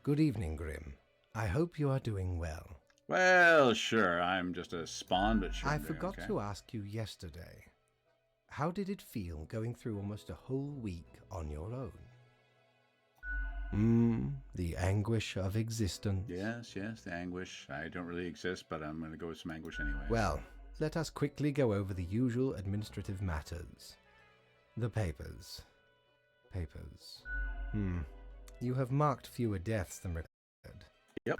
Good evening, Grim. I hope you are doing well. Well, sure. I'm just a spawn, but sure. I forgot to ask you yesterday. How did it feel going through almost a whole week on your own? The anguish of existence. Yes, the anguish. I don't really exist, but I'm going to go with some anguish anyway. Well, let us quickly go over the usual administrative matters. The papers. You have marked fewer deaths than required. Yep.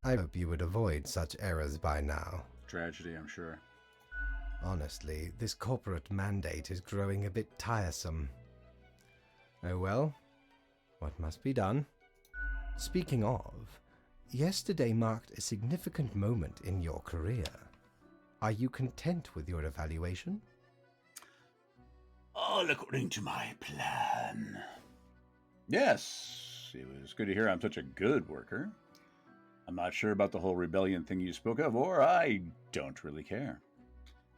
I hope you would avoid such errors by now. Tragedy, I'm sure. Honestly, this corporate mandate is growing a bit tiresome. Oh well, what must be done? Speaking of, yesterday marked a significant moment in your career. Are you content with your evaluation? All according to my plan. Yes, it was good to hear I'm such a good worker. I'm not sure about the whole rebellion thing you spoke of, or I don't really care.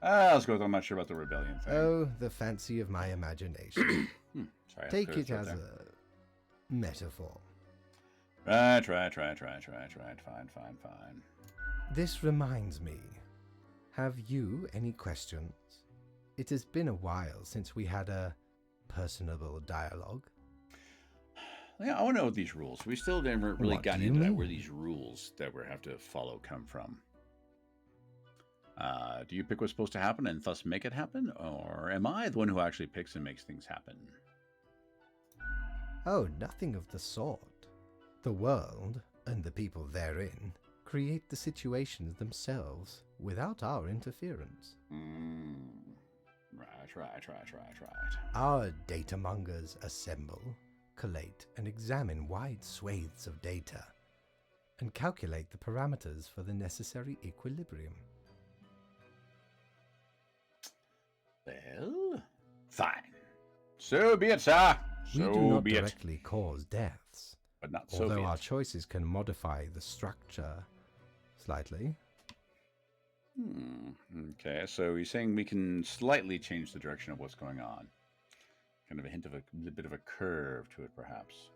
Let's go with I'm not sure about the rebellion thing. Oh, the fancy of my imagination. Sorry, Take it as a metaphor. Right. Fine. This reminds me. Have you any questions? It has been a while since we had a personable dialogue. Yeah, I want to know what these rules. We still never really What gotten do you into that, mean? where these rules that we have to follow come from. Do you pick what's supposed to happen and thus make it happen? Or am I the one who actually picks and makes things happen? Oh, nothing of the sort. The world, and the people therein, create the situations themselves without our interference. Right. Our data mongers assemble, collate, and examine wide swathes of data, and calculate the parameters for the necessary equilibrium. Well, fine. So be it, sir. We do So not be it. directly cause deaths, But not so be although our it. choices can modify the structure slightly. Okay, so you're saying we can slightly change the direction of what's going on. Kind of a hint of a bit of a curve to it, perhaps.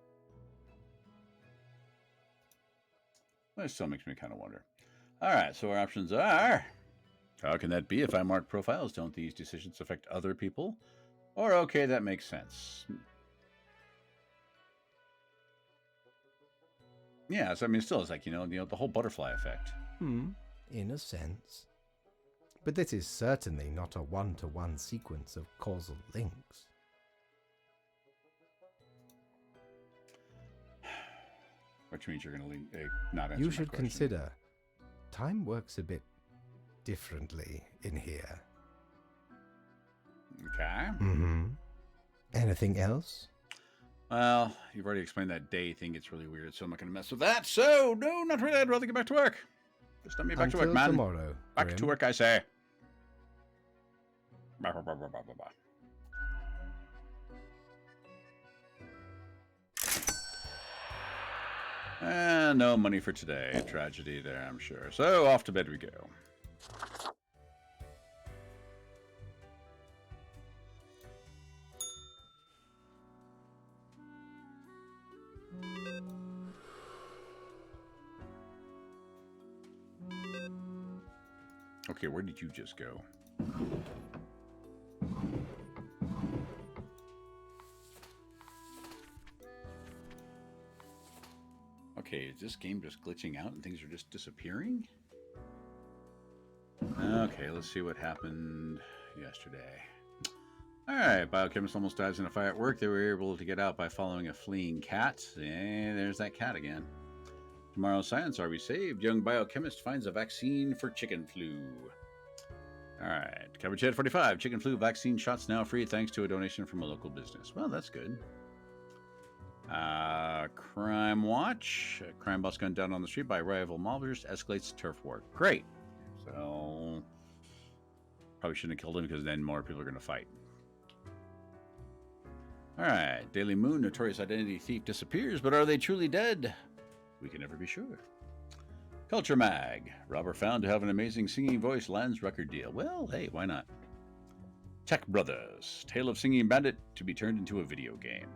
That still makes me kind of wonder. All right, so our options are... How can that be? If I mark profiles, don't these decisions affect other people? Or, okay, that makes sense. Yeah, so I mean, still, it's like, the whole butterfly effect. In a sense. But this is certainly not a one-to-one sequence of causal links. Which means you're going to not answer You my should question. consider, time works a bit differently in here. Okay. Anything else? Well, you've already explained that day thing. It's really weird, so I'm not going to mess with that. So, no, not really. I'd rather get back to work. Just let me back to work, Until man. tomorrow, Back Grim. to work, I say. Bah, bah, bah, bah, bah, bah, bah. And no money for today. Tragedy there, I'm sure. So, off to bed we go. Okay, where did you just go? Okay, is this game just glitching out and things are just disappearing? Okay, let's see what happened yesterday. Alright, biochemist almost dies in a fire at work. They were able to get out by following a fleeing cat. And there's that cat again. Tomorrow's science, are we saved? Young biochemist finds a vaccine for chicken flu. Alright, coverage at 45. Chicken flu vaccine shots now free thanks to a donation from a local business. Well, that's good. Crime watch. A crime boss gunned down on the street by rival mobbers escalates turf war. Great. So, probably shouldn't have killed him because then more people are going to fight. Alright, Daily Moon, notorious identity thief disappears, but are they truly dead? We can never be sure. Culture Mag. Robber found to have an amazing singing voice lands record deal. Well, hey, why not? Tech Brothers. Tale of Singing Bandit to be turned into a video game.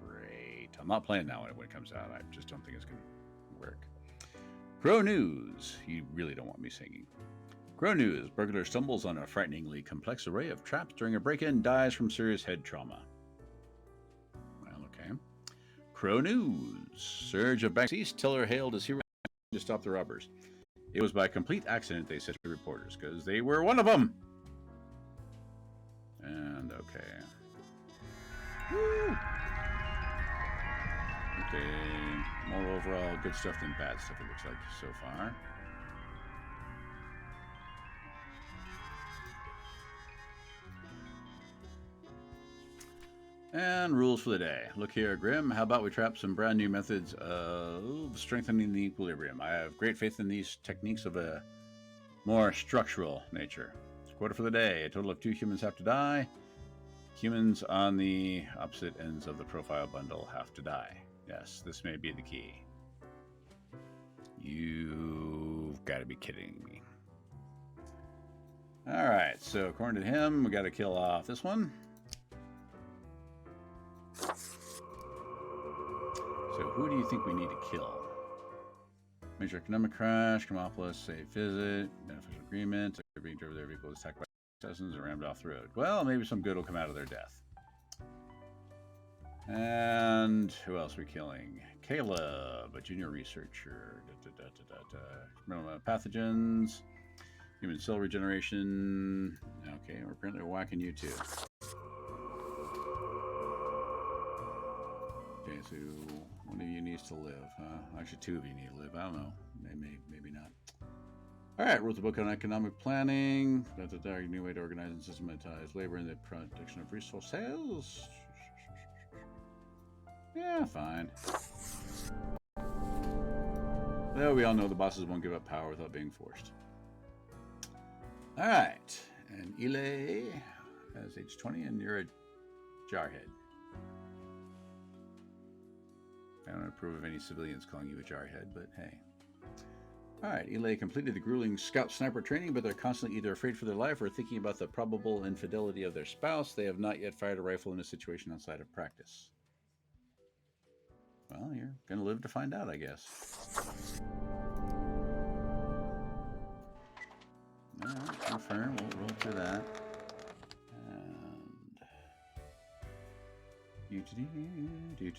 Great. I'm not playing now when it comes out. I just don't think it's going to work. Crow News. You really don't want me singing. Crow News. Burglar stumbles on a frighteningly complex array of traps during a break-in, dies from serious head trauma. Well, okay. Crow News. Surge of banks. Tiller hailed as hero to stop the robbers. It was by complete accident, they said to reporters, because they were one of them. And okay. Woo! Okay. More overall good stuff than bad stuff, it looks like, so far. And rules for the day. Look here, Grim. How about we trap some brand new methods of strengthening the equilibrium? I have great faith in these techniques of a more structural nature. Quota for the day. A total of 2 humans have to die. Humans on the opposite ends of the profile bundle have to die. Yes, this may be the key. You've got to be kidding me. Alright, so according to him, we got to kill off this one. So who do you think we need to kill? Major economic crash, Commopolis, safe visit, beneficial agreement, they're being driven their vehicle is attacked by assassins and rammed off the road. Well, maybe some good will come out of their death. And who else are we killing? Caleb, a junior researcher. Pathogens, human cell regeneration. Okay, we're apparently whacking you too. Okay, so one of you needs to live, huh? Actually, 2 of you need to live. I don't know. Maybe not. All right, wrote the book on economic planning. That's a new way to organize and systematize labor and the production of resource sales. Yeah, fine. Well, we all know the bosses won't give up power without being forced. All right, and Ile has age 20, and you're a jarhead. I don't approve of any civilians calling you a jarhead, but hey. Alright, Ile completed the grueling scout sniper training, but they're constantly either afraid for their life or thinking about the probable infidelity of their spouse. They have not yet fired a rifle in a situation outside of practice. Well, you're gonna live to find out, I guess. Alright, confirm. We'll roll through that.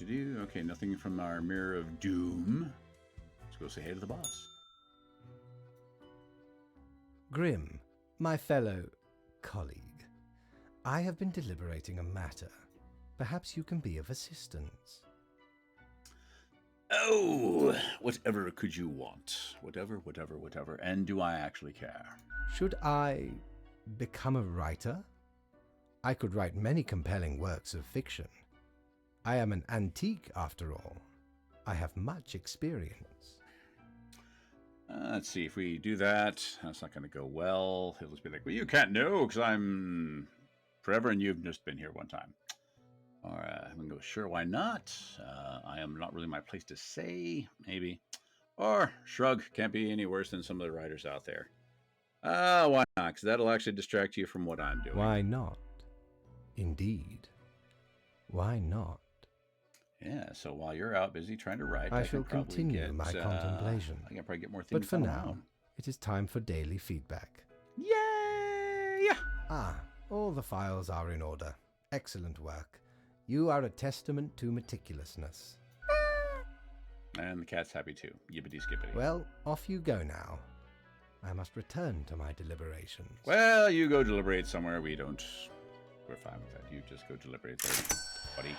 Do. Okay, nothing from our Mirror of Doom. Let's go say hey to the boss. Grim, my fellow colleague, I have been deliberating a matter. Perhaps you can be of assistance. Oh, whatever could you want? Whatever. And do I actually care? Should I become a writer? I could write many compelling works of fiction. I am an antique, after all. I have much experience. Let's see, if we do that, that's not going to go well. He'll just be like, well, you can't know, because I'm forever and you've just been here one time. All right, I'm going to go, sure, why not? I am not really my place to say, maybe. Or, shrug, can't be any worse than some of the writers out there. Why not? Because that'll actually distract you from what I'm doing. Why not? Indeed. Why not? Yeah, so while you're out busy trying to write, I shall continue my contemplation. I can probably get more things. But for now, it is time for daily feedback. Yay! All the files are in order. Excellent work. You are a testament to meticulousness. And the cat's happy too. Yippity skippity. Well, off you go now. I must return to my deliberations. Well, you go deliberate somewhere. We're fine with that. You just go deliberate there, buddy.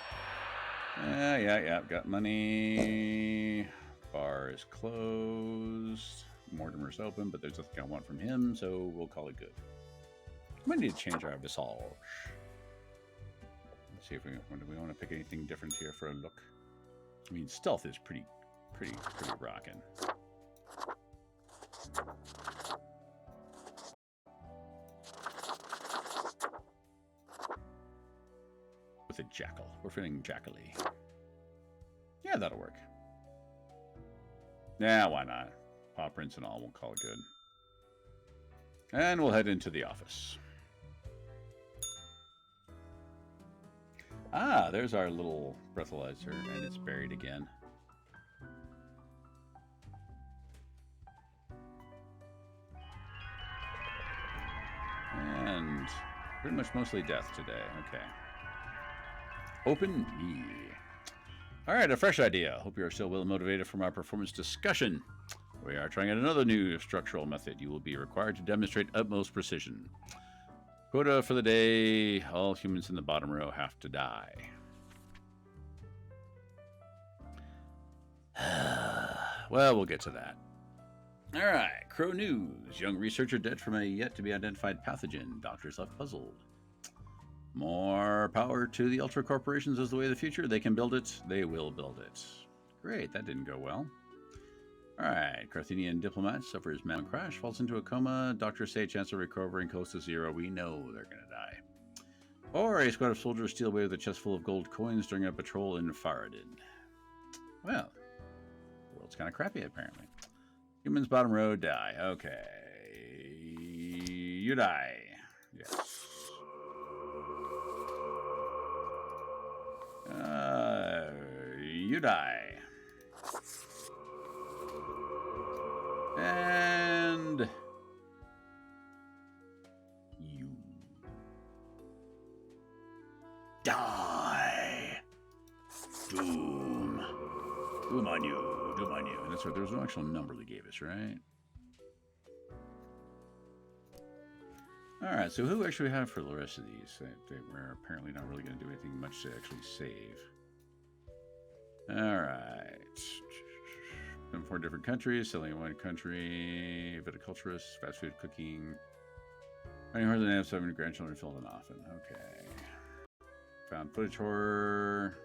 Yeah. Got money. Bar is closed. Mortimer's open, but there's nothing I want from him, so we'll call it good. We need to change our visage. Let's see if we want to pick anything different here for a look. I mean, stealth is pretty rockin'. With a jackal. We're feeling jackally. Yeah, that'll work. Yeah, why not? Paw prints and all, we'll call it good. And we'll head into the office. There's our little breathalyzer, and it's buried again. And pretty much mostly death today. Okay. Open me. All right, a fresh idea. Hope you are still well motivated from our performance discussion. We are trying out another new structural method. You will be required to demonstrate utmost precision. Quota for the day. All humans in the bottom row have to die. Well, we'll get to that. All right, Crow News. Young researcher dead from a yet-to-be-identified pathogen. Doctors left puzzled. More power to the Ultra Corporations as the way of the future. They can build it. They will build it. Great, that didn't go well. Alright, Carthenian diplomat suffers mountain crash, falls into a coma. Doctors say chance of recovering close to 0. We know they're gonna die. Or a squad of soldiers steal away with a chest full of gold coins during a patrol in Faradin. Well, the world's kind of crappy, apparently. Humans bottom row die. Okay. You die. Yes. You die. And you die. Doom. Doom on you. Doom on you. And that's right. There was no actual number they gave us, right? Alright, so who actually we have for the rest of these? We're apparently not really going to do anything much to actually save. Alright. In 4 different countries, selling in 1 country, viticulturist, fast food cooking. Running harder than have 7 grandchildren filled in often. Okay. Found footage horror.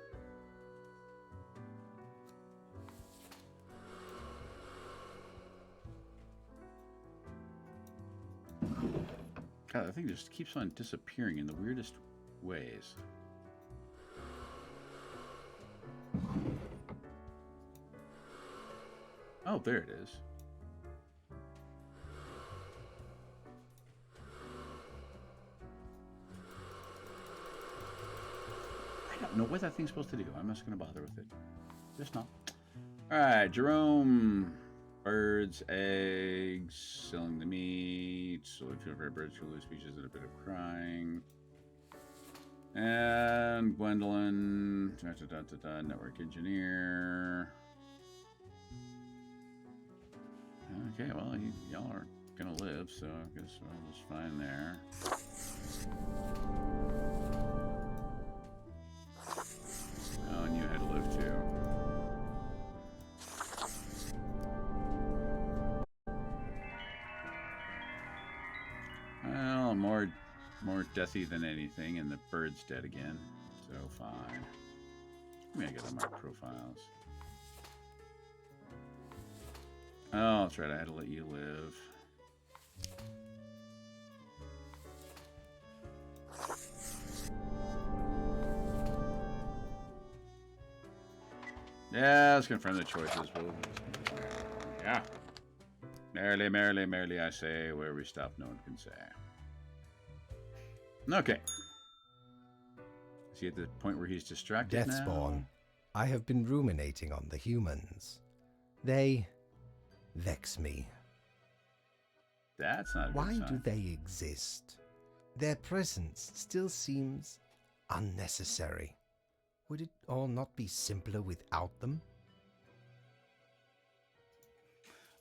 God, that thing just keeps on disappearing in the weirdest ways. Oh, there it is. I don't know what that thing's supposed to do. I'm not going to bother with it. Just not. Alright, Jerome. Birds, eggs, selling the meat. So if you're very birds, you lose speeches and a bit of crying. And Gwendolyn. Network engineer. Okay, well, y'all are gonna live, so I guess I was fine there. Oh, and you had to live too. Well, more deathy than anything, and the bird's dead again, so fine. Let me get on my profiles. Oh, that's right, I had to let you live. Yeah, let's confirm the choices. Yeah. Merrily, merrily, merrily, I say, where we stop, no one can say. Okay. Is he at the point where he's distracted now? Deathspawn, I have been ruminating on the humans. They vex me. That's not a good Why sign. do they exist? Their presence still seems unnecessary. Would it all not be simpler without them?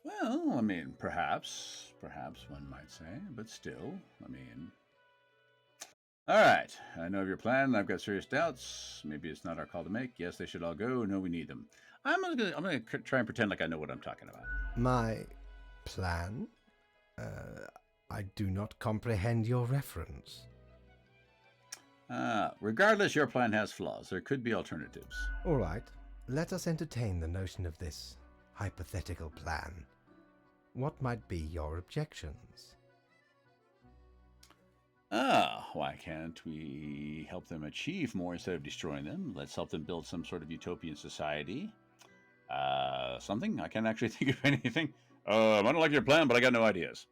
Well, I mean, perhaps one might say, but still, I mean... Alright, I know of your plan, I've got serious doubts. Maybe it's not our call to make. Yes, they should all go. No, we need them. I'm gonna try and pretend like I know what I'm talking about. My plan? I do not comprehend your reference. Regardless, your plan has flaws. There could be alternatives. All right, let us entertain the notion of this hypothetical plan. What might be your objections? Why can't we help them achieve more instead of destroying them? Let's help them build some sort of utopian society. Something? I can't actually think of anything. I don't like your plan, but I got no ideas.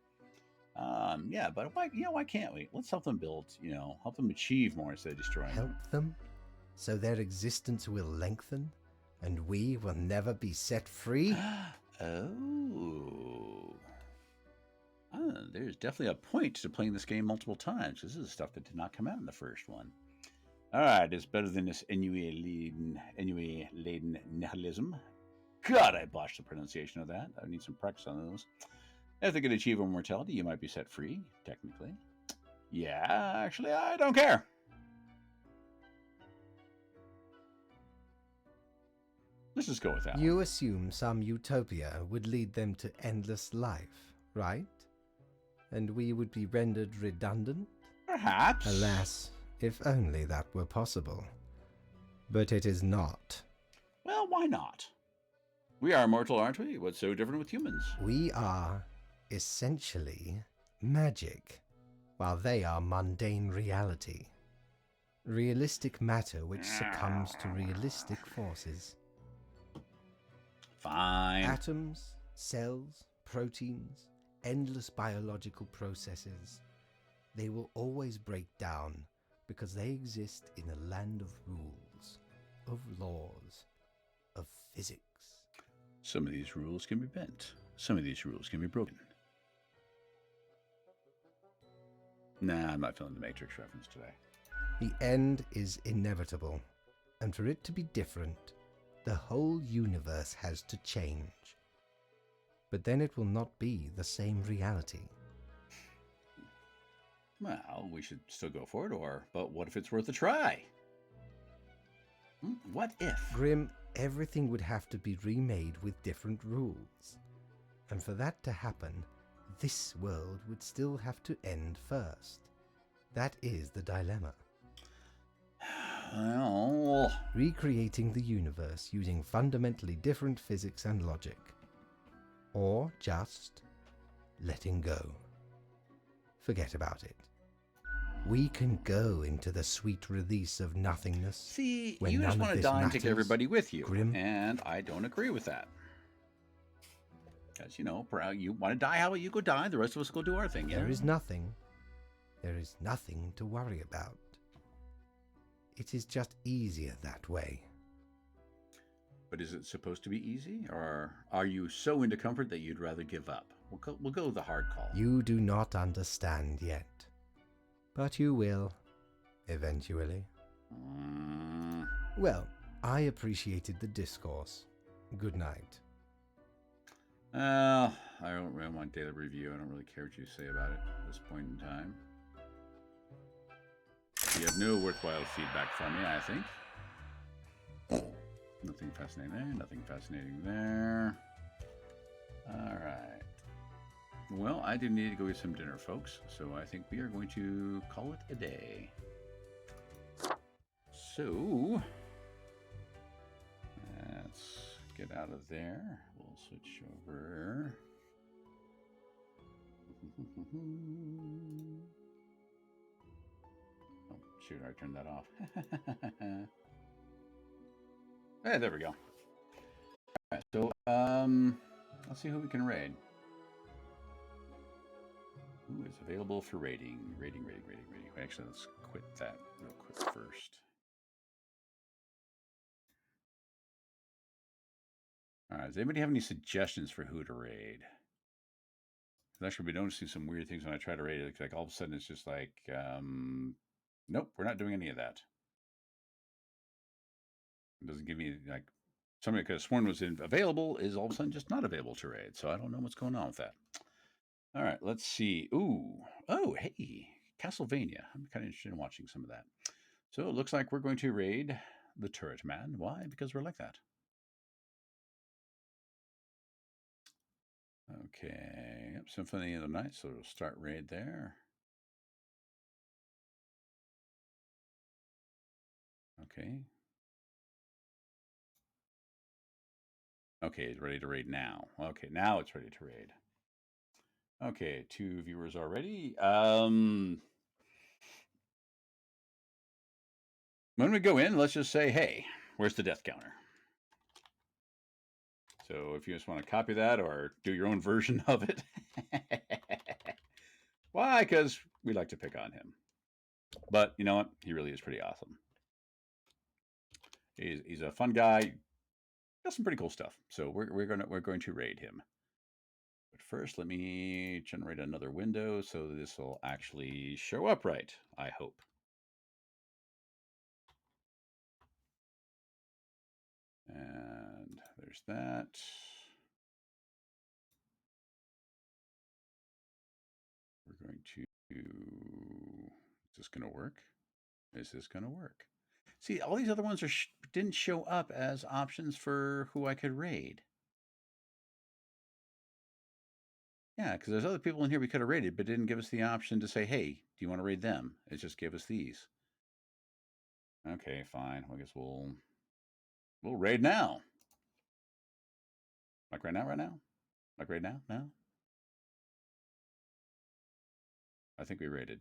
Yeah, but why can't we? Let's help them build, help them achieve more instead of destroying them. Help them? So their existence will lengthen, and we will never be set free? There's definitely a point to playing this game multiple times. This is stuff that did not come out in the first one. Alright, it's better than this ennui-laden nihilism. God, I botched the pronunciation of that. I need some practice on those. If they could achieve immortality, you might be set free, technically. Yeah, actually, I don't care. Let's just go with that. You assume some utopia would lead them to endless life, right? And we would be rendered redundant? Perhaps. Alas, If only that were possible. But it is not. Well, why not? We are immortal, aren't we? What's so different with humans? We are essentially magic, while they are mundane reality. Realistic matter which succumbs to realistic forces. Fine. Atoms, cells, proteins, endless biological processes. They will always break down because they exist in a land of rules, of laws, of physics. Some of these rules can be bent. Some of these rules can be broken. Nah, I'm not feeling the Matrix reference today. The end is inevitable, and for it to be different, the whole universe has to change. But then it will not be the same reality. Well, we should still go for it, but what if it's worth a try? What if? Grim, everything would have to be remade with different rules. And for that to happen, this world would still have to end first. That is the dilemma. Well... Recreating the universe using fundamentally different physics and logic. Or just letting go. Forget about it. We can go into the sweet release of nothingness. See, when you just none of want to this die and take matters, everybody with you. Grim. And I don't agree with that. Because, you know, you want to die, how about you go die? The rest of us go do our thing, you know? There is nothing to worry about. It is just easier that way. But is it supposed to be easy? Or are you so into comfort that you'd rather give up? We'll go the hard call. You do not understand yet. But you will, eventually. Well, I appreciated the discourse. Good night. I don't really want daily review. I don't really care what you say about it at this point in time. You have no worthwhile feedback from me, I think. Nothing fascinating there. Nothing fascinating there. All right. Well, I do need to go get some dinner, folks. So I think we are going to call it a day. So let's get out of there. We'll switch over. Oh, shoot, I turned that off. Hey, there we go. All right, so let's see who we can raid. Who is available for raiding? Raiding. Actually, let's quit that real quick first. All right, does anybody have any suggestions for who to raid? I've actually been noticing some weird things when I try to raid it. Like all of a sudden it's just like, nope, we're not doing any of that. It doesn't give me like somebody that could have sworn was available is all of a sudden just not available to raid. So I don't know what's going on with that. All right, let's see. Ooh, oh, hey, Castlevania. I'm kind of interested in watching some of that. So it looks like we're going to raid the Turret Man. Why? Because we're like that. Okay, yep, Symphony of the Night. So we'll start raid there. Okay. Okay, it's ready to raid now. Okay, now it's ready to raid. Okay, 2 viewers already. When we go in, let's just say, hey, where's the death counter? So if you just want to copy that or do your own version of it. Why? Because we like to pick on him. But you know what? He really is pretty awesome. He's a fun guy. Got some pretty cool stuff. So we're going to raid him. But first, let me generate another window so this will actually show up right, I hope. And there's that. We're going to... Is this going to work? Is this going to work? See, all these other ones didn't show up as options for who I could raid. Yeah, because there's other people in here we could have raided, but didn't give us the option to say, hey, do you want to raid them? It just gave us these. Okay, fine. I guess we'll raid now. Like right now, right now? Like right now? No? I think we raided.